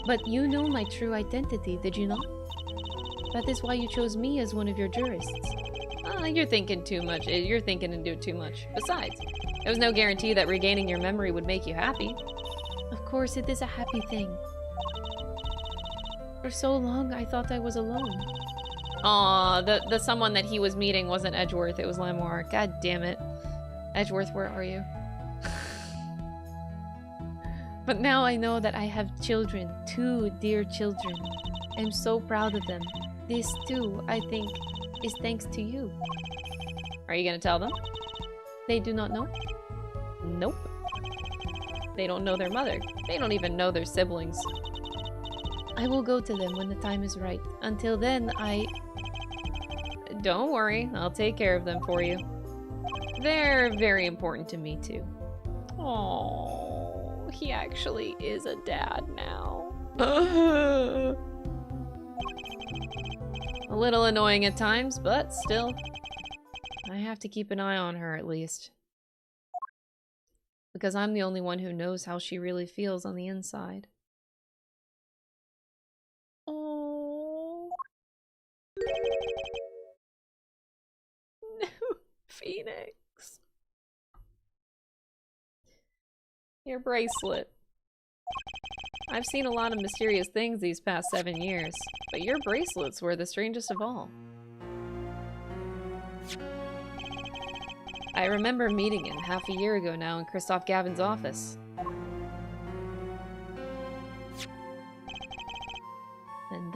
But you know my true identity, did you not? That is why you chose me as one of your jurists. You're thinking too much. You're thinking and do too much. Besides, there was no guarantee that regaining your memory would make you happy. Of course, it is a happy thing. For so long, I thought I was alone. Aw, the someone that he was meeting wasn't Edgeworth, it was Lamoire. God damn it. Edgeworth, where are you? But now I know that I have children, 2 dear children. I'm so proud of them. This too, I think, is thanks to you. Are you gonna tell them? They do not know? Nope. They don't know their mother. They don't even know their siblings. I will go to them when the time is right. Until then, Don't worry, I'll take care of them for you. They're very important to me too. Oh, he actually is a dad now. A little annoying at times, but still. I have to keep an eye on her at least. Because I'm the only one who knows how she really feels on the inside. Oh. No, Phoenix. Your bracelet. I've seen a lot of mysterious things these past 7 years, but your bracelets were the strangest of all. I remember meeting him half a year ago now in Kristoph Gavin's office.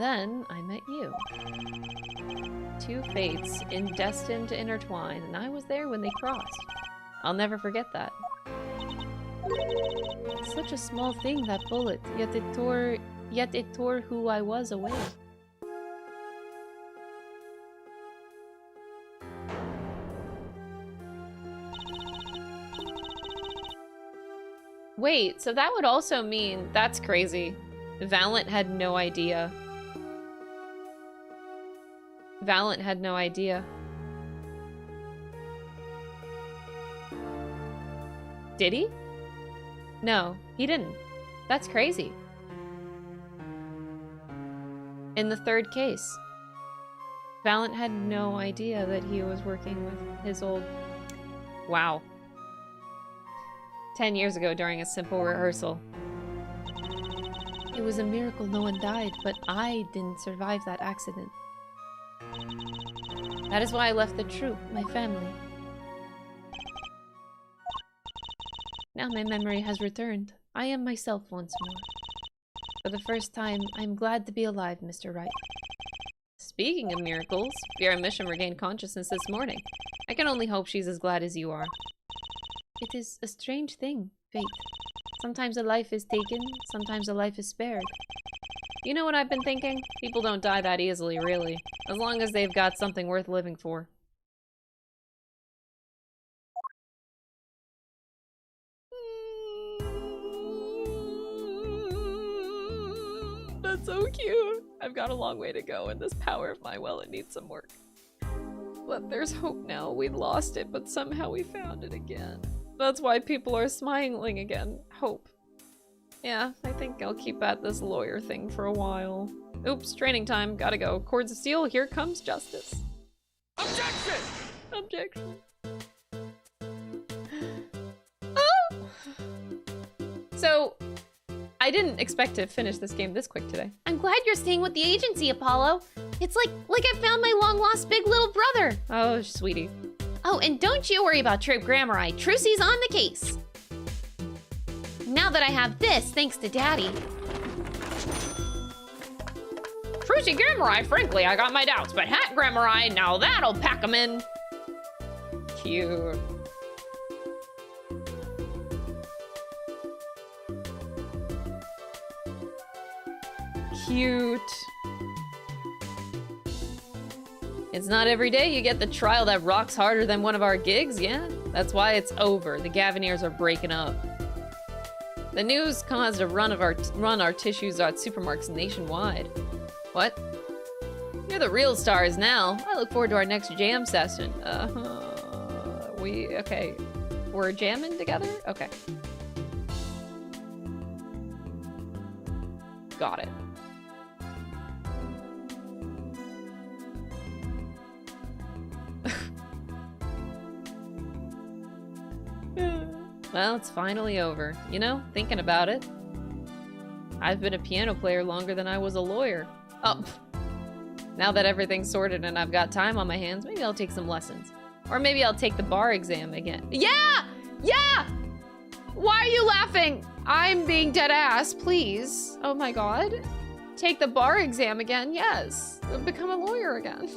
then I met you. Two fates destined to intertwine, and I was there when they crossed. I'll never forget that. Such a small thing, that bullet, yet it tore who I was away. Wait, so that would also mean... That's crazy. Valiant had no idea. Valiant had no idea. Did he? No, he didn't. That's crazy. In the third case, Valiant had no idea that he was working with his old... Wow. 10 years ago during a simple rehearsal. It was a miracle no one died, but I didn't survive that accident. That is why I left the troupe, my family. Now my memory has returned. I am myself once more. For the first time, I'm glad to be alive, Mr. Wright. Speaking of miracles, Vera and Misham regained consciousness this morning. I can only hope she's as glad as you are. It is a strange thing, fate. Sometimes a life is taken, sometimes a life is spared. You know what I've been thinking? People don't die that easily, really. As long as they've got something worth living for. That's so cute. I've got a long way to go, and this power of my will, it needs some work. But there's hope now. We lost it, but somehow we found it again. That's why people are smiling again. Hope. Yeah, I think I'll keep at this lawyer thing for a while. Oops, training time. Gotta go. Cords of steel, here comes justice. Objection! Objection. Oh! So, I didn't expect to finish this game this quick today. I'm glad you're staying with the agency, Apollo. It's like I found my long-lost big little brother. Oh, sweetie. Oh, and don't you worry about Trip Grammari. Trucy's on the case. Now that I have this, thanks to Daddy. Trucy Grammari, frankly, I got my doubts, but Hat Grammari, now that'll pack 'em in. Cute. Cute. It's not every day you get the trial that rocks harder than one of our gigs, yeah? That's why it's over. The Gavineers are breaking up. The news caused a run our tissues at supermarkets nationwide. What? You're the real stars now. I look forward to our next jam session. Okay. We're jamming together? Okay. Got it. Well, it's finally over. You know, thinking about it, I've been a piano player longer than I was a lawyer. Oh, now that everything's sorted and I've got time on my hands, maybe I'll take some lessons. Or maybe I'll take the bar exam again. Yeah! Yeah! Why are you laughing? I'm being dead ass, please. Oh my god. Take the bar exam again, yes. Become a lawyer again.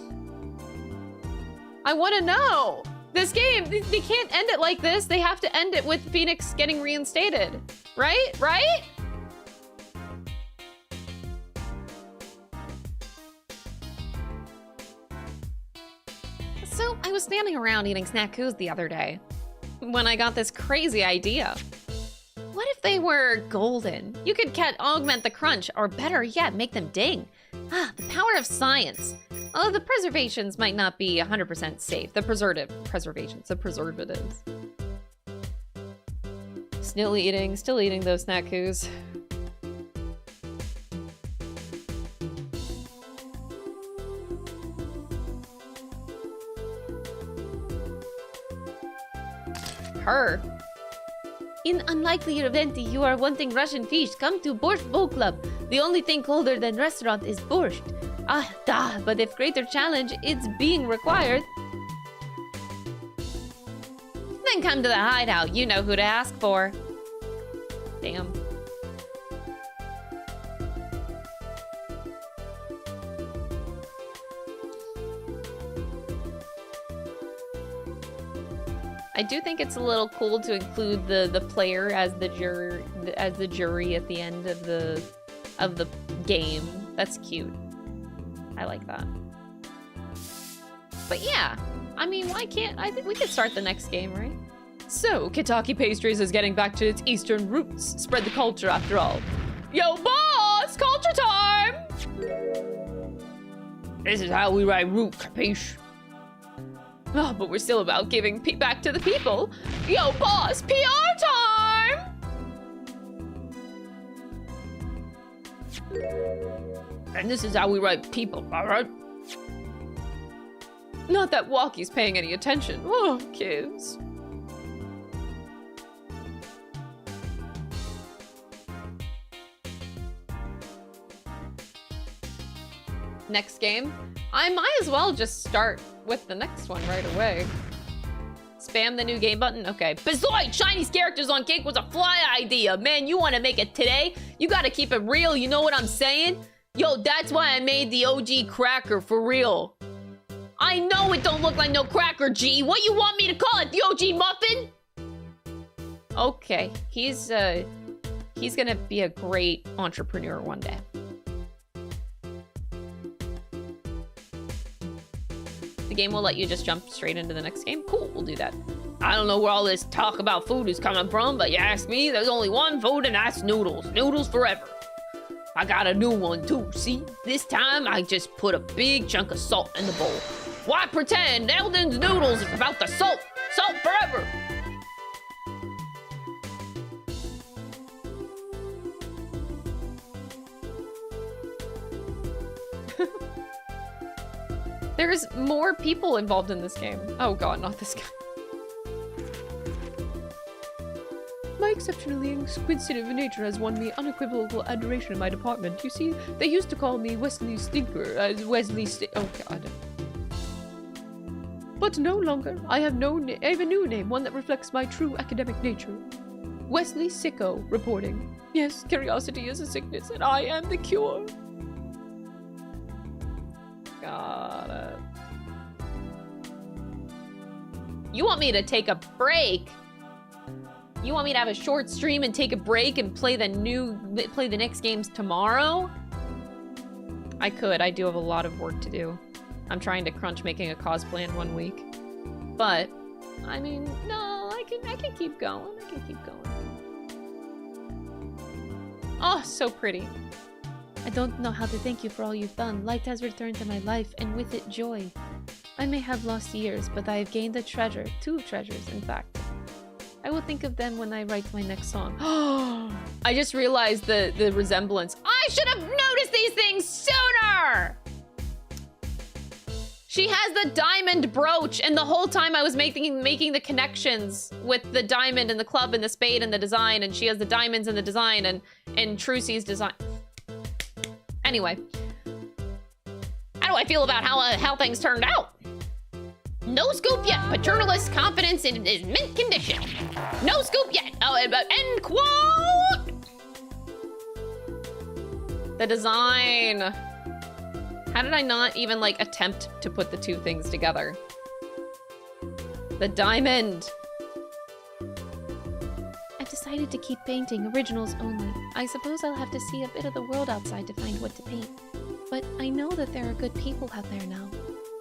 I want to know. This game, they can't end it like this. They have to end it with Phoenix getting reinstated. Right? Right? So, I was standing around eating snackoos the other day when I got this crazy idea. What if they were golden? You could augment the crunch, or better yet, make them ding. Ah, the power of science. Although the preservations might not be 100% safe. The preservations. Still eating those snackoos. Her. In unlikely event you are wanting Russian fish, come to Borscht Bowl Club. The only thing colder than restaurant is borscht. Ah, duh, but if greater challenge it's being required, then come to the hideout. You know who to ask for. Damn. I do think it's a little cool to include the player as the jury at the end of the game. That's cute. I like that. But yeah, I mean, why can't I think we could start the next game, right? So, Kitaki Pastries is getting back to its Eastern roots. Spread the culture after all. Yo, boss! Culture time! This is how we write root, capiche? Oh, but we're still about giving back to the people. Yo, boss! PR time! And this is how we write people, alright? Not that Walkie's paying any attention. Oh, kids. Next game? I might as well just start with the next one right away. Spam the new game button? Okay. Besides, Chinese characters on cake was a fly idea. Man, you want to make it today? You gotta keep it real, you know what I'm saying? Yo, that's why I made the OG cracker, for real. I know it don't look like no cracker, G. What you want me to call it, the OG muffin? Okay, he's gonna be a great entrepreneur one day. The game will let you just jump straight into the next game? Cool, we'll do that. I don't know where all this talk about food is coming from, but you ask me, there's only one food, and that's noodles. Noodles forever. I got a new one too, see? This time, I just put a big chunk of salt in the bowl. Why pretend Eldon's noodles is about the salt? Salt forever! There's more people involved in this game. Oh god, not this guy. My exceptionally inquisitive nature has won me unequivocal adoration in my department. You see, they used to call me Wesley Stinker, as Wesley oh god. But no longer. I have a new name, one that reflects my true academic nature. Wesley Sicko, reporting. Yes, curiosity is a sickness, and I am the cure. Got it. You want me to take a break? You want me to have a short stream and take a break and play the next games tomorrow? I could. I do have a lot of work to do. I'm trying to crunch making a cosplay in 1 week. But, I mean, no, I can keep going. I can keep going. Oh, so pretty. I don't know how to thank you for all you've done. Light has returned to my life, and with it, joy. I may have lost years, but I have gained a treasure. 2 treasures, in fact. I will think of them when I write my next song. I just realized the resemblance. I should have noticed these things sooner! She has the diamond brooch, and the whole time I was making the connections with the diamond and the club and the spade and the design, and she has the diamonds and the design and Trucy's design. Anyway, how do I feel about how things turned out? No scoop yet. Paternalist confidence in is mint condition. No scoop yet. Oh, end quote. The design. How did I not even like attempt to put the 2 things together? The diamond. I've decided to keep painting originals only. I suppose I'll have to see a bit of the world outside to find what to paint. But I know that there are good people out there now.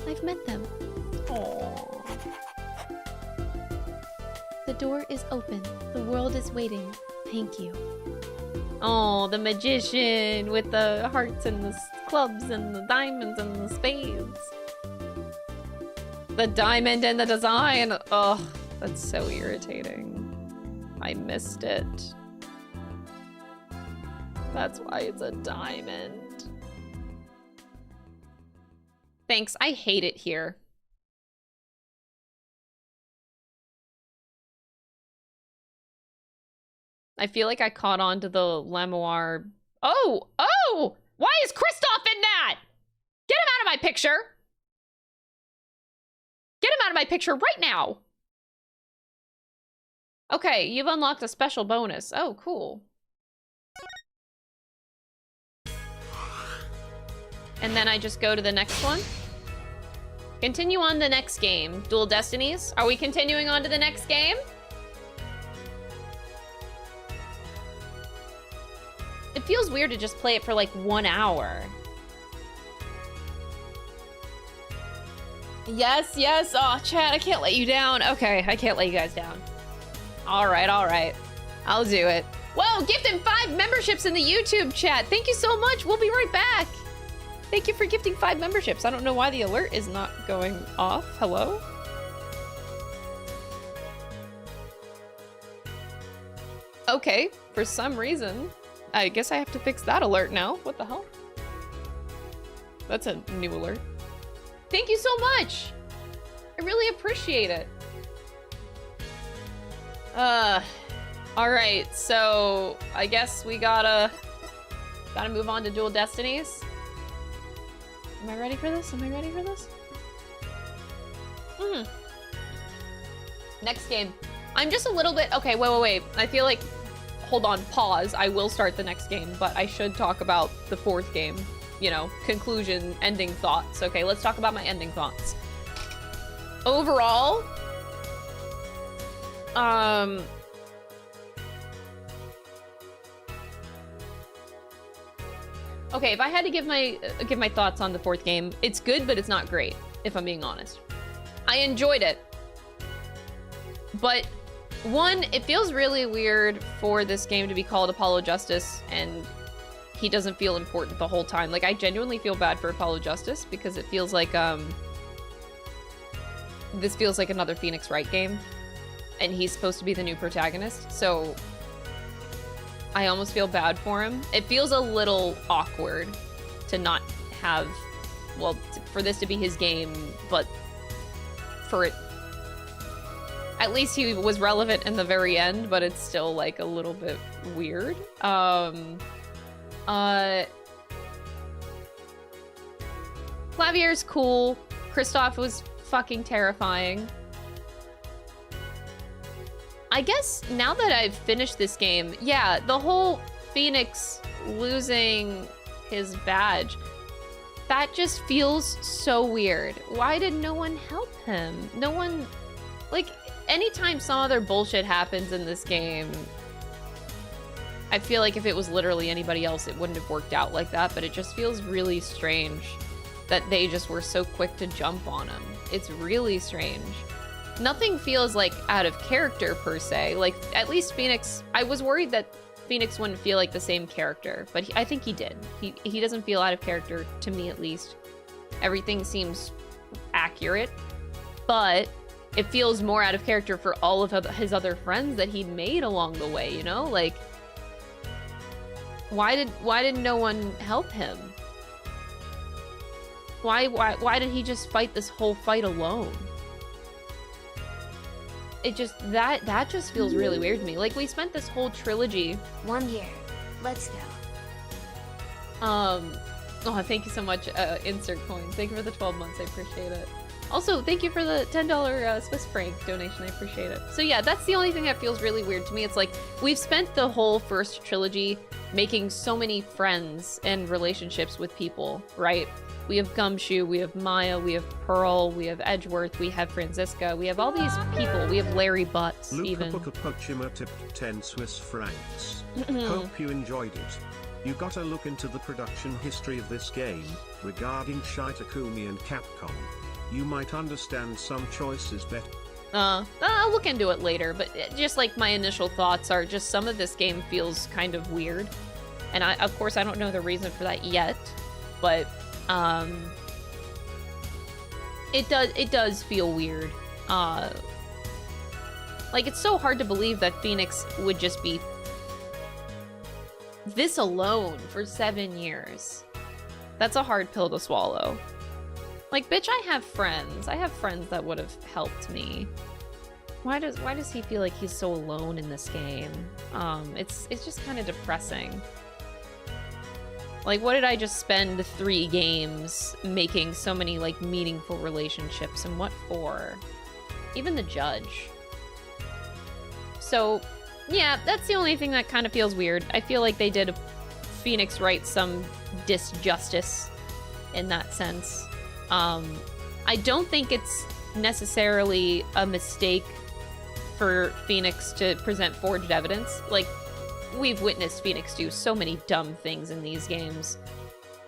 I've met them. Aww. The door is open. The world is waiting. Thank you. Oh, the magician with the hearts and the clubs and the diamonds and the spades. The diamond and the design. Ugh, that's so irritating. I missed it. That's why it's a diamond. Thanks, I hate it here. I feel like I caught on to the Lamoire. Oh! Why is Kristoph in that? Get him out of my picture! Get him out of my picture right now! Okay, you've unlocked a special bonus. Oh, cool. And then I just go to the next one. Continue on the next game. Dual Destinies. Are we continuing on to the next game? It feels weird to just play it for like 1 hour. Yes, yes. Oh, chat, I can't let you down. Okay, I can't let you guys down. All right, all right. I'll do it. Whoa, gifting 5 memberships in the YouTube chat. Thank you so much. We'll be right back. Thank you for gifting 5 memberships. I don't know why the alert is not going off. Hello? Okay, for some reason, I guess I have to fix that alert now. What the hell? That's a new alert. Thank you so much. I really appreciate it. All right, so I guess we gotta move on to Dual Destinies. Am I ready for this? Am I ready for this? Next game. I'm just a little bit, okay, wait. I feel like, hold on, pause. I will start the next game, but I should talk about the 4th game. You know, conclusion, ending thoughts. Okay, let's talk about my ending thoughts. Overall, okay, if I had to give my thoughts on the 4th game, it's good, but it's not great, if I'm being honest. I enjoyed it. But, 1, it feels really weird for this game to be called Apollo Justice, and he doesn't feel important the whole time. Like, I genuinely feel bad for Apollo Justice, because it feels like, this feels like another Phoenix Wright game, and he's supposed to be the new protagonist, so I almost feel bad for him. It feels a little awkward to not have, well, for this to be his game, but for it, at least he was relevant in the very end, but it's still like a little bit weird. Clavier's cool. Kristoph was fucking terrifying. I guess now that I've finished this game, yeah, the whole Phoenix losing his badge, that just feels so weird. Why did no one help him? No one, like, anytime some other bullshit happens in this game, I feel like if it was literally anybody else, it wouldn't have worked out like that, but it just feels really strange that they just were so quick to jump on him. It's really strange. Nothing feels like out of character per se. Like, at least Phoenix, I was worried that Phoenix wouldn't feel like the same character, but I think he did. He doesn't feel out of character, to me at least. Everything seems accurate, but it feels more out of character for all of his other friends that he made along the way, you know? Like, why did no one help him? Why did he just fight this whole fight alone? It just, that just feels really weird to me. Like, we spent this whole trilogy. 1 year. Let's go. Oh, thank you so much, Insert Coins. Thank you for the 12 months, I appreciate it. Also, thank you for the $10 Swiss franc donation, I appreciate it. So yeah, that's the only thing that feels really weird to me. It's like, we've spent the whole first trilogy making so many friends and relationships with people, right? We have Gumshoe, we have Maya, we have Pearl, we have Edgeworth, we have Franziska, we have all these people. We have Larry Butts, even. Luca Pochima tipped 10 Swiss francs. Hope you enjoyed it. You gotta look into the production history of this game, regarding Shai Takumi and Capcom. You might understand some choices better. I'll look into it later, but just like my initial thoughts are just some of this game feels kind of weird. And of course, I don't know the reason for that yet, but it does feel weird. Like, it's so hard to believe that Phoenix would just be this alone for 7 years. That's a hard pill to swallow. Like, bitch, I have friends. I have friends that would have helped me. Why does he feel like he's so alone in this game? It's just kind of depressing. Like, what did I just spend 3 games making so many, like, meaningful relationships, and what for? Even the judge. So, yeah, that's the only thing that kind of feels weird. I feel like they did Phoenix Wright some disjustice in that sense. I don't think it's necessarily a mistake for Phoenix to present forged evidence. Like, we've witnessed Phoenix do so many dumb things in these games.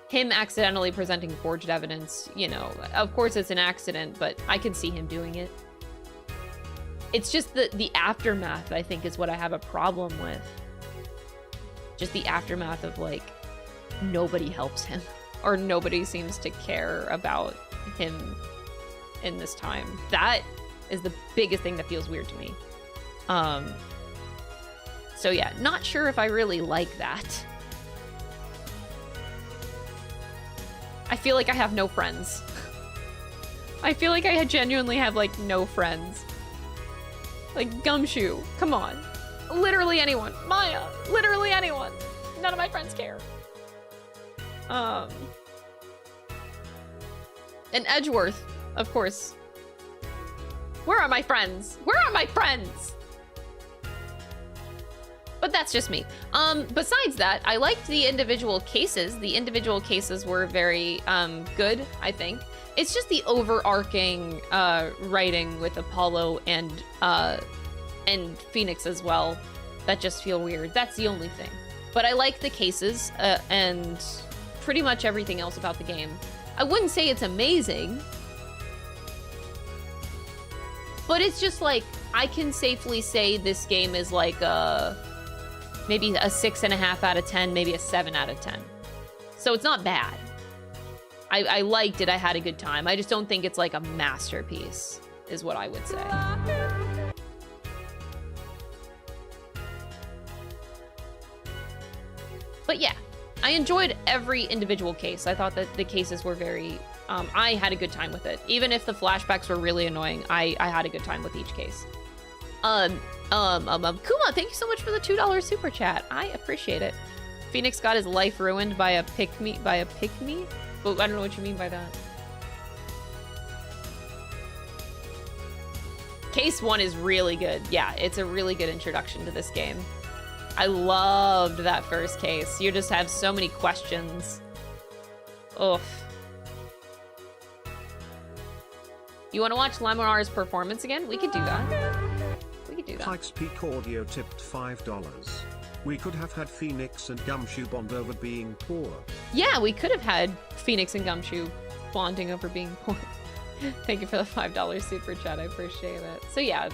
Him accidentally presenting forged evidence, you know, of course it's an accident, but I can see him doing it. It's just the aftermath, I think, is what I have a problem with. Just the aftermath of, like, nobody helps him. Or nobody seems to care about him in this time. That is the biggest thing that feels weird to me. So yeah, not sure if I really like that. I feel like I have no friends. I feel like I genuinely have, like, no friends. Like, Gumshoe, come on. Literally anyone. Maya, literally anyone. None of my friends care. And Edgeworth, of course. Where are my friends? Where are my friends? But that's just me. Besides that, I liked the individual cases. The individual cases were very good, I think. It's just the overarching writing with Apollo and Phoenix as well that just feel weird. That's the only thing. But I like the cases and pretty much everything else about the game. I wouldn't say it's amazing, but it's just like, I can safely say this game is like maybe a 6.5 out of 10, maybe a 7 out of 10. So it's not bad. I liked it, I had a good time. I just don't think it's like a masterpiece, is what I would say. But yeah, I enjoyed every individual case. I thought that the cases were very, I had a good time with it. Even if the flashbacks were really annoying, I had a good time with each case. Kuma, thank you so much for the $2 super chat. I appreciate it. Phoenix got his life ruined by a pick-me? Well, I don't know what you mean by that. Case 1 is really good. Yeah, it's a really good introduction to this game. I loved that first case. You just have so many questions. Oof. You want to watch Lamar's performance again? We could do that. We could do that. Pikes Peak Audio tipped $5. We could have had Phoenix and Gumshoe bond over being poor. Yeah, we could have had Phoenix and Gumshoe bonding over being poor. Thank you for the $5 super chat. I appreciate it. So yeah,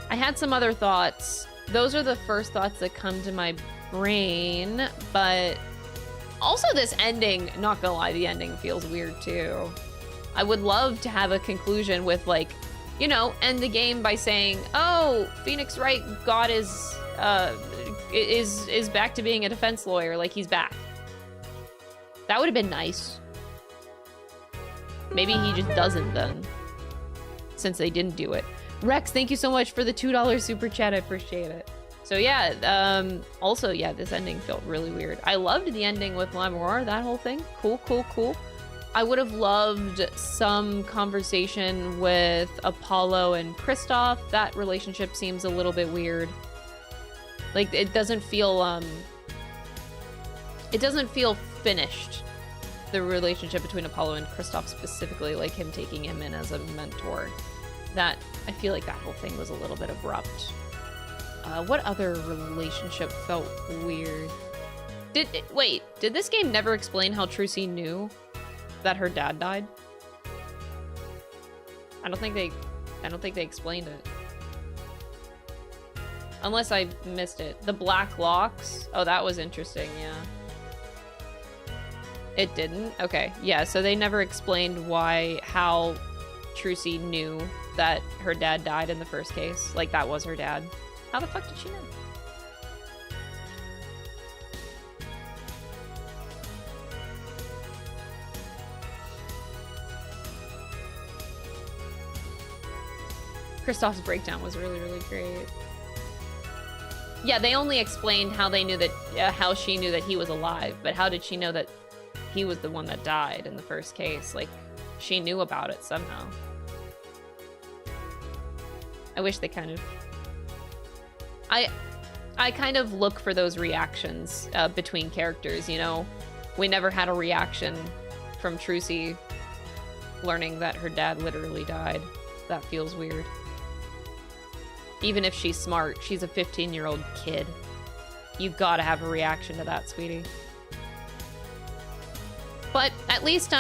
I had some other thoughts. Those are the first thoughts that come to my brain, but also this ending, not gonna lie, the ending feels weird too. I would love to have a conclusion with, like, you know, end the game by saying, oh, Phoenix Wright got his, is back to being a defense lawyer, like he's back. That would have been nice. Maybe he just doesn't then, since they didn't do it. Rex, thank you so much for the $2 super chat. I appreciate it. So yeah, also, yeah, this ending felt really weird. I loved the ending with Lamar, that whole thing. Cool, cool, cool. I would have loved some conversation with Apollo and Kristoph. That relationship seems a little bit weird. Like, it doesn't feel finished. The relationship between Apollo and Kristoph specifically, like him taking him in as a mentor. That, I feel like that whole thing was a little bit abrupt. What other relationship felt weird? Wait, did this game never explain how Trucy knew that her dad died? I don't think they explained it. Unless I missed it. The black locks? Oh, that was interesting, yeah. It didn't? Okay, yeah, so they never explained how Trucy knew that her dad died in the first case. Like, that was her dad. How the fuck did she know? Kristoph's breakdown was really, really great. Yeah, they only explained how they knew that, how she knew that he was alive, but how did she know that he was the one that died in the first case? Like, she knew about it somehow. I wish they kind of... I kind of look for those reactions between characters, you know? We never had a reaction from Trucy learning that her dad literally died. That feels weird. Even if she's smart, she's a 15-year-old kid. You gotta have a reaction to that, sweetie. But at least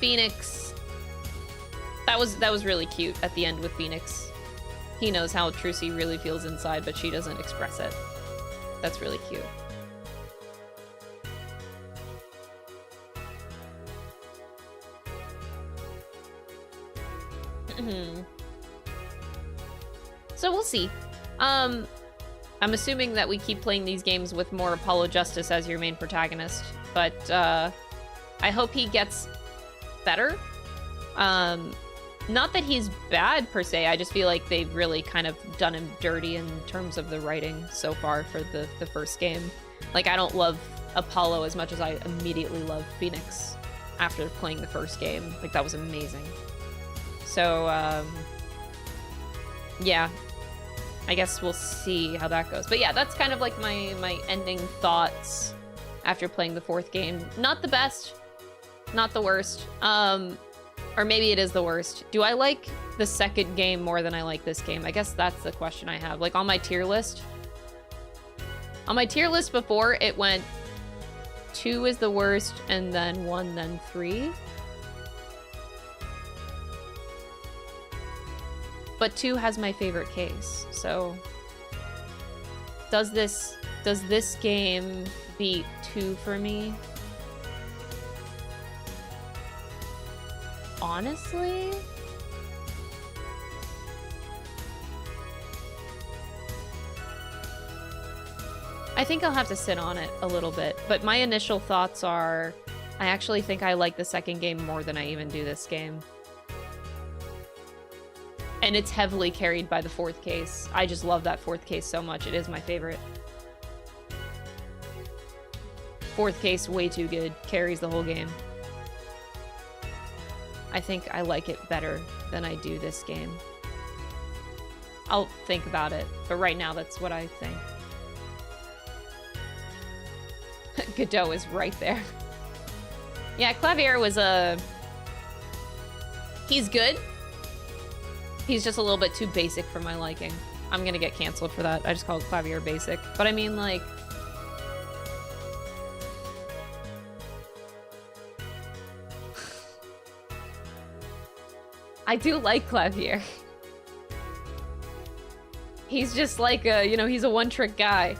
Phoenix, that was really cute at the end with Phoenix. He knows how Trucy really feels inside, but she doesn't express it. That's really cute. So we'll see. I'm assuming that we keep playing these games with more Apollo Justice as your main protagonist, but I hope he gets better. Not that he's bad per se, I just feel like they've really kind of done him dirty in terms of the writing so far for the first game. Like, I don't love Apollo as much as I immediately love Phoenix after playing the first game. Like, that was amazing. So, yeah. I guess we'll see how that goes. But yeah, that's kind of like my ending thoughts after playing the fourth game. Not the best, not the worst. Or maybe it is the worst. Do I like the second game more than I like this game? I guess that's the question I have. Like, on my tier list. On my tier list before, it went 2 is the worst, and then 1, then 3. But 2 has my favorite case, so... Does this game beat 2 for me? Honestly? I think I'll have to sit on it a little bit, but my initial thoughts are, I actually think I like the second game more than I even do this game. And it's heavily carried by the fourth case. I just love that fourth case so much. It is my favorite. Fourth case, way too good. Carries the whole game. I think I like it better than I do this game. I'll think about it, but right now that's what I think. Godot is right there. Yeah, Clavier was he's good. He's just a little bit too basic for my liking. I'm gonna get canceled for that. I just called Clavier basic. But I mean, like... I do like Clavier. He's just like a, you know, he's a one-trick guy.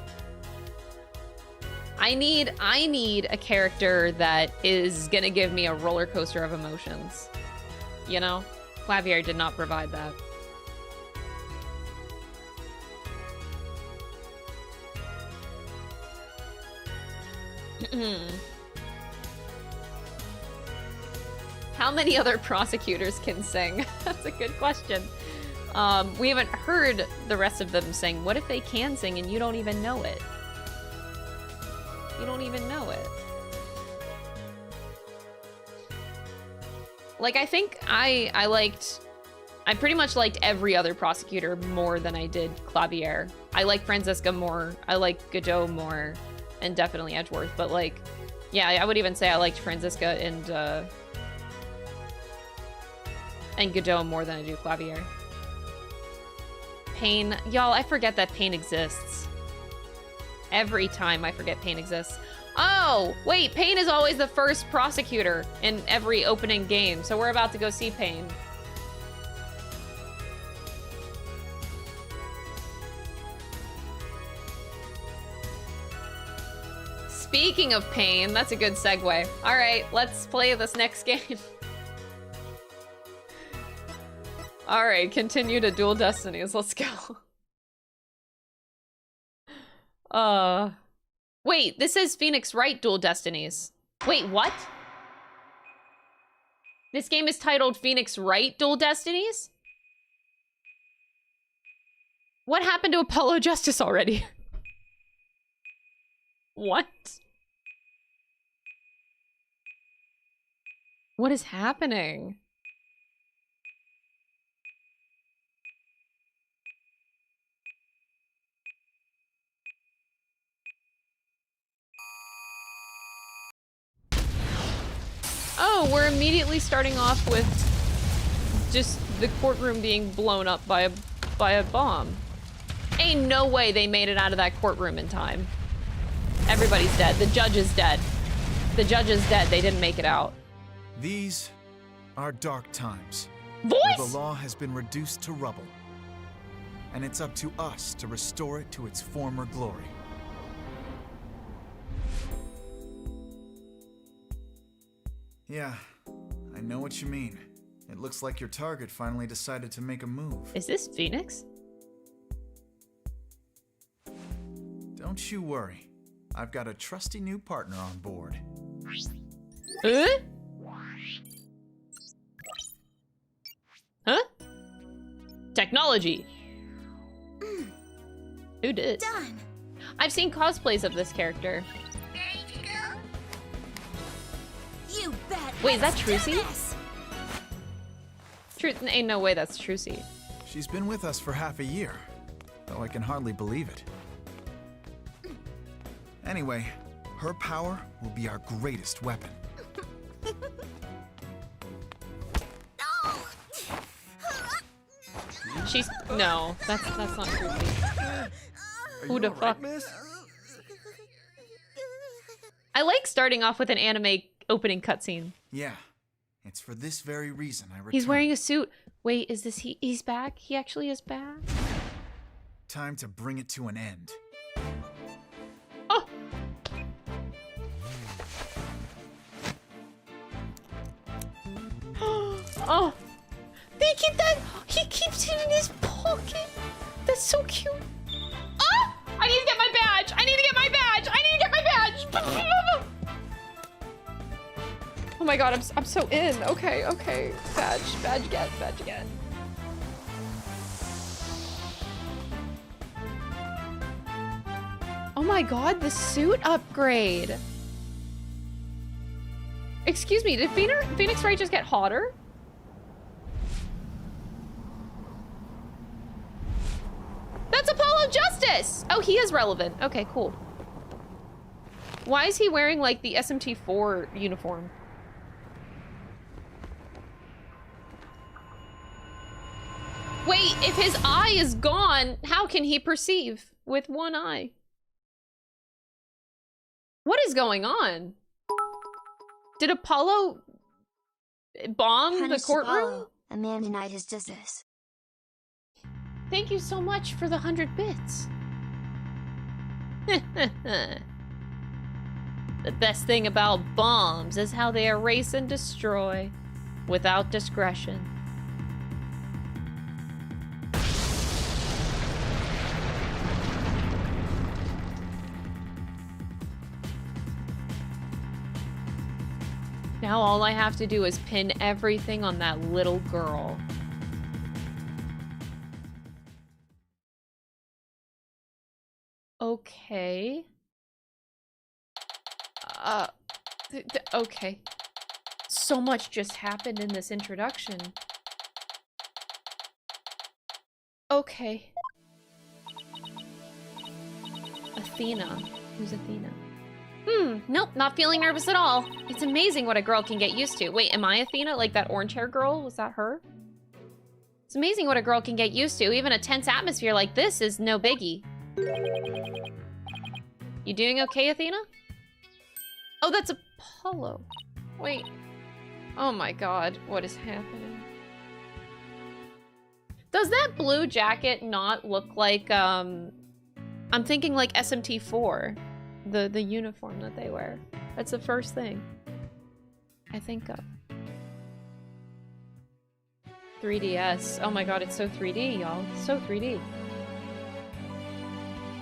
I need a character that is gonna give me a roller coaster of emotions. You know? Clavier did not provide that. How many other prosecutors can sing? That's a good question. We haven't heard the rest of them sing. What if they can sing and you don't even know it? You don't even know it. Like, I think I pretty much liked every other prosecutor more than I did Clavier. I like Franziska more, I like Godot more, and definitely Edgeworth, but like, yeah, I would even say I liked Franziska and Godot more than I do Clavier. Pain, y'all, I forget that Pain exists. Every time I forget Pain exists. Oh, wait, Pain is always the first prosecutor in every opening game, so we're about to go see Pain. Speaking of Pain, that's a good segue. All right, let's play this next game. All right, continue to Dual Destinies. Let's go. Wait, this is Phoenix Wright Dual Destinies. Wait, what? This game is titled Phoenix Wright Dual Destinies? What happened to Apollo Justice already? What? What is happening? no, we're immediately starting off with just the courtroom being blown up by a bomb. Ain't no way they made it out of that courtroom in time. Everybody's dead. The judge is dead. The judge is dead. They didn't make it out. These are dark times. Voice! Where the law has been reduced to rubble. And it's up to us to restore it to its former glory. Yeah, I know what you mean. It looks like your target finally decided to make a move. Is this Phoenix? Don't you worry. I've got a trusty new partner on board. Huh? Huh? Technology. Who did? Done. I've seen cosplays of this character. You bet. Wait, is that Let's do Trucy? this. Truth, ain't no way that's Trucy. She's been with us for half a year, though I can hardly believe it. Anyway, her power will be our greatest weapon. She's no, that's not Trucy. Who the fuck? I like starting off with an anime opening cutscene. Yeah, it's for this very reason I returned. He's wearing a suit. Wait, is this he's back? He actually is back? Time to bring it to an end. Oh! Oh! They keep that! He keeps it in his pocket! That's so cute! Oh! I need to get my badge! I need to get my badge! I need to get my badge! Oh my god, I'm so in. Okay, okay. Badge get. Oh my god, the suit upgrade! Excuse me, did Phoenix Wright just get hotter? That's Apollo Justice! Oh, he is relevant. Okay, cool. Why is he wearing, like, the SMT4 uniform? Wait, if his eye is gone, how can he perceive with one eye? What is going on? Did Apollo bomb Punish the courtroom? Apollo. A man denied his justice. Thank you so much for the 100 bits. The best thing about bombs is how they erase and destroy without discretion. Now all I have to do is pin everything on that little girl. Okay. Okay. So much just happened in this introduction. Okay. Athena. Who's Athena? Nope, not feeling nervous at all. It's amazing what a girl can get used to. Wait, am I Athena? Like that orange hair girl? Was that her? It's amazing what a girl can get used to. Even a tense atmosphere like this is no biggie. You doing okay, Athena? Oh, that's Apollo. Wait. Oh my god, what is happening? Does that blue jacket not look like, I'm thinking like SMT4. The uniform that they wear. That's the first thing I think of. 3DS. Oh my god, it's so 3D, y'all. So 3D.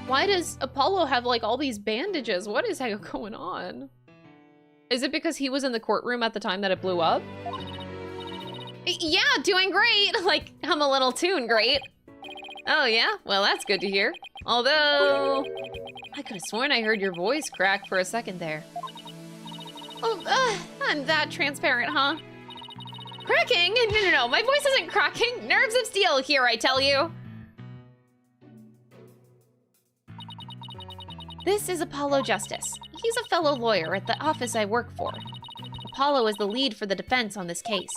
Why does Apollo have like all these bandages? What is going on? Is it because he was in the courtroom at the time that it blew up? Yeah, doing great. Like, I'm a little tune great. Oh yeah? Well, that's good to hear. Although, I could have sworn I heard your voice crack for a second there. Oh, I'm that transparent, huh? Cracking? No, my voice isn't cracking. Nerves of steel here, I tell you. This is Apollo Justice. He's a fellow lawyer at the office I work for. Apollo as the lead for the defense on this case.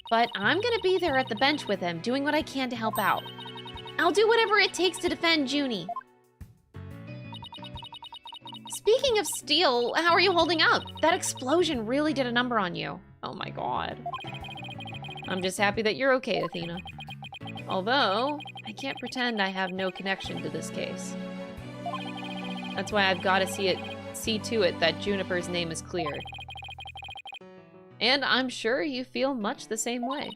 But I'm gonna be there at the bench with him, doing what I can to help out. I'll do whatever it takes to defend Junie. Speaking of steel, how are you holding up? That explosion really did a number on you. Oh my god. I'm just happy that you're okay, Athena. Although, I can't pretend I have no connection to this case. That's why I've got to see to it that Juniper's name is cleared. And I'm sure you feel much the same way.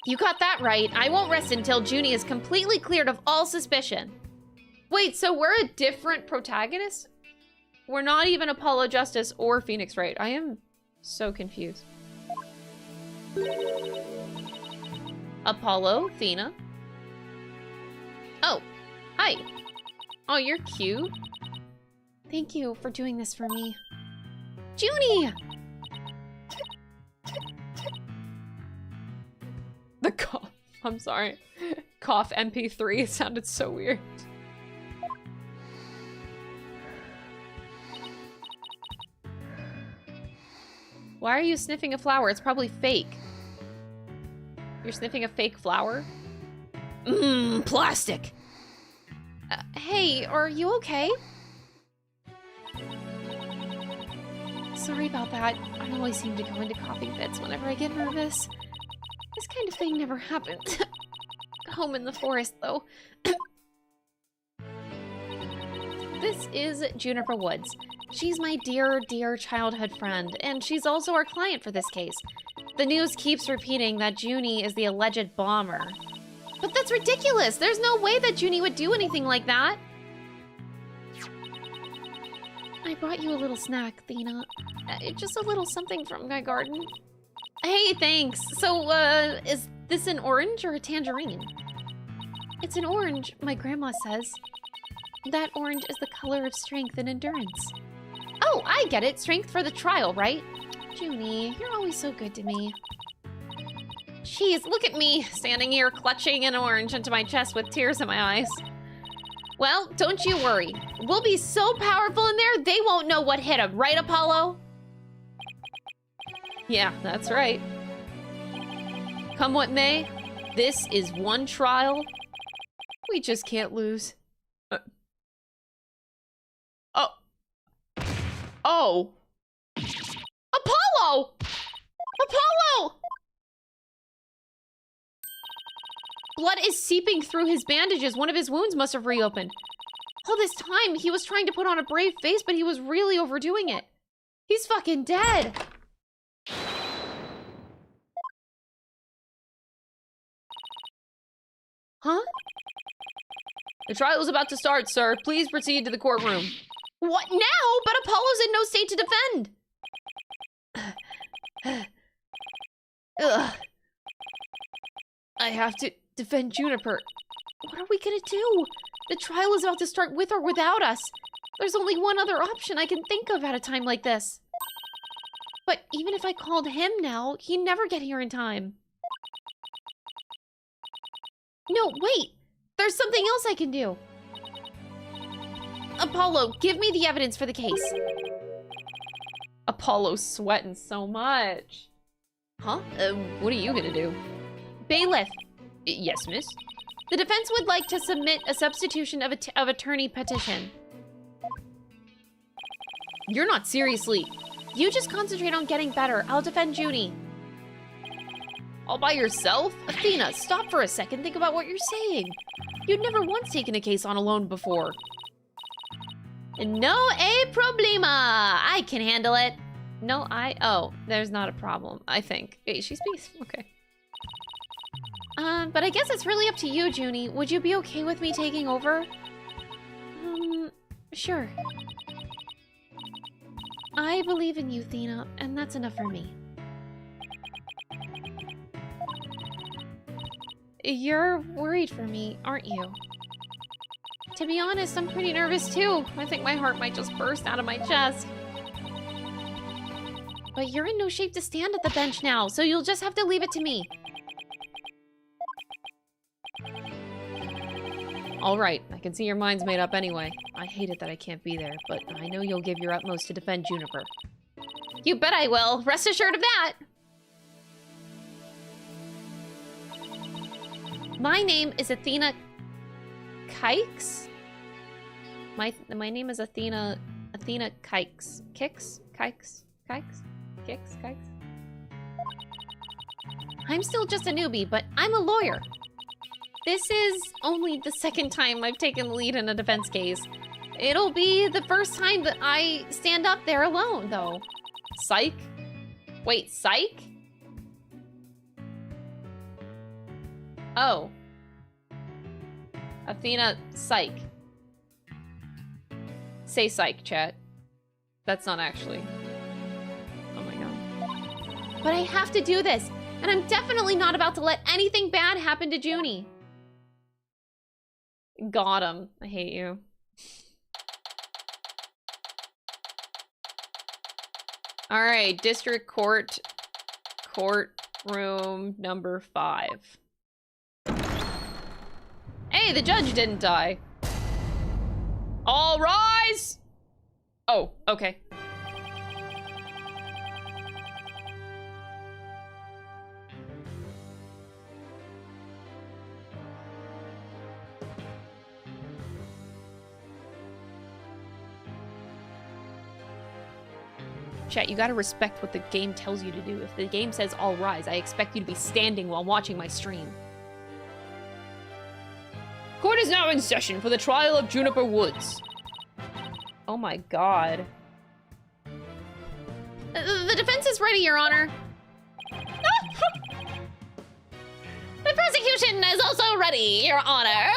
You got that right. I won't rest until Junie is completely cleared of all suspicion. Wait, so we're a different protagonist? We're not even Apollo Justice or Phoenix Wright. I am so confused. Apollo, Athena. Oh, hi. Oh, you're cute. Thank you for doing this for me. Junie! The cough. I'm sorry. Cough MP3. It sounded so weird. Why are you sniffing a flower? It's probably fake. You're sniffing a fake flower? Mmm, plastic. Hey, are you okay? Sorry about that. I always seem to go into coughing fits whenever I get nervous. This kind of thing never happened. Home in the forest, though. This is Juniper Woods. She's my dear, dear childhood friend, and she's also our client for this case. The news keeps repeating that Junie is the alleged bomber. But that's ridiculous! There's no way that Junie would do anything like that! I brought you a little snack, Athena. Just a little something from my garden. Hey, thanks! So, is this an orange or a tangerine? It's an orange, my grandma says. That orange is the color of strength and endurance. Oh, I get it! Strength for the trial, right? Junie, you're always so good to me. Jeez, look at me, standing here clutching an orange into my chest with tears in my eyes. Well, don't you worry. We'll be so powerful in there, they won't know what hit them, right, Apollo? Yeah, that's right. Come what may, this is one trial we just can't lose. Oh. Apollo! Apollo! Blood is seeping through his bandages. One of his wounds must have reopened. All this time, he was trying to put on a brave face, but he was really overdoing it. He's fucking dead. Huh? The trial is about to start, sir. Please proceed to the courtroom. What now? But Apollo's in no state to defend. Ugh. I have to defend Juniper. What are we gonna do? The trial is about to start with or without us. There's only one other option I can think of at a time like this. But even if I called him now, he'd never get here in time. No, wait! There's something else I can do! Apollo, give me the evidence for the case. Apollo's sweating so much. Huh? What are you gonna do? Bailiff. Yes, miss? The defense would like to submit a substitution of attorney petition. You're not seriously. You just concentrate on getting better. I'll defend Junie. All by yourself? Athena, stop for a second. Think about what you're saying. You'd never once taken a case on alone before. No problema. I can handle it. No, oh, there's not a problem, I think. Wait, she's peaceful. Okay. But I guess it's really up to you, Junie. Would you be okay with me taking over? Sure. I believe in you, Athena, and that's enough for me. You're worried for me, aren't you? To be honest, I'm pretty nervous too. I think my heart might just burst out of my chest. But you're in no shape to stand at the bench now, so you'll just have to leave it to me. All right, I can see your mind's made up anyway. I hate it that I can't be there, but I know you'll give your utmost to defend Juniper. You bet I will. Rest assured of that. My name is Athena Kikes? My name is Athena Kikes. Kikes? I'm still just a newbie, but I'm a lawyer. This is only the second time I've taken the lead in a defense case. It'll be the first time that I stand up there alone, though. Psych? Wait, psych? Oh. Athena, psych. Say psych, chat. That's not actually. Oh my god. But I have to do this, and I'm definitely not about to let anything bad happen to Junie. Got him. I hate you. All right, district courtroom number 5. Hey, the judge didn't die. All rise! Oh, okay. Chat, you gotta respect what the game tells you to do. If the game says all rise, I expect you to be standing while watching my stream. Court is now in session for the trial of Juniper Woods. Oh my god. The defense is ready, Your Honor. The prosecution is also ready, Your Honor.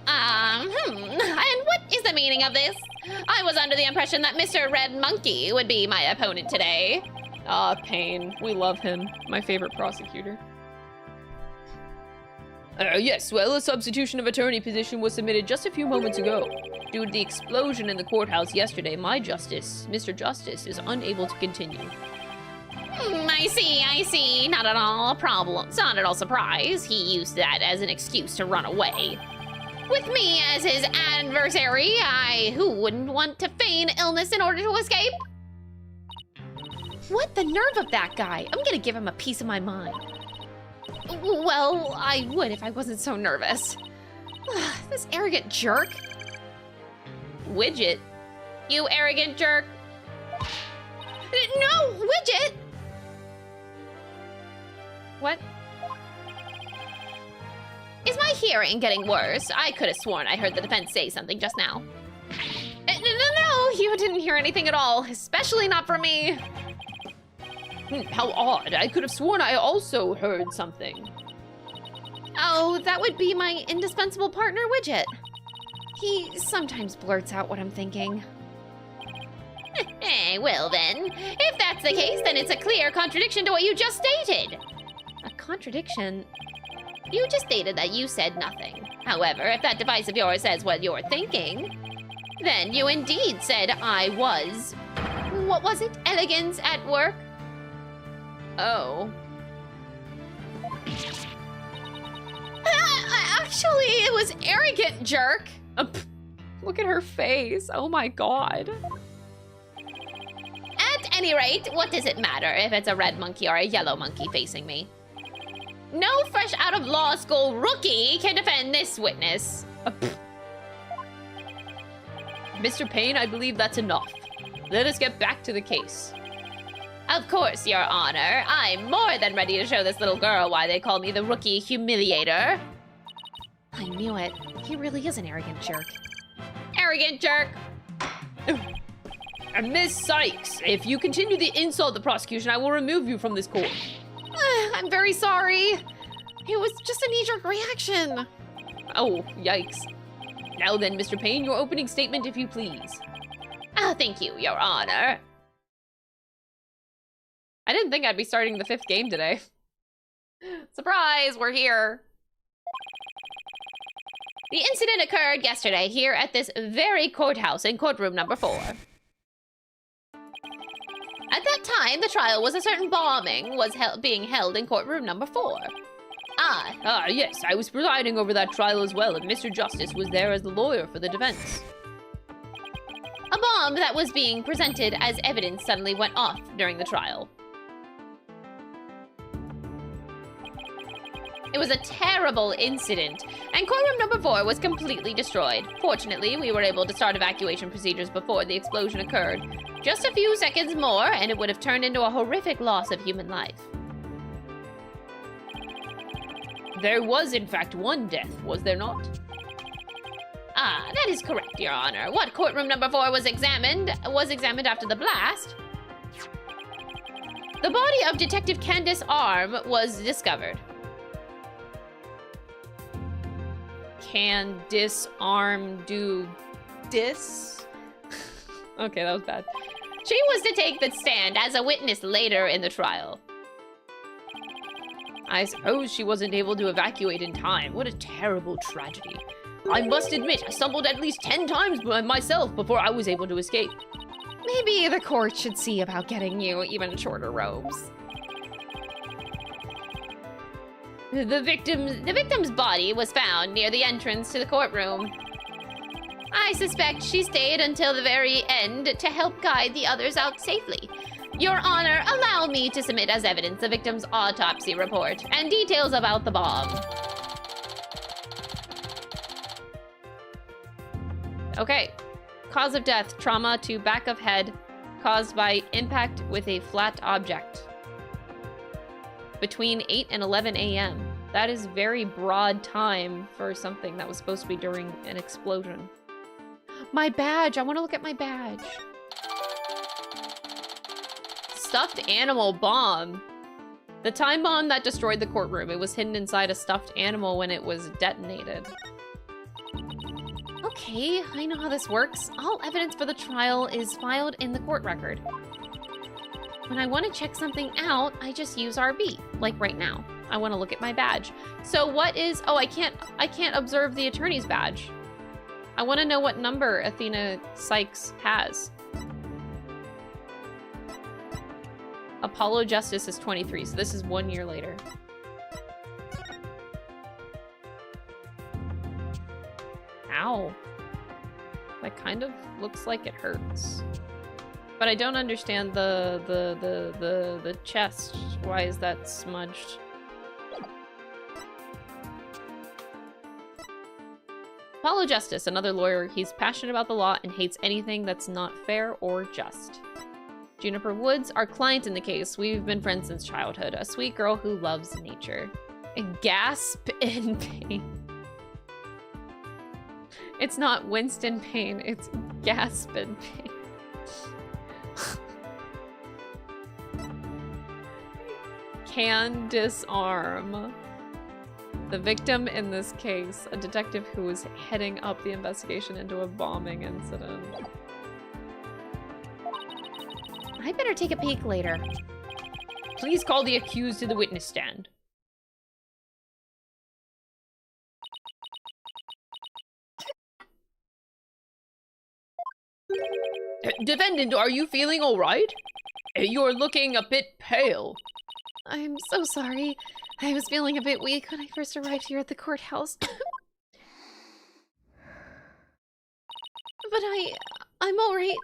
And what is the meaning of this? I was under the impression that Mr. Red Monkey would be my opponent today. Ah, Payne. We love him. My favorite prosecutor. Yes, well, a substitution of attorney position was submitted just a few moments ago. Due to the explosion in the courthouse yesterday, my justice, Mr. Justice, is unable to continue. I see. Not at all a problem. It's not at all surprise. He used that as an excuse to run away. With me as his adversary, who wouldn't want to feign illness in order to escape? What the nerve of that guy? I'm gonna give him a piece of my mind. Well, I would if I wasn't so nervous. This arrogant jerk. Widget? You arrogant jerk. No, Widget! What? Is my hearing getting worse? I could have sworn I heard the defense say something just now. No, you didn't hear anything at all, especially not from me. How odd. I could have sworn I also heard something. Oh, that would be my indispensable partner, Widget. He sometimes blurts out what I'm thinking. Well then, if that's the case, then it's a clear contradiction to what you just stated. A contradiction? You just stated that you said nothing. However, if that device of yours says what you're thinking, then you indeed said I was... What was it? Elegance at work? Oh. Actually, it was arrogant jerk. Look at her face. Oh my god. At any rate, what does it matter if it's a red monkey or a yellow monkey facing me? No fresh out of law school rookie can defend this witness. Mr. Payne, I believe that's enough. Let us get back to the case. Of course, Your Honor. I'm more than ready to show this little girl why they call me the rookie humiliator. I knew it. He really is an arrogant jerk. Arrogant jerk! Miss Sykes, if you continue the insult of the prosecution, I will remove you from this court. I'm very sorry. It was just a knee-jerk reaction. Oh, yikes. Now then, Mr. Payne, your opening statement, if you please. Oh, thank you, Your Honor. I didn't think I'd be starting the 5th game today. Surprise, we're here. The incident occurred yesterday here at this very courthouse in courtroom number 4. At that time, the trial was a certain bombing was being held in courtroom number 4. Yes, I was presiding over that trial as well, and Mr. Justice was there as the lawyer for the defense. A bomb that was being presented as evidence suddenly went off during the trial. It was a terrible incident, and courtroom number 4 was completely destroyed. Fortunately, we were able to start evacuation procedures before the explosion occurred. Just a few seconds more, and it would have turned into a horrific loss of human life. There was, in fact, one death, was there not? Ah, that is correct, Your Honor. What courtroom number 4 was examined after the blast. The body of Detective Candace Arm was discovered. Can disarm do dis? Okay, that was bad. She was to take the stand as a witness later in the trial. I suppose she wasn't able to evacuate in time. What a terrible tragedy. I must admit, I stumbled at least 10 times myself before I was able to escape. Maybe the court should see about getting you even shorter robes. The victim's body was found near the entrance to the courtroom. I suspect she stayed until the very end to help guide the others out safely. Your Honor, allow me to submit as evidence the victim's autopsy report and details about the bomb. Okay. Cause of death, trauma to back of head caused by impact with a flat object. Between 8 and 11 a.m. That is very broad time for something that was supposed to be during an explosion. My badge! I want to look at my badge. Stuffed animal bomb. The time bomb that destroyed the courtroom. It was hidden inside a stuffed animal when it was detonated. Okay, I know how this works. All evidence for the trial is filed in the court record. When I want to check something out, I just use RB, like right now. I want to look at my badge. So what is, oh, I can't observe the attorney's badge. I want to know what number Athena Sykes has. Apollo Justice is 23, so this is 1 year later. Ow. That kind of looks like it hurts. But I don't understand the chest. Why is that smudged? Apollo Justice, another lawyer. He's passionate about the law and hates anything that's not fair or just. Juniper Woods, our client in the case. We've been friends since childhood. A sweet girl who loves nature. A gasp in pain. It's not Winston Payne, it's gasp in pain. Can disarm. The victim in this case, a detective who was heading up the investigation into a bombing incident. I better take a peek later. Please call the accused to the witness stand. Defendant, are you feeling all right? You're looking a bit pale. I'm so sorry. I was feeling a bit weak when I first arrived here at the courthouse. But I'm all right.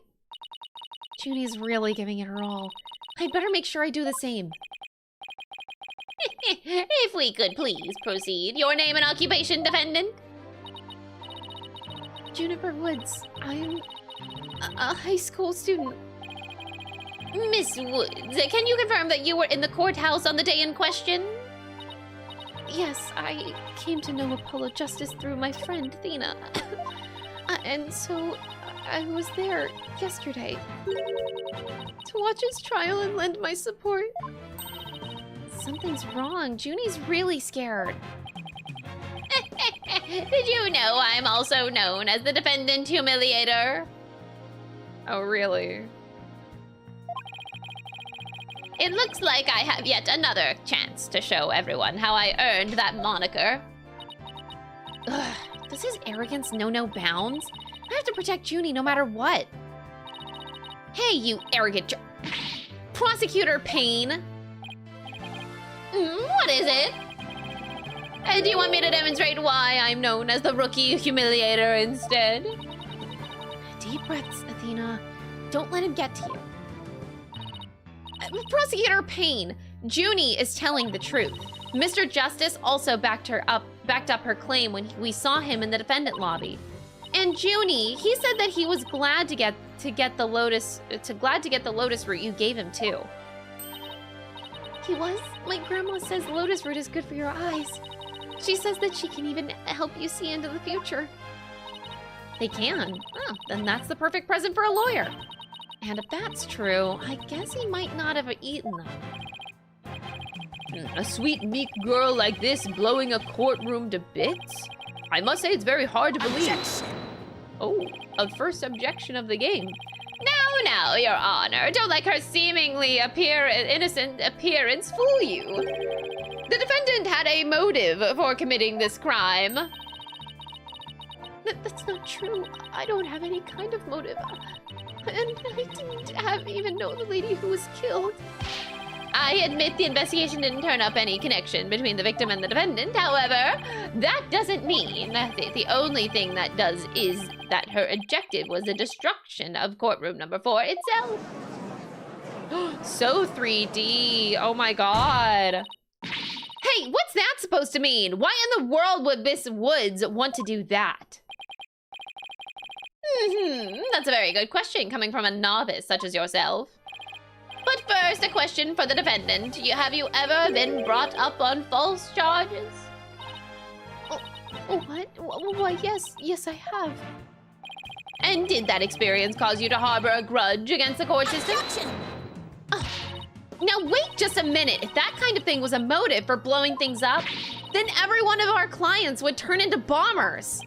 Junie's really giving it her all. I'd better make sure I do the same. If we could please proceed. Your name and occupation, defendant? Juniper Woods. I'm a high school student. Miss Woods, can you confirm that you were in the courthouse on the day in question? Yes, I came to know Apollo Justice through my friend, Athena. And so I was there yesterday to watch his trial and lend my support. Something's wrong. Junie's really scared. Did you know I'm also known as the defendant humiliator? Oh, really? It looks like I have yet another chance to show everyone how I earned that moniker. Ugh, does his arrogance know no bounds? I have to protect Junie no matter what. Hey, you arrogant Prosecutor Payne. What is it? Do you want me to demonstrate why I'm known as the rookie humiliator instead? Do Deep breaths, Athena. Don't let him get to you. Prosecutor Payne, Junie is telling the truth. Mr. Justice also backed up her claim when we saw him in the defendant lobby. And Junie, he said that he was glad to get the lotus root you gave him too. He was? My grandma says lotus root is good for your eyes. She says that she can even help you see into the future. They can? Oh, then that's the perfect present for a lawyer. And if that's true, I guess he might not have eaten them. A sweet, meek girl like this blowing a courtroom to bits? I must say it's very hard to believe. Objection. Oh, a first objection of the game. No, Your Honor. Don't let her seemingly innocent appearance fool you. The defendant had a motive for committing this crime. That's not true. I don't have any kind of motive. And I didn't even know the lady who was killed. I admit the investigation didn't turn up any connection between the victim and the defendant. However, that doesn't mean that the only thing that does is that her objective was the destruction of courtroom number 4 itself. So 3D. Oh my god. Hey, what's that supposed to mean? Why in the world would Miss Woods want to do that? That's a very good question coming from a novice such as yourself. But first, a question for the defendant. Have you ever been brought up on false charges? Oh, what? Why, yes, I have. And did that experience cause you to harbor a grudge against the court system? Now wait just a minute. If that kind of thing was a motive for blowing things up, then every one of our clients would turn into bombers.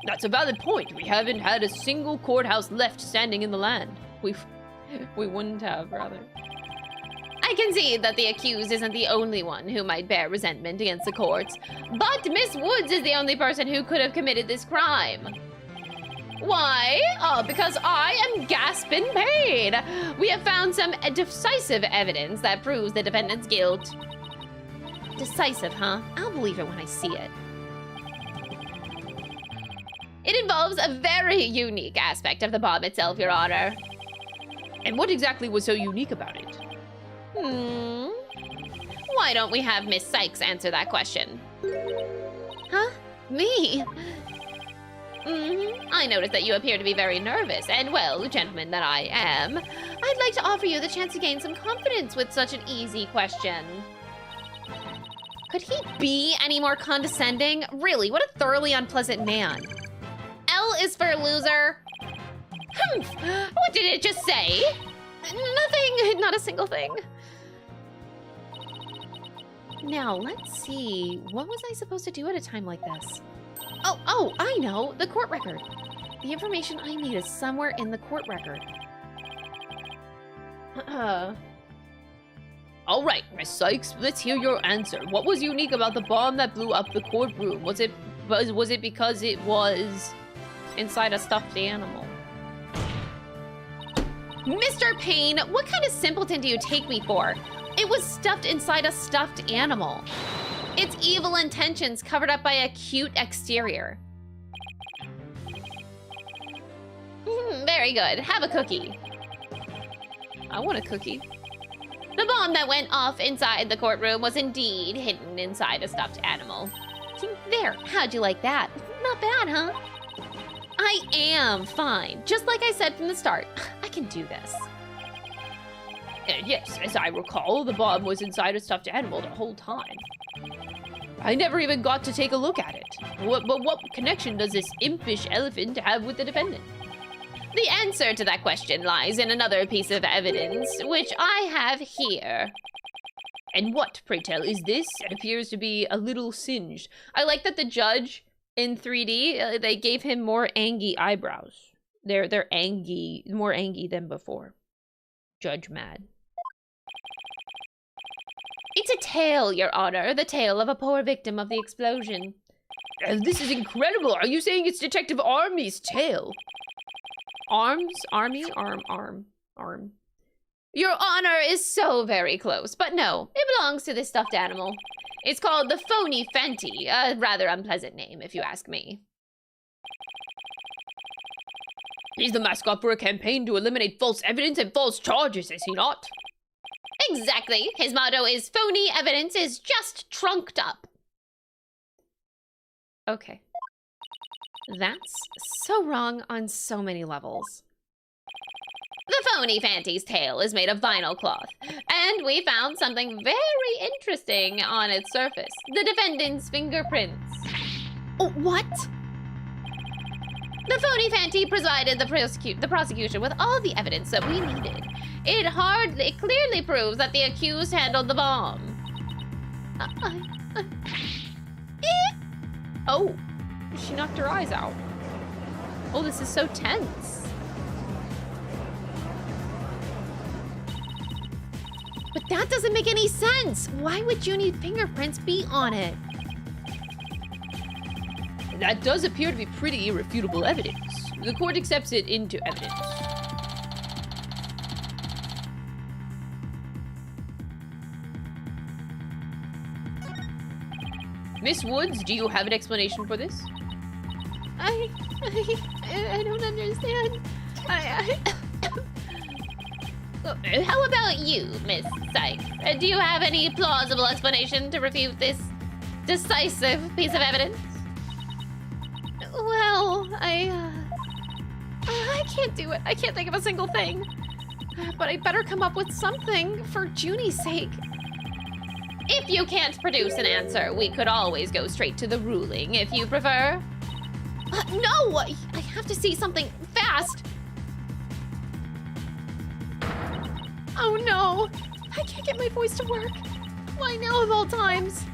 That's a valid point. We haven't had a single courthouse left standing in the land. We wouldn't have, rather. I concede that the accused isn't the only one who might bear resentment against the courts, but Miss Woods is the only person who could have committed this crime. Why? Oh, because I am gasping pain. We have found some decisive evidence that proves the defendant's guilt. Decisive, huh? I'll believe it when I see it. It involves a very unique aspect of the bomb itself, Your Honor. And what exactly was so unique about it? Why don't we have Miss Sykes answer that question? Huh? Me? I noticed that you appear to be very nervous, and well, gentleman that I am, I'd like to offer you the chance to gain some confidence with such an easy question. Could he be any more condescending? Really, what a thoroughly unpleasant man. L is for loser. What did it just say? Nothing, not a single thing. Now, let's see. What was I supposed to do at a time like this? Oh, I know. The court record. The information I need is somewhere in the court record. All right, Miss Sykes, let's hear your answer. What was unique about the bomb that blew up the courtroom? Was it because it was inside a stuffed animal? Mr. Payne, what kind of simpleton do you take me for? It was stuffed inside a stuffed animal. Its evil intentions covered up by a cute exterior. Very good. Have a cookie. I want a cookie. The bomb that went off inside the courtroom was indeed hidden inside a stuffed animal. There, how'd you like that? Not bad, huh? I am fine. Just like I said from the start, I can do this. Yes, as I recall, the bomb was inside a stuffed animal the whole time. I never even got to take a look at it. What connection does this impish elephant have with the defendant? The answer to that question lies in another piece of evidence, which I have here. And what, pray tell, is this? It appears to be a little singed. I like that the judge in 3D, they gave him more angy eyebrows. They're angy, more angy than before. Judge mad. It's a tale, Your Honor, the tale of a poor victim of the explosion. This is incredible. Are you saying it's Detective Army's tale? Arms? Army? Arm. Your Honor is so very close, but no, it belongs to this stuffed animal. It's called the Phony Fenty, a rather unpleasant name, if you ask me. He's the mascot for a campaign to eliminate false evidence and false charges, is he not? Exactly. His motto is phony evidence is just trunked up. Okay. That's so wrong on so many levels. The phony Fanty's tail is made of vinyl cloth, and we found something very interesting on its surface. The defendant's fingerprints. Oh, what? The phony Fanty provided the prosecution with all the evidence that we needed. It clearly proves that the accused handled the bomb. Oh, she knocked her eyes out. Oh, this is so tense. But that doesn't make any sense. Why would Junie's fingerprints be on it? That does appear to be pretty irrefutable evidence. The court accepts it into evidence. Miss Woods, do you have an explanation for this? I don't understand. How about you, Miss Sykes? Do you have any plausible explanation to refute this decisive piece of evidence? Well, I can't do it. I can't think of a single thing. But I better come up with something for Junie's sake. If you can't produce an answer, we could always go straight to the ruling, if you prefer. No! I have to see something fast. Oh no! I can't get my voice to work. Why now of all times?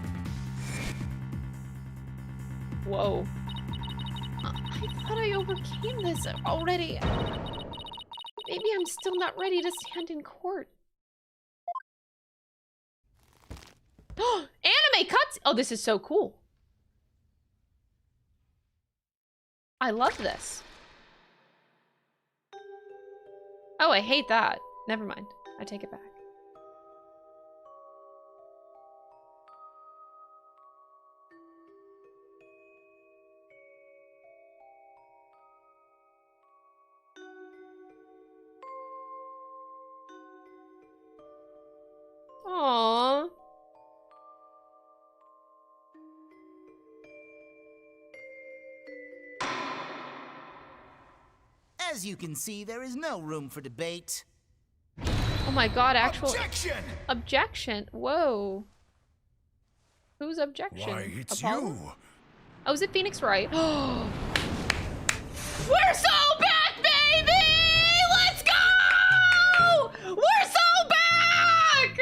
Whoa. I thought I overcame this already. Maybe I'm still not ready to stand in court. Anime cuts! Oh, this is so cool. I love this. Oh, I hate that. Never mind. I take it back. Aww. As you can see, there is no room for debate. Oh my god, actual Objection! objection. Whoa. Whose objection? Why, it's Apollo? you. Oh, is it Phoenix Wright? We're so back, baby! Let's go! We're so back!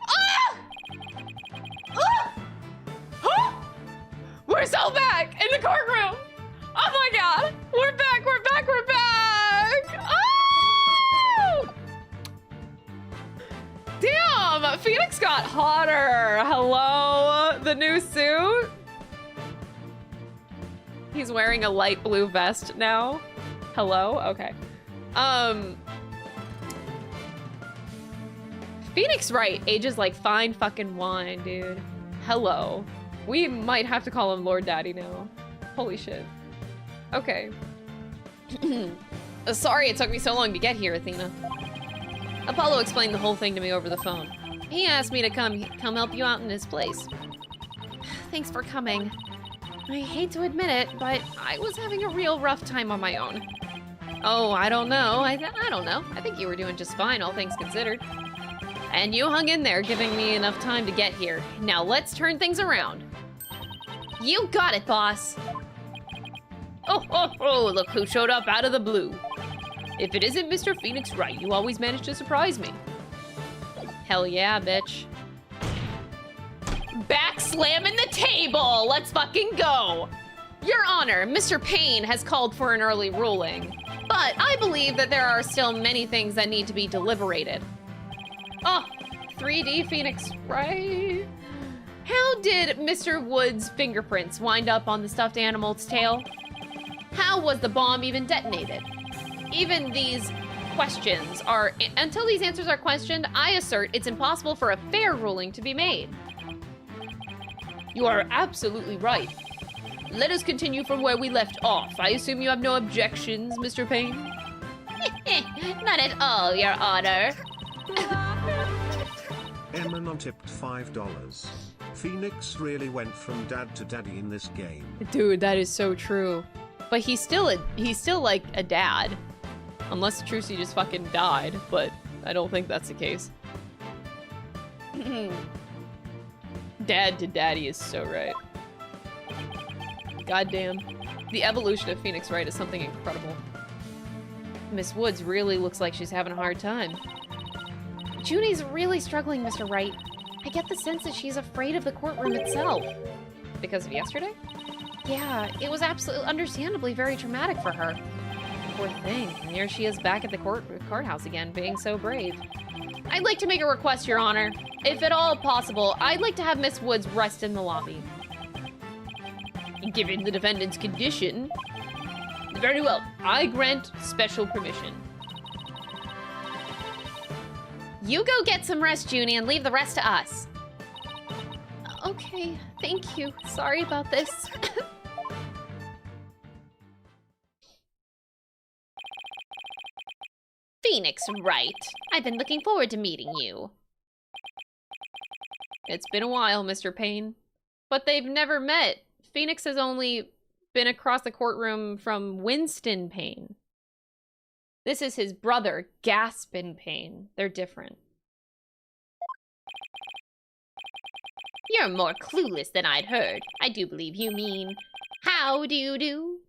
Ah! Ah! Huh? We're so back in the courtroom! Oh my god! We're back, we're back, we're back! Oh! Damn! Phoenix got hotter. Hello? The new suit? He's wearing a light blue vest now. Hello? Okay. Phoenix Wright ages like fine fucking wine, dude. Hello. We might have to call him Lord Daddy now. Holy shit. Okay. Sorry it took me so long to get here, Athena. Apollo explained the whole thing to me over the phone. He asked me to come help you out in his place. Thanks for coming. I hate to admit it, but I was having a real rough time on my own. Oh, I don't know. I don't know. I think you were doing just fine, all things considered. And you hung in there, giving me enough time to get here. Now let's turn things around. You got it, boss. Oh, look who showed up out of the blue. If it isn't Mr. Phoenix Wright, you always manage to surprise me. Hell yeah, bitch. Back slamming the table! Let's fucking go! Your Honor, Mr. Payne has called for an early ruling, but I believe that there are still many things that need to be deliberated. Oh, 3D Phoenix Wright? How did Mr. Wood's fingerprints wind up on the stuffed animal's tail? How was the bomb even detonated? Even these questions are, until these answers are questioned, I assert it's impossible for a fair ruling to be made. You are absolutely right. let us continue from where we left off. I assume you have no objections, Mr. Payne? Not at all, Your Honor. Eminem tipped $5. Phoenix really went from dad to daddy in this game. Dude, that is so true. But he's still like a dad. Unless Trucy just fucking died, but I don't think that's the case. Dad to daddy is so right. Goddamn. The evolution of Phoenix Wright is something incredible. Miss Woods really looks like she's having a hard time. Junie's really struggling, Mr. Wright. I get the sense that she's afraid of the courtroom itself. Because of yesterday? Yeah, it was absolutely, understandably very traumatic for her. Poor thing. And here she is back at the courthouse again, being so brave. I'd like to make a request, Your Honor. If at all possible, I'd like to have Miss Woods rest in the lobby. Given the defendant's condition... Very well. I grant special permission. You go get some rest, Junie, and leave the rest to us. Okay, thank you. Sorry about this. Phoenix Wright. I've been looking forward to meeting you. It's been a while, Mr. Payne. But they've never met. Phoenix has only been across the courtroom from Winston Payne. This is his brother, Gaspin Payne. They're different. You're more clueless than I'd heard. I do believe you mean, how do you do?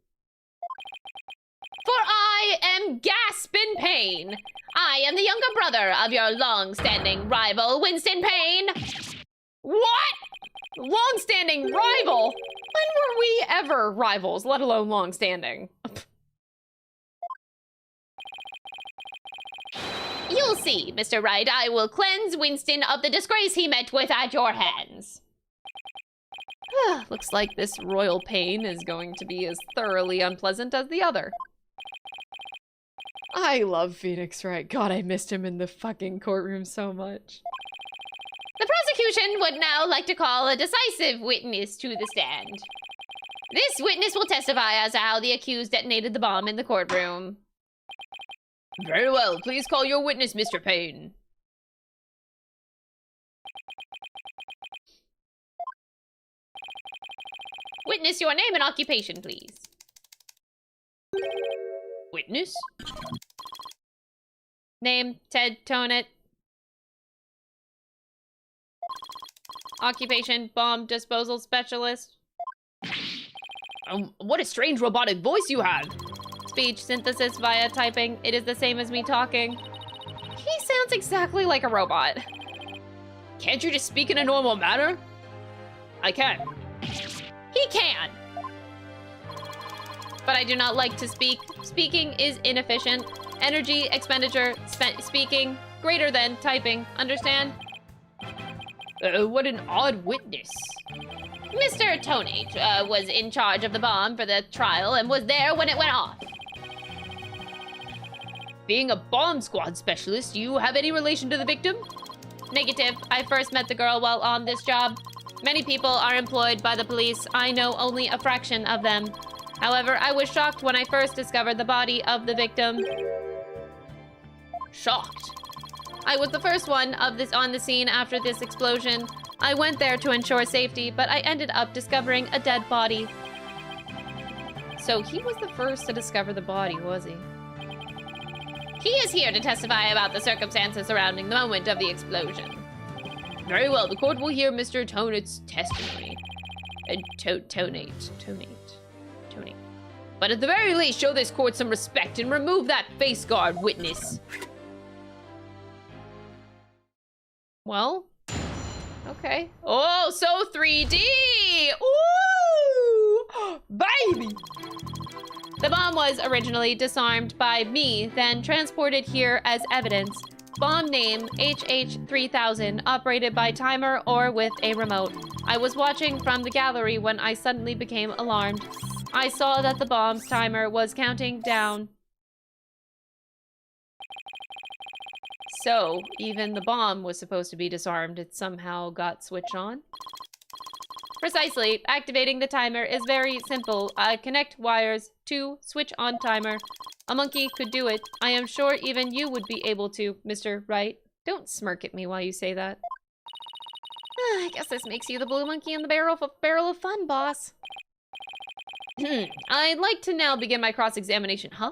For I am Gaspin Payne. I am the younger brother of your long-standing rival, Winston Payne. What? Long-standing rival? When were we ever rivals, let alone long-standing? You'll see, Mr. Wright. I will cleanse Winston of the disgrace he met with at your hands. Looks like this royal pain is going to be as thoroughly unpleasant as the other. I love Phoenix Wright. God, I missed him in the fucking courtroom so much. The prosecution would now like to call a decisive witness to the stand. This witness will testify as to how the accused detonated the bomb in the courtroom. Very well. Please call your witness, Mr. Payne. Witness, your name and occupation, please. Witness? Name, Ted Tonet. Occupation, bomb disposal specialist. What a strange robotic voice you have. Speech synthesis via typing. It is the same as me talking. He sounds exactly like a robot. Can't you just speak in a normal manner? I can. He can. But I do not like to speak. Speaking is inefficient. Energy expenditure, speaking, greater than typing. Understand? What an odd witness. Mr. Tonate was in charge of the bomb for the trial and was there when it went off. Being a bomb squad specialist, do you have any relation to the victim? Negative. I first met the girl while on this job. Many people are employed by the police. I know only a fraction of them. However, I was shocked when I first discovered the body of the victim. Shocked? I was the first one on the scene after this explosion. I went there to ensure safety, but I ended up discovering a dead body. So he was the first to discover the body, was he? He is here to testify about the circumstances surrounding the moment of the explosion. Very well, the court will hear Mr. Tonate's testimony. Tonate. But at the very least, show this court some respect and remove that face guard, witness. Well, okay. Oh, so 3D! Ooh! Baby! The bomb was originally disarmed by me, then transported here as evidence. Bomb name, HH3000, operated by timer or with a remote. I was watching from the gallery when I suddenly became alarmed. I saw that the bomb's timer was counting down. So, even the bomb was supposed to be disarmed. It somehow got switched on? Precisely. Activating the timer is very simple. I connect wires to switch on timer. A monkey could do it. I am sure even you would be able to, Mr. Wright. Don't smirk at me while you say that. I guess this makes you the blue monkey in the barrel of fun, boss. I'd like to now begin my cross-examination. Huh?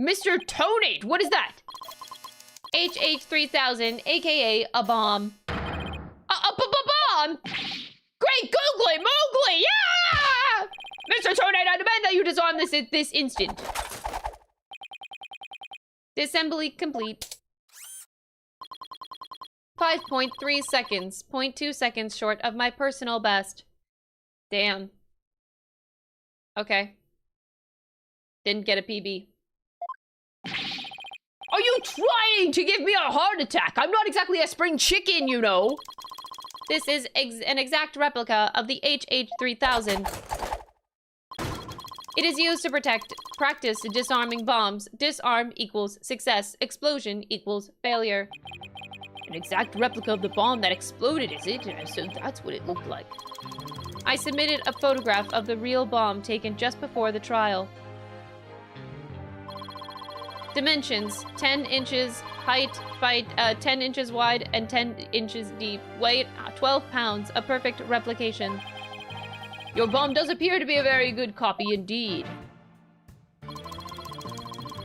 Mr. Tonate, what is that? HH3000, aka a bomb. A bomb? Great googly moogly, yeah! Mr. Tonate, I demand that you disarm this instant. Disassembly complete. 5.3 seconds, 0.2 seconds short of my personal best. Damn. Okay. Didn't get a PB. Are you trying to give me a heart attack? I'm not exactly a spring chicken, you know. This is an exact replica of the HH3000. It is used to practice disarming bombs. Disarm equals success. Explosion equals failure. An exact replica of the bomb that exploded, is it? So that's what it looked like. I submitted a photograph of the real bomb taken just before the trial. Dimensions, 10 inches height, 10 inches wide, and 10 inches deep. Weight, 12 pounds, a perfect replication. Your bomb does appear to be a very good copy indeed.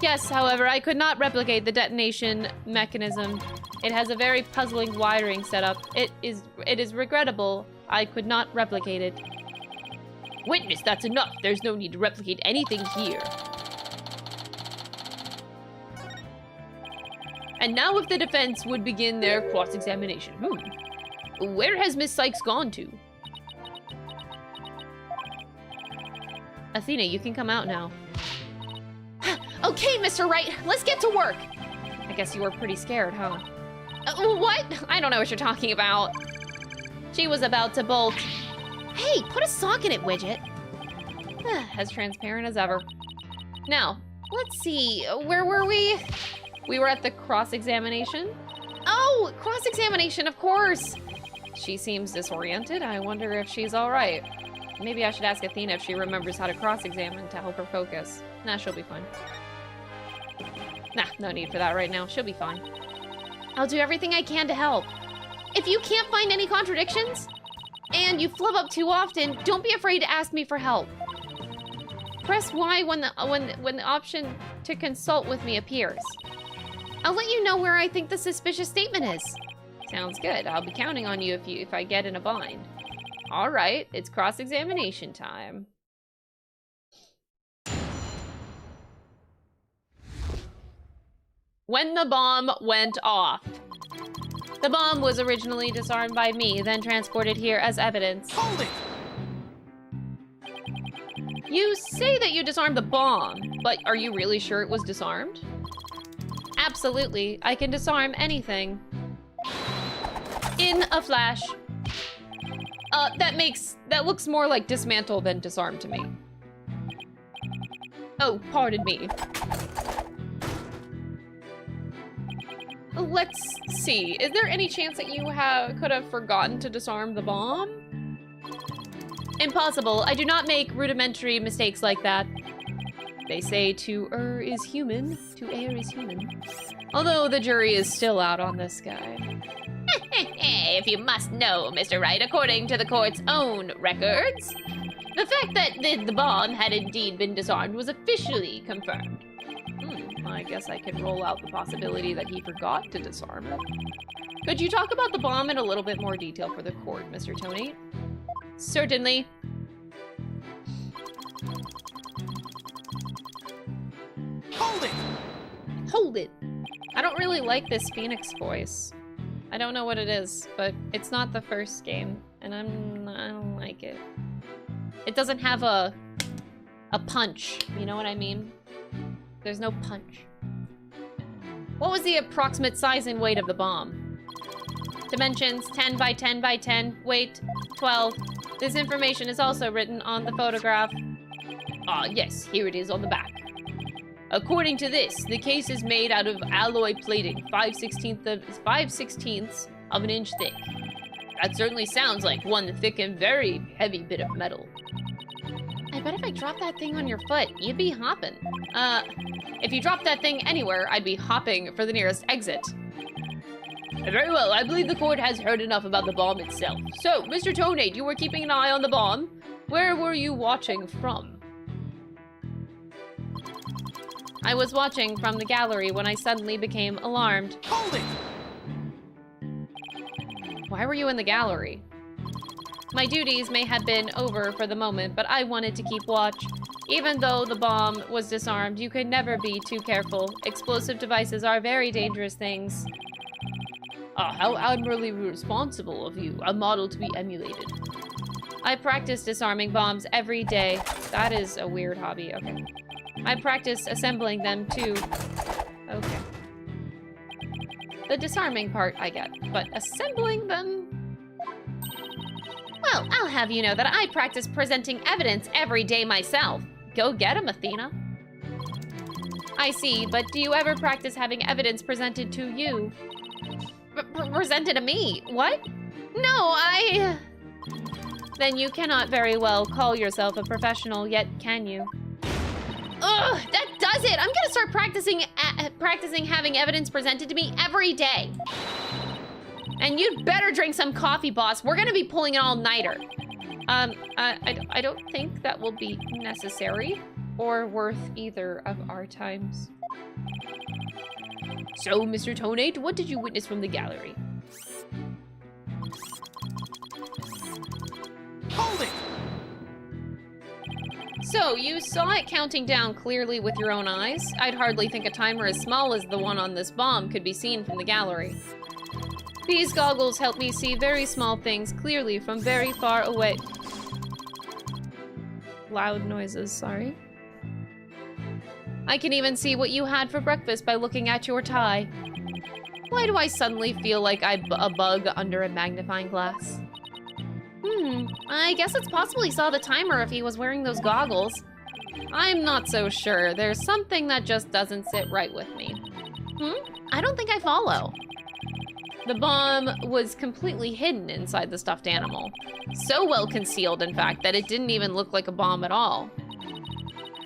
Yes, however, I could not replicate the detonation mechanism. It has a very puzzling wiring setup. It is regrettable. I could not replicate it. Witness, that's enough. There's no need to replicate anything here. And now if the defense would begin their cross-examination. Where has Miss Sykes gone to? Athena, you can come out now. Okay, Mr. Wright, let's get to work. I guess you were pretty scared, huh? What? I don't know what you're talking about. She was about to bolt. Hey, put a sock in it, Widget. As transparent as ever. Now, let's see, where were we? We were at the cross-examination. Oh, cross-examination, of course. She seems disoriented. I wonder if she's all right. Maybe I should ask Athena if she remembers how to cross-examine to help her focus. Nah, she'll be fine. Nah, no need for that right now. She'll be fine. I'll do everything I can to help. If you can't find any contradictions, and you flub up too often, don't be afraid to ask me for help. Press Y when the option to consult with me appears. I'll let you know where I think the suspicious statement is. Sounds good. I'll be counting on you if I get in a bind. All right, it's cross-examination time. When the bomb went off. The bomb was originally disarmed by me, then transported here as evidence. Hold it! You say that you disarmed the bomb, but are you really sure it was disarmed? Absolutely, I can disarm anything. In a flash. That looks more like dismantle than disarm to me. Oh, pardon me. Let's see, is there any chance that you could have forgotten to disarm the bomb? Impossible, I do not make rudimentary mistakes like that. They say to err is human, to err is human. Although the jury is still out on this guy. If you must know, Mr. Wright, according to the court's own records, the fact that the bomb had indeed been disarmed was officially confirmed. I guess I could roll out the possibility that he forgot to disarm it. Could you talk about the bomb in a little bit more detail for the court, Mr. Tony? Certainly. Hold it! Hold it. I don't really like this Phoenix voice. I don't know what it is, but it's not the first game, and I don't like it. It doesn't have a punch, you know what I mean? There's no punch. What was the approximate size and weight of the bomb? Dimensions, 10 by 10 by 10, weight, 12. This information is also written on the photograph. Ah, yes, here it is on the back. According to this, the case is made out of alloy plating, 5/16ths of an inch thick. That certainly sounds like one thick and very heavy bit of metal. I bet if I dropped that thing on your foot, you'd be hopping. If you dropped that thing anywhere, I'd be hopping for the nearest exit. Very well, I believe the court has heard enough about the bomb itself. So, Mr. Tonate, you were keeping an eye on the bomb. Where were you watching from? I was watching from the gallery when I suddenly became alarmed. Hold it! Why were you in the gallery? My duties may have been over for the moment, but I wanted to keep watch. Even though the bomb was disarmed, you could never be too careful. Explosive devices are very dangerous things. How admirably responsible of you, a model to be emulated. I practice disarming bombs every day. That is a weird hobby, okay. I practice assembling them too. Okay. The disarming part I get, but assembling them? Well, I'll have you know that I practice presenting evidence every day myself. Go get 'em, Athena. I see, but do you ever practice having evidence presented to you? Presented to me? What? No, Then you cannot very well call yourself a professional yet, can you? Ugh, that does it! I'm gonna start practicing having evidence presented to me every day. And you'd better drink some coffee, boss. We're gonna be pulling an all-nighter. I don't think that will be necessary or worth either of our times. So, Mr. Tonate, what did you witness from the gallery? Hold it! So, you saw it counting down clearly with your own eyes? I'd hardly think a timer as small as the one on this bomb could be seen from the gallery. These goggles help me see very small things clearly from very far away. Loud noises, sorry. I can even see what you had for breakfast by looking at your tie. Why do I suddenly feel like I'm a bug under a magnifying glass? I guess it's possible he saw the timer if he was wearing those goggles. I'm not so sure. There's something that just doesn't sit right with me. I don't think I follow. The bomb was completely hidden inside the stuffed animal. So well concealed, in fact, that it didn't even look like a bomb at all.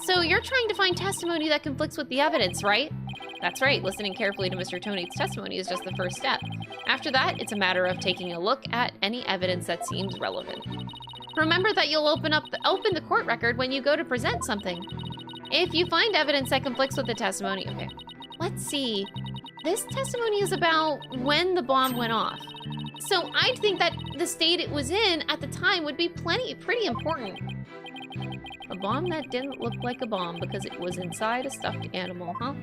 So you're trying to find testimony that conflicts with the evidence, right? That's right, listening carefully to Mr. Tonate's testimony is just the first step. After that, it's a matter of taking a look at any evidence that seems relevant. Remember that you'll open the court record when you go to present something. If you find evidence that conflicts with the testimony, okay. Let's see. This testimony is about when the bomb went off. So I'd think that the state it was in at the time would be pretty important. A bomb that didn't look like a bomb because it was inside a stuffed animal, huh?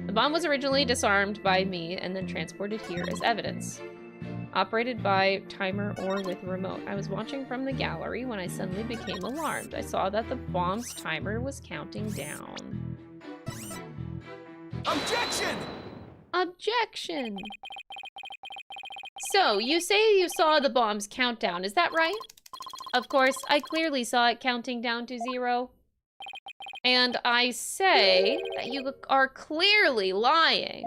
The bomb was originally disarmed by me and then transported here as evidence. Operated by timer or with remote. I was watching from the gallery when I suddenly became alarmed. I saw that the bomb's timer was counting down. Objection! Objection! So, you say you saw the bomb's countdown, is that right? Of course, I clearly saw it counting down to 0. And I say that you are clearly lying.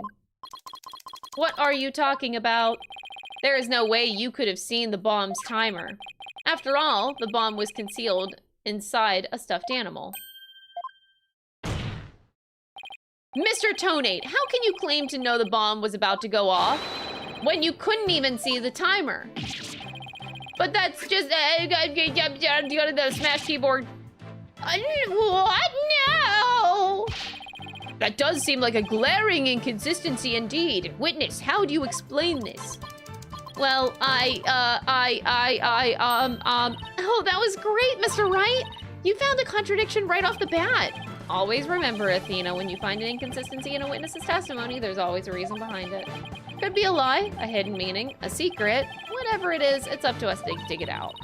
What are you talking about? There is no way you could have seen the bomb's timer. After all, the bomb was concealed inside a stuffed animal. Mr. Tonate, how can you claim to know the bomb was about to go off when you couldn't even see the timer? But that's just the smash keyboard. What? No! That does seem like a glaring inconsistency indeed. Witness, how do you explain this? Well, oh, that was great, Mr. Wright. You found a contradiction right off the bat. Always remember, Athena, when you find an inconsistency in a witness's testimony, there's always a reason behind it. Could be a lie, a hidden meaning, a secret, whatever it is, it's up to us to dig it out.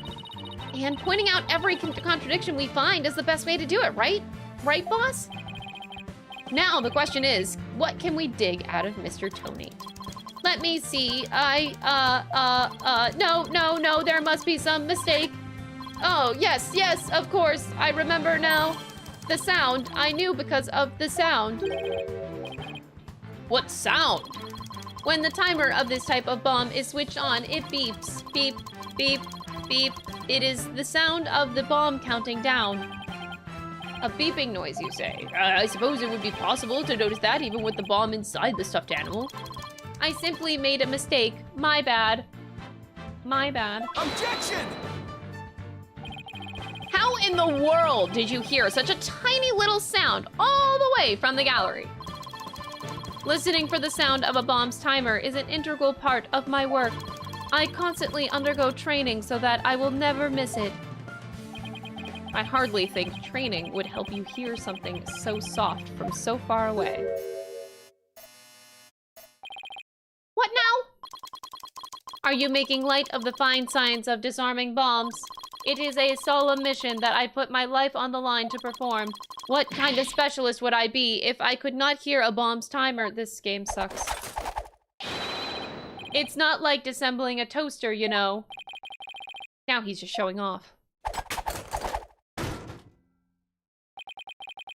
And pointing out every contradiction we find is the best way to do it, right? Right, boss? Now, the question is, what can we dig out of Mr. Tonate? Let me see, no, there must be some mistake. Oh, yes, yes, of course. I remember now. The sound. I knew because of the sound. What sound? When the timer of this type of bomb is switched on, it beeps. Beep, beep, beep. It is the sound of the bomb counting down. A beeping noise, you say? I suppose it would be possible to notice that even with the bomb inside the stuffed animal. I simply made a mistake. My bad. My bad. Objection! How in the world did you hear such a tiny little sound all the way from the gallery? Listening for the sound of a bomb's timer is an integral part of my work. I constantly undergo training so that I will never miss it. I hardly think training would help you hear something so soft from so far away. What now? Are you making light of the fine science of disarming bombs? It is a solemn mission that I put my life on the line to perform. What kind of specialist would I be if I could not hear a bomb's timer? This game sucks. It's not like disassembling a toaster, you know. Now he's just showing off.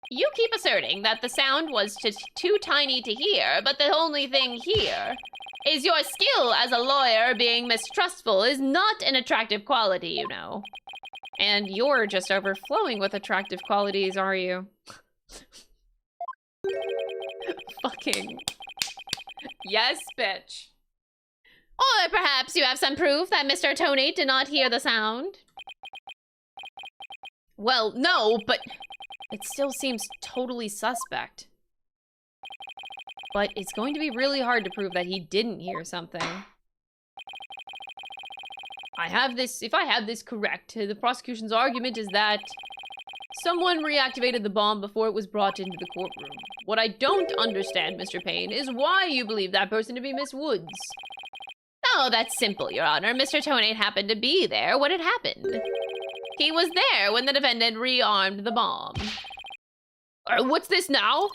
You keep asserting that the sound was just too tiny to hear, but the only thing here is your skill as a lawyer. Being mistrustful is not an attractive quality, you know. And you're just overflowing with attractive qualities, are you? Fucking. Yes, bitch. Or perhaps you have some proof that Mr. Tonate did not hear the sound? Well, no, but it still seems totally suspect. But it's going to be really hard to prove that he didn't hear something. If I have this correct, the prosecution's argument is that someone reactivated the bomb before it was brought into the courtroom. What I don't understand, Mr. Payne, is why you believe that person to be Miss Woods. Oh, that's simple, Your Honor. Mr. Tonate happened to be there when it happened. He was there when the defendant rearmed the bomb. What's this now?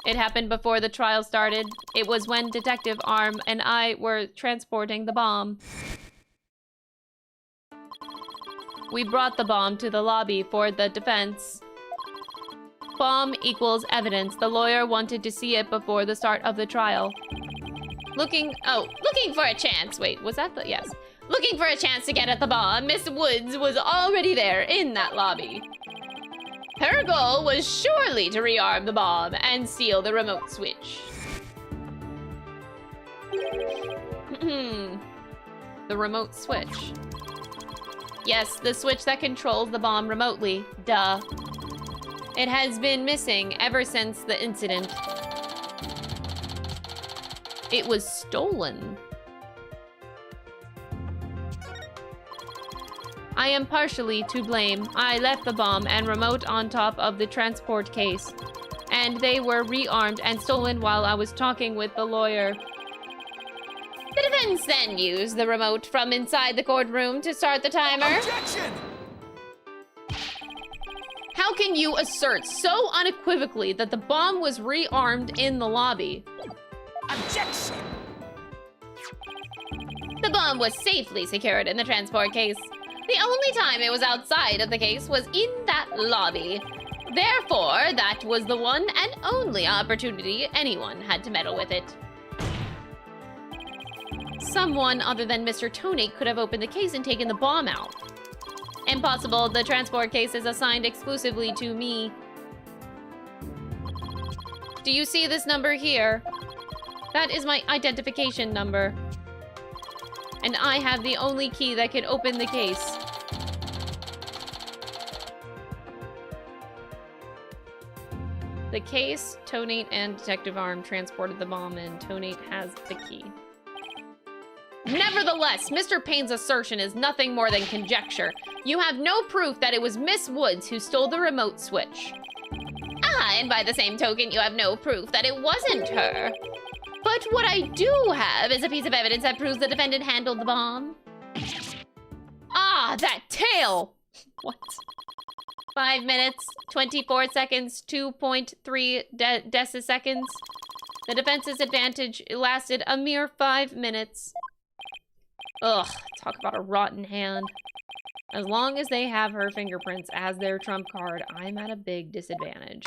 It happened before the trial started. It was when Detective Arm and I were transporting the bomb. We brought the bomb to the lobby for the defense. Bomb equals evidence. The lawyer wanted to see it before the start of the trial. Looking for a chance. Wait, was that the, yes. Looking for a chance to get at the bomb, Miss Woods was already there in that lobby. Her goal was surely to rearm the bomb and steal the remote switch. The remote switch. Yes, the switch that controls the bomb remotely. Duh. It has been missing ever since the incident. It was stolen. I am partially to blame. I left the bomb and remote on top of the transport case, and they were rearmed and stolen while I was talking with the lawyer. The defense then used the remote from inside the courtroom to start the timer. Objection! How can you assert so unequivocally that the bomb was rearmed in the lobby? Objection! The bomb was safely secured in the transport case. The only time it was outside of the case was in that lobby. Therefore, that was the one and only opportunity anyone had to meddle with it. Someone other than Mr. Tonate could have opened the case and taken the bomb out. Impossible. The transport case is assigned exclusively to me. Do you see this number here? That is my identification number. And I have the only key that can open the case. The case, Tonate and Detective Arm transported the bomb and Tonate has the key. Nevertheless, Mr. Payne's assertion is nothing more than conjecture. You have no proof that it was Miss Woods who stole the remote switch. Ah, and by the same token, you have no proof that it wasn't her. But what I do have is a piece of evidence that proves the defendant handled the bomb. Ah, that tail! What? 5 minutes, 24 seconds, 2.3 deciseconds. The defense's advantage lasted a mere 5 minutes. Ugh, talk about a rotten hand. As long as they have her fingerprints as their trump card, I'm at a big disadvantage.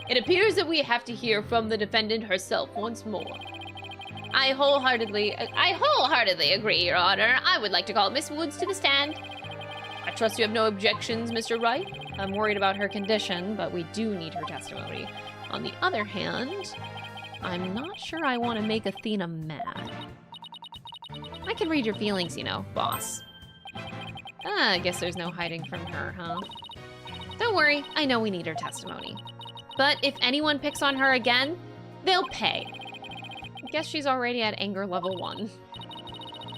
It appears that we have to hear from the defendant herself once more. I wholeheartedly agree, Your Honor. I would like to call Miss Woods to the stand. I trust you have no objections, Mr. Wright. I'm worried about her condition, but we do need her testimony. On the other hand, I'm not sure I want to make Athena mad. I can read your feelings, you know, boss. I guess there's no hiding from her, huh? Don't worry, I know we need her testimony. But if anyone picks on her again, they'll pay. I guess she's already at anger level 1.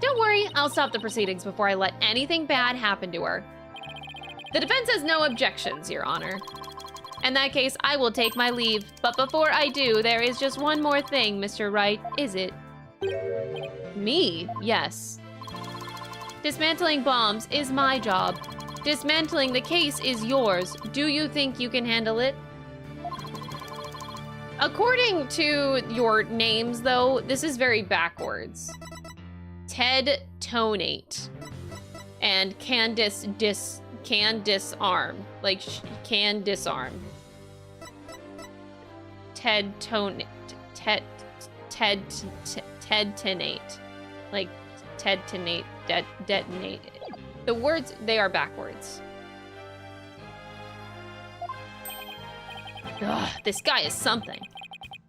Don't worry, I'll stop the proceedings before I let anything bad happen to her. The defense has no objections, Your Honor. In that case, I will take my leave. But before I do, there is just one more thing, Mr. Wright, is it? Me? Yes. Dismantling bombs is my job. Dismantling the case is yours. Do you think you can handle it? According to your names, though, this is very backwards. Ted Tonate and Candice can disarm. Like, can disarm. Ted Tonate. Ted Tonate. Like, Ted Tonate. Detonate. The words, they are backwards. Ugh, this guy is something.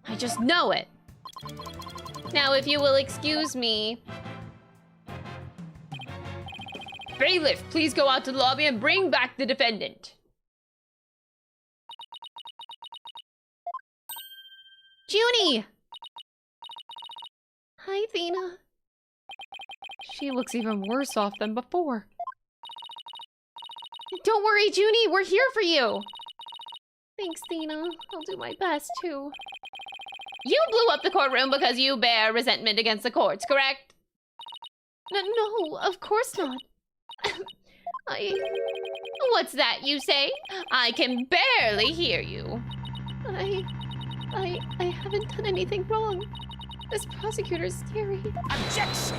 I just know it. Now, if you will excuse me. Bailiff, please go out to the lobby and bring back the defendant. Junie! Hi, Athena. She looks even worse off than before. Don't worry, Junie, we're here for you. Thanks, Thena. I'll do my best, too. You blew up the courtroom because you bear resentment against the courts, correct? No, of course not. What's that you say? I can barely hear you. I haven't done anything wrong. This prosecutor's scary. Objection!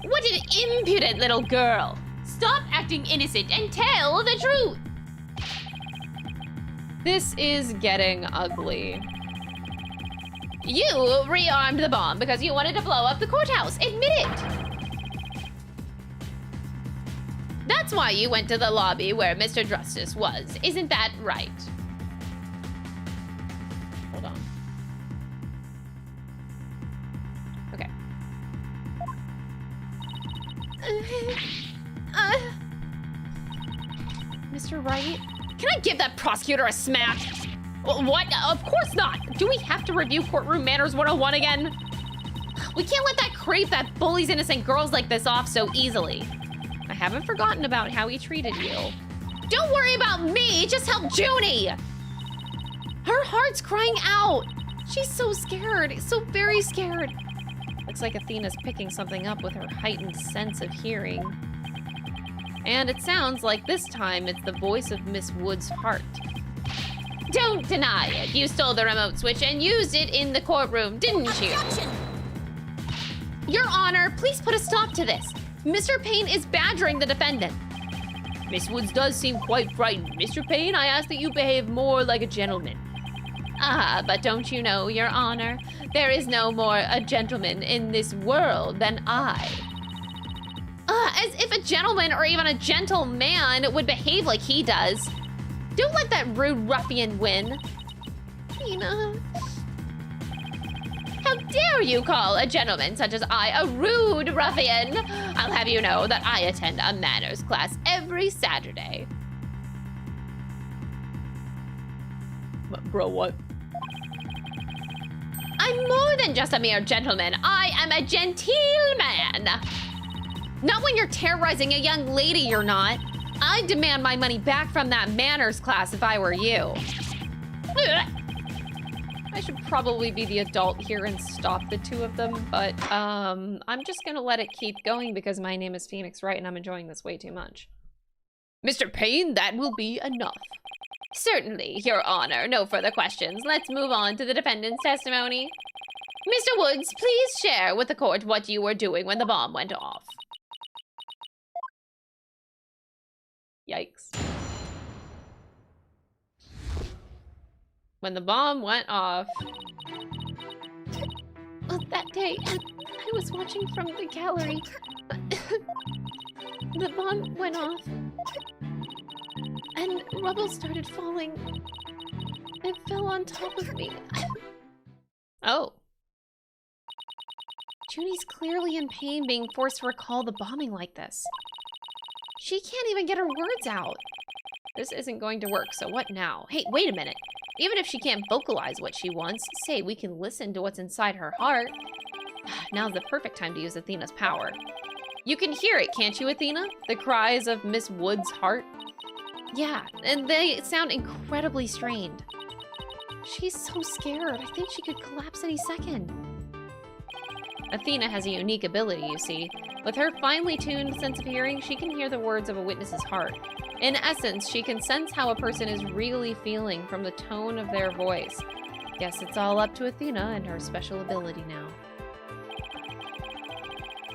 What an impudent little girl! Stop acting innocent and tell the truth! This is getting ugly. You rearmed the bomb because you wanted to blow up the courthouse. Admit it! That's why you went to the lobby where Mr. Justice was. Isn't that right? Hold on. Okay. Mr. Wright? Can I give that prosecutor a smack? What? Of course not! Do we have to review courtroom manners 101 again? We can't let that creep that bullies innocent girls like this off so easily. I haven't forgotten about how he treated you. Don't worry about me, just help Junie! Her heart's crying out. She's so scared, so very scared. Looks like Athena's picking something up with her heightened sense of hearing. And it sounds like this time it's the voice of Miss Wood's heart. Don't deny it. You stole the remote switch and used it in the courtroom, didn't you? Objection! Your Honor, please put a stop to this. Mr. Payne is badgering the defendant. Miss Woods does seem quite frightened. Mr. Payne, I ask that you behave more like a gentleman. Ah, but don't you know, Your Honor, there is no more a gentleman in this world than I. As if a gentleman or even a gentleman would behave like he does. Don't let that rude ruffian win. Tina. How dare you call a gentleman such as I a rude ruffian? I'll have you know that I attend a manners class every Saturday. Bro, what? I'm more than just a mere gentleman. I am a genteel man. Not when you're terrorizing a young lady, you're not. I'd demand my money back from that manners class if I were you. I should probably be the adult here and stop the two of them, but I'm just gonna let it keep going because my name is Phoenix Wright and I'm enjoying this way too much. Mr. Payne, that will be enough. Certainly, Your Honor. No further questions. Let's move on to the defendant's testimony. Mr. Woods, please share with the court what you were doing when the bomb went off. Yikes. When the bomb went off. Well, that day, I was watching from the gallery. The bomb went off. And rubble started falling. It fell on top of me. Oh. Junie's clearly in pain being forced to recall the bombing like this. She can't even get her words out. This isn't going to work, so what now? Hey, wait a minute. Even if she can't vocalize what she wants, say we can listen to what's inside her heart. Now's the perfect time to use Athena's power. You can hear it, can't you, Athena? The cries of Miss Wood's heart. Yeah, and they sound incredibly strained. She's so scared. I think she could collapse any second. Athena has a unique ability, you see. With her finely tuned sense of hearing, she can hear the words of a witness's heart. In essence, she can sense how a person is really feeling from the tone of their voice. Guess it's all up to Athena and her special ability now.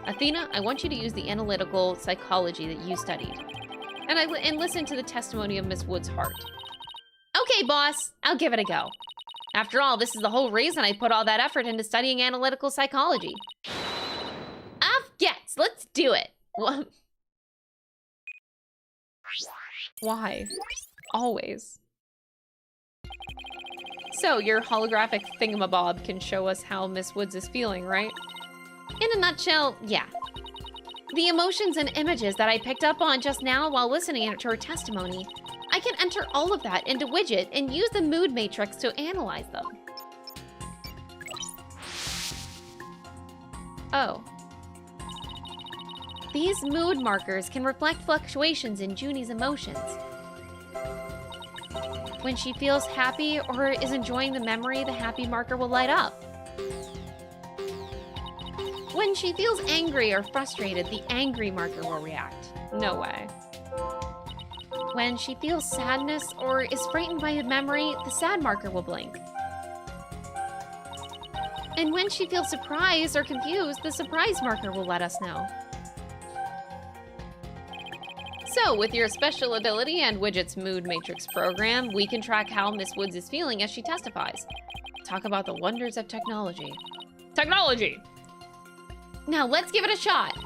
Athena, I want you to use the analytical psychology that you studied. And listen to the testimony of Miss Wood's heart. Okay, boss. I'll give it a go. After all, this is the whole reason I put all that effort into studying analytical psychology. Off gets. Let's do it. What? Why? Always. So, your holographic thingamabob can show us how Miss Woods is feeling, right? In a nutshell, yeah. The emotions and images that I picked up on just now while listening to her testimony, I can enter all of that into Widget and use the mood matrix to analyze them. Oh. These mood markers can reflect fluctuations in Junie's emotions. When she feels happy or is enjoying the memory, the happy marker will light up. When she feels angry or frustrated, the angry marker will react. No way. When she feels sadness or is frightened by a memory, the sad marker will blink. And when she feels surprised or confused, the surprise marker will let us know. So, with your special ability and Widget's mood matrix program, we can track how Miss Woods is feeling as she testifies. Talk about the wonders of technology. Technology! Now let's give it a shot.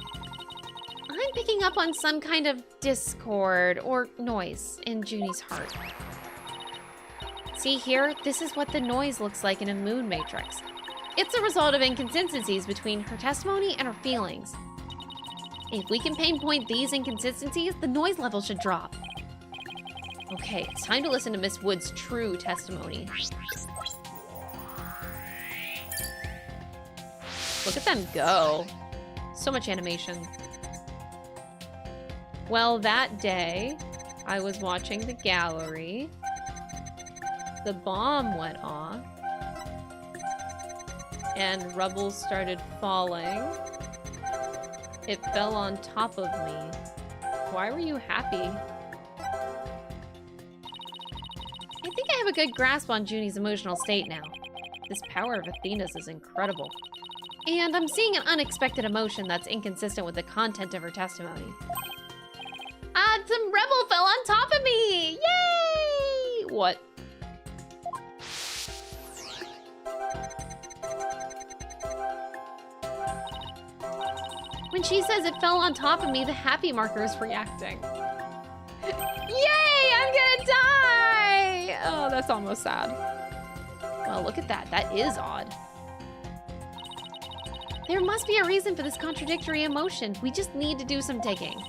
I'm picking up on some kind of discord or noise in Junie's heart. See here? This is what the noise looks like in a mood matrix. It's a result of inconsistencies between her testimony and her feelings. If we can pinpoint these inconsistencies, the noise level should drop. Okay, it's time to listen to Miss Wood's true testimony. Look at them go. So much animation. Well, that day, I was watching the gallery. The bomb went off. And rubble started falling. It fell on top of me. Why were you happy? I think I have a good grasp on Junie's emotional state now. This power of Athena's is incredible. And I'm seeing an unexpected emotion that's inconsistent with the content of her testimony. Some rebel fell on top of me! Yay! What? When she says it fell on top of me, the happy marker is reacting. Yay! I'm gonna die! Oh, that's almost sad. Well, look at that. That is odd. There must be a reason for this contradictory emotion. We just need to do some digging.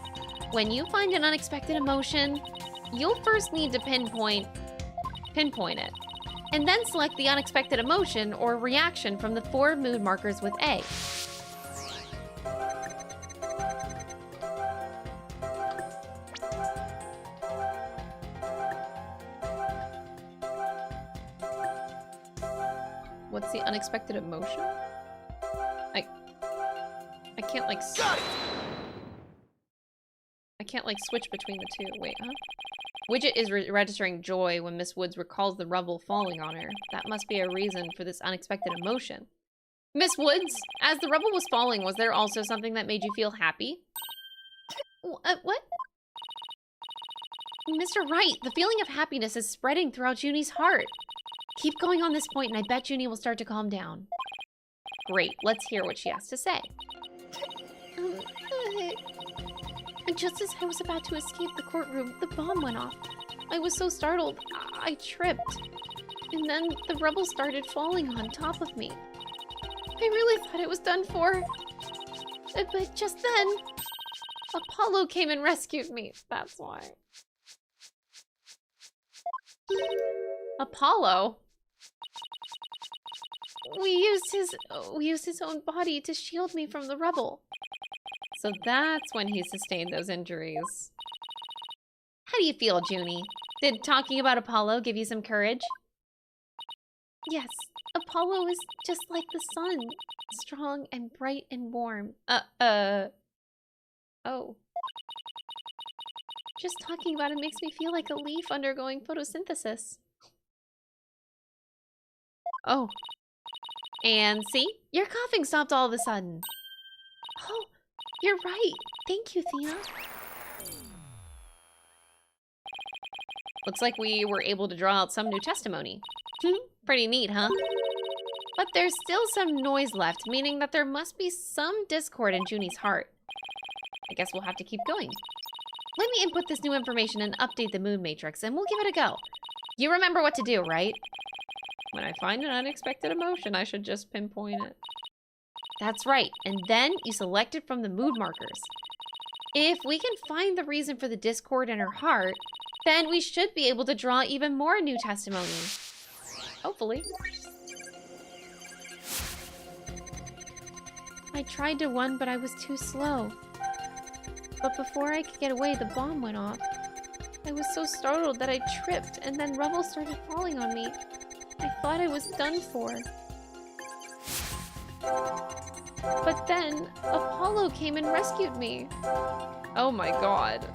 When you find an unexpected emotion, you'll first need to pinpoint it, and then select the unexpected emotion or reaction from the 4 mood markers with A. What's the unexpected emotion? I can't like I can't like switch between the two. Wait, huh? Widget is registering joy when Miss Woods recalls the rubble falling on her. That must be a reason for this unexpected emotion. Miss Woods, as the rubble was falling, was there also something that made you feel happy? What? Mr. Wright, the feeling of happiness is spreading throughout Junie's heart. Keep going on this point, and I bet Junie will start to calm down. Great, let's hear what she has to say. Just as I was about to escape the courtroom, the bomb went off. I was so startled, I tripped. And then the rubble started falling on top of me. I really thought it was done for. But just then, Apollo came and rescued me. That's why. Apollo? We used his own body to shield me from the rubble. So that's when he sustained those injuries. How do you feel, Junie? Did talking about Apollo give you some courage? Yes, Apollo is just like the sun. Strong and bright and warm. Oh. Just talking about it makes me feel like a leaf undergoing photosynthesis. Oh. And see? Your coughing stopped all of a sudden. Oh, you're right. Thank you, Thena. Looks like we were able to draw out some new testimony. Pretty neat, huh? But there's still some noise left, meaning that there must be some discord in Junie's heart. I guess we'll have to keep going. Let me input this new information and update the moon matrix, and we'll give it a go. You remember what to do, right? When I find an unexpected emotion, I should just pinpoint it. That's right, and then you select it from the mood markers. If we can find the reason for the discord in her heart, then we should be able to draw even more new testimony. Hopefully. I tried to run, but I was too slow. But before I could get away, the bomb went off. I was so startled that I tripped, and then rubble started falling on me. I thought I was done for. But then, Apollo came and rescued me. Oh my god.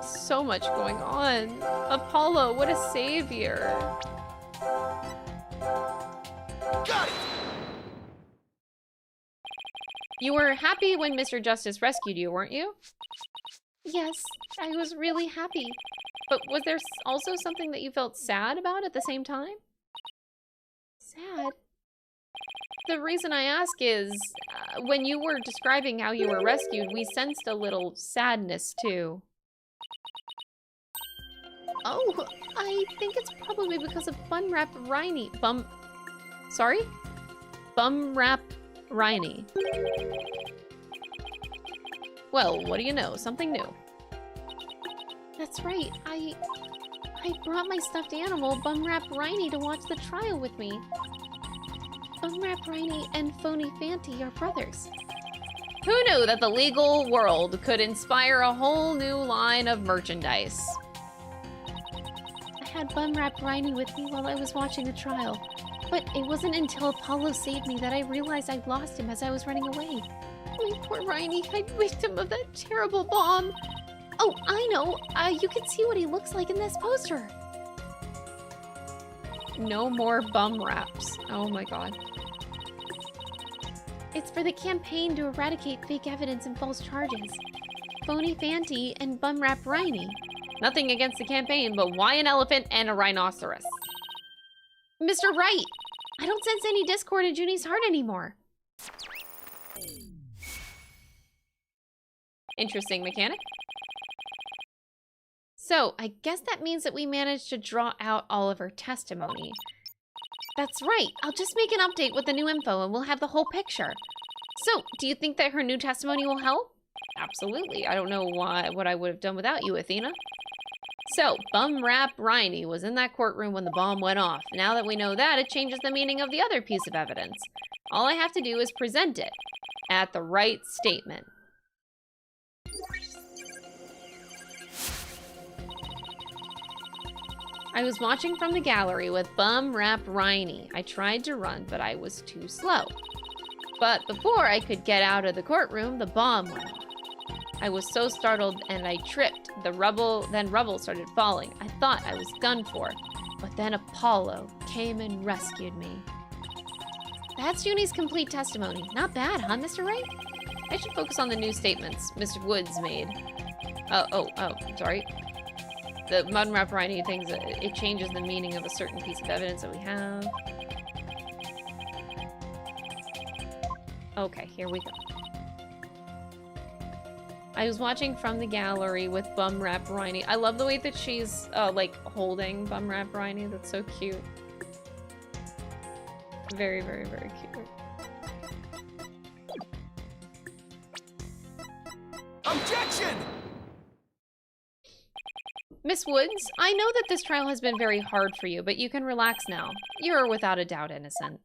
So much going on. Apollo, what a savior. Got it! You were happy when Mr. Justice rescued you, weren't you? Yes, I was really happy. But was there also something that you felt sad about at the same time? Sad? The reason I ask is, when you were describing how you were rescued, we sensed a little sadness too. Oh, I think it's probably because of Bumrap Riney. Bumrap Riney. Well, what do you know? Something new. That's right. I brought my stuffed animal, Bumrap Riney, to watch the trial with me. Bumrap Riney and Phony Fanty are brothers. Who knew that the legal world could inspire a whole new line of merchandise? I had Bumrap Riney with me while I was watching the trial, but it wasn't until Apollo saved me that I realized I'd lost him as I was running away. My poor Riney, I victim of that terrible bomb. Oh, I know. You can see what he looks like in this poster. No more bum raps. Oh my god. It's for the campaign to eradicate fake evidence and false charges. Phony Fanty and Bumrap Riney. Nothing against the campaign, but why an elephant and a rhinoceros? Mr. Wright! I don't sense any discord in Junie's heart anymore. Interesting mechanic. So, I guess that means that we managed to draw out all of her testimony. That's right. I'll just make an update with the new info and we'll have the whole picture. So, do you think that her new testimony will help? Absolutely. I don't know what I would have done without you, Athena. So, Bumrap Riney was in that courtroom when the bomb went off. Now that we know that, it changes the meaning of the other piece of evidence. All I have to do is present it at the right statement. I was watching from the gallery with Bumrap Riney. I tried to run, but I was too slow. But before I could get out of the courtroom, the bomb went off. I was so startled and I tripped. Then rubble started falling. I thought I was done for. But then Apollo came and rescued me. That's Junie's complete testimony. Not bad, huh, Mr. Wright? I should focus on the new statements Mr. Woods made. Oh, sorry. The mud and wrap variety things, it changes the meaning of a certain piece of evidence that we have. Okay, here we go. I was watching from the gallery with Bum Rap Bryony. I love the way that she's, like, holding Bum Rap Bryony. That's so cute. Very, very, very cute. Objection! Miss Woods, I know that this trial has been very hard for you, but you can relax now. You're without a doubt innocent.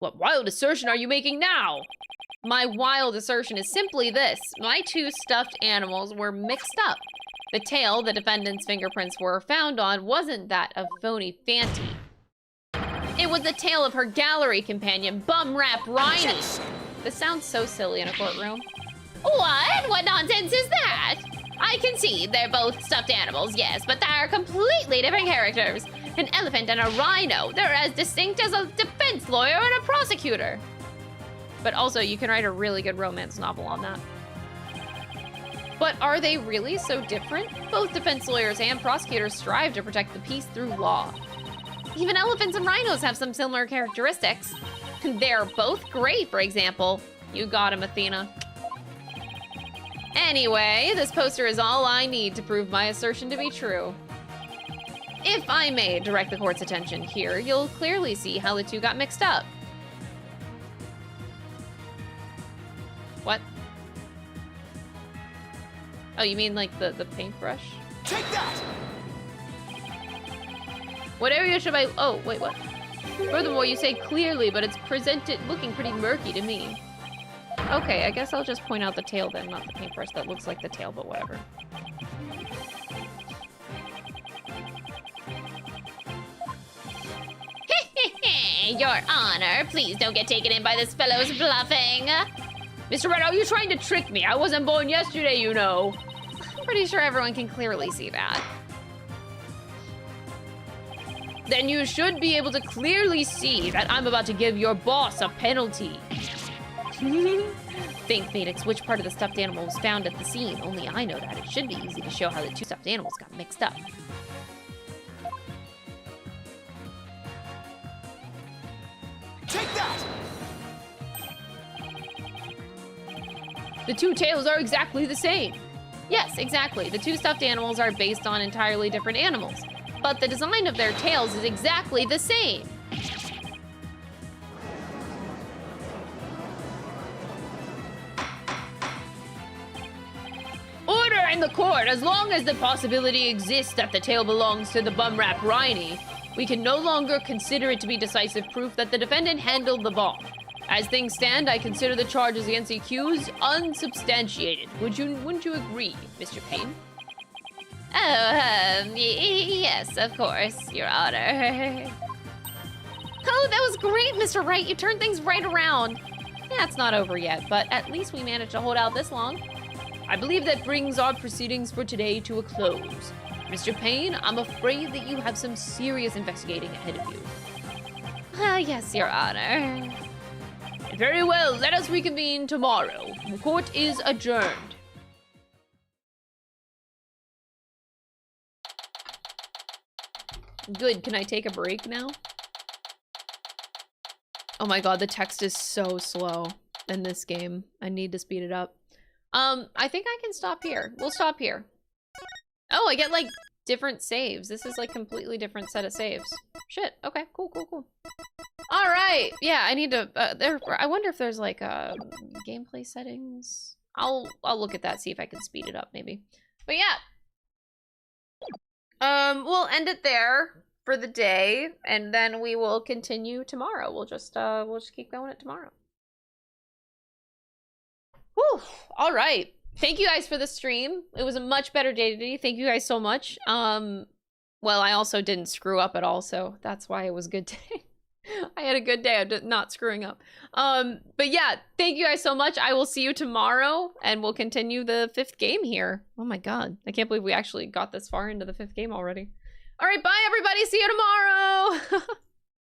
What wild assertion are you making now? My wild assertion is simply this. My two stuffed animals were mixed up. The tail the defendant's fingerprints were found on wasn't that of phony Fanty. It was the tail of her gallery companion, Bum Rap Bryony. This sounds so silly in a courtroom. What? What nonsense is that? I concede they're both stuffed animals, yes, but they're completely different characters. An elephant and a rhino. They're as distinct as a defense lawyer and a prosecutor. But also, you can write a really good romance novel on that. But are they really so different? Both defense lawyers and prosecutors strive to protect the peace through law. Even elephants and rhinos have some similar characteristics. They're both great, for example. You got him, Athena. Anyway, this poster is all I need to prove my assertion to be true. If I may direct the court's attention here, you'll clearly see how the two got mixed up. What? Oh, you mean like the paintbrush? Take that! What area should I... Oh, wait, what? Furthermore, you say clearly, but it's presented looking pretty murky to me. Okay, I guess I'll just point out the tail then, not the paintbrush that looks like the tail, but whatever. Your Honor, please don't get taken in by this fellow's bluffing. Mr. Wright, are you trying to trick me? I wasn't born yesterday, you know. I'm pretty sure everyone can clearly see that. Then you should be able to clearly see that I'm about to give your boss a penalty. Think, Phoenix, which part of the stuffed animal was found at the scene? Only I know that. It should be easy to show how the two stuffed animals got mixed up. Take that! The two tails are exactly the same. Yes, exactly. The two stuffed animals are based on entirely different animals, but the design of their tails is exactly the same. Order in the court. As long as the possibility exists that the tail belongs to the Bum Rap Bryony, we can no longer consider it to be decisive proof that the defendant handled the bomb. As things stand, I consider the charges against the accused unsubstantiated. Wouldn't you agree, Mr. Payne? Oh, yes, of course, Your Honor. Oh, that was great, Mr. Wright. You turned things right around. Yeah, it's not over yet, but at least we managed to hold out this long. I believe that brings our proceedings for today to a close. Mr. Payne, I'm afraid that you have some serious investigating ahead of you. Yes, Your Honor. Very well, let us reconvene tomorrow. The court is adjourned. Good, can I take a break now? Oh my god, the text is so slow in this game. I need to speed it up. I think I can stop here. We'll stop here. Oh, I get like different saves. This is like completely different set of saves. Shit, okay, cool. All right, yeah, I need to, I wonder if there's like gameplay settings. I'll look at that, see if I can speed it up maybe. But yeah. We'll end it there for the day, and then we will continue tomorrow. We'll just keep going it tomorrow. Whew, all right. Thank you guys for the stream. It was a much better day today. Thank you guys so much. Well, I also didn't screw up at all, so that's why it was a good day. I had a good day. I'm not screwing up. But yeah, thank you guys so much. I will see you tomorrow, and we'll continue the 5th game here. Oh my god. I can't believe we actually got this far into the 5th game already. All right, bye everybody. See you tomorrow.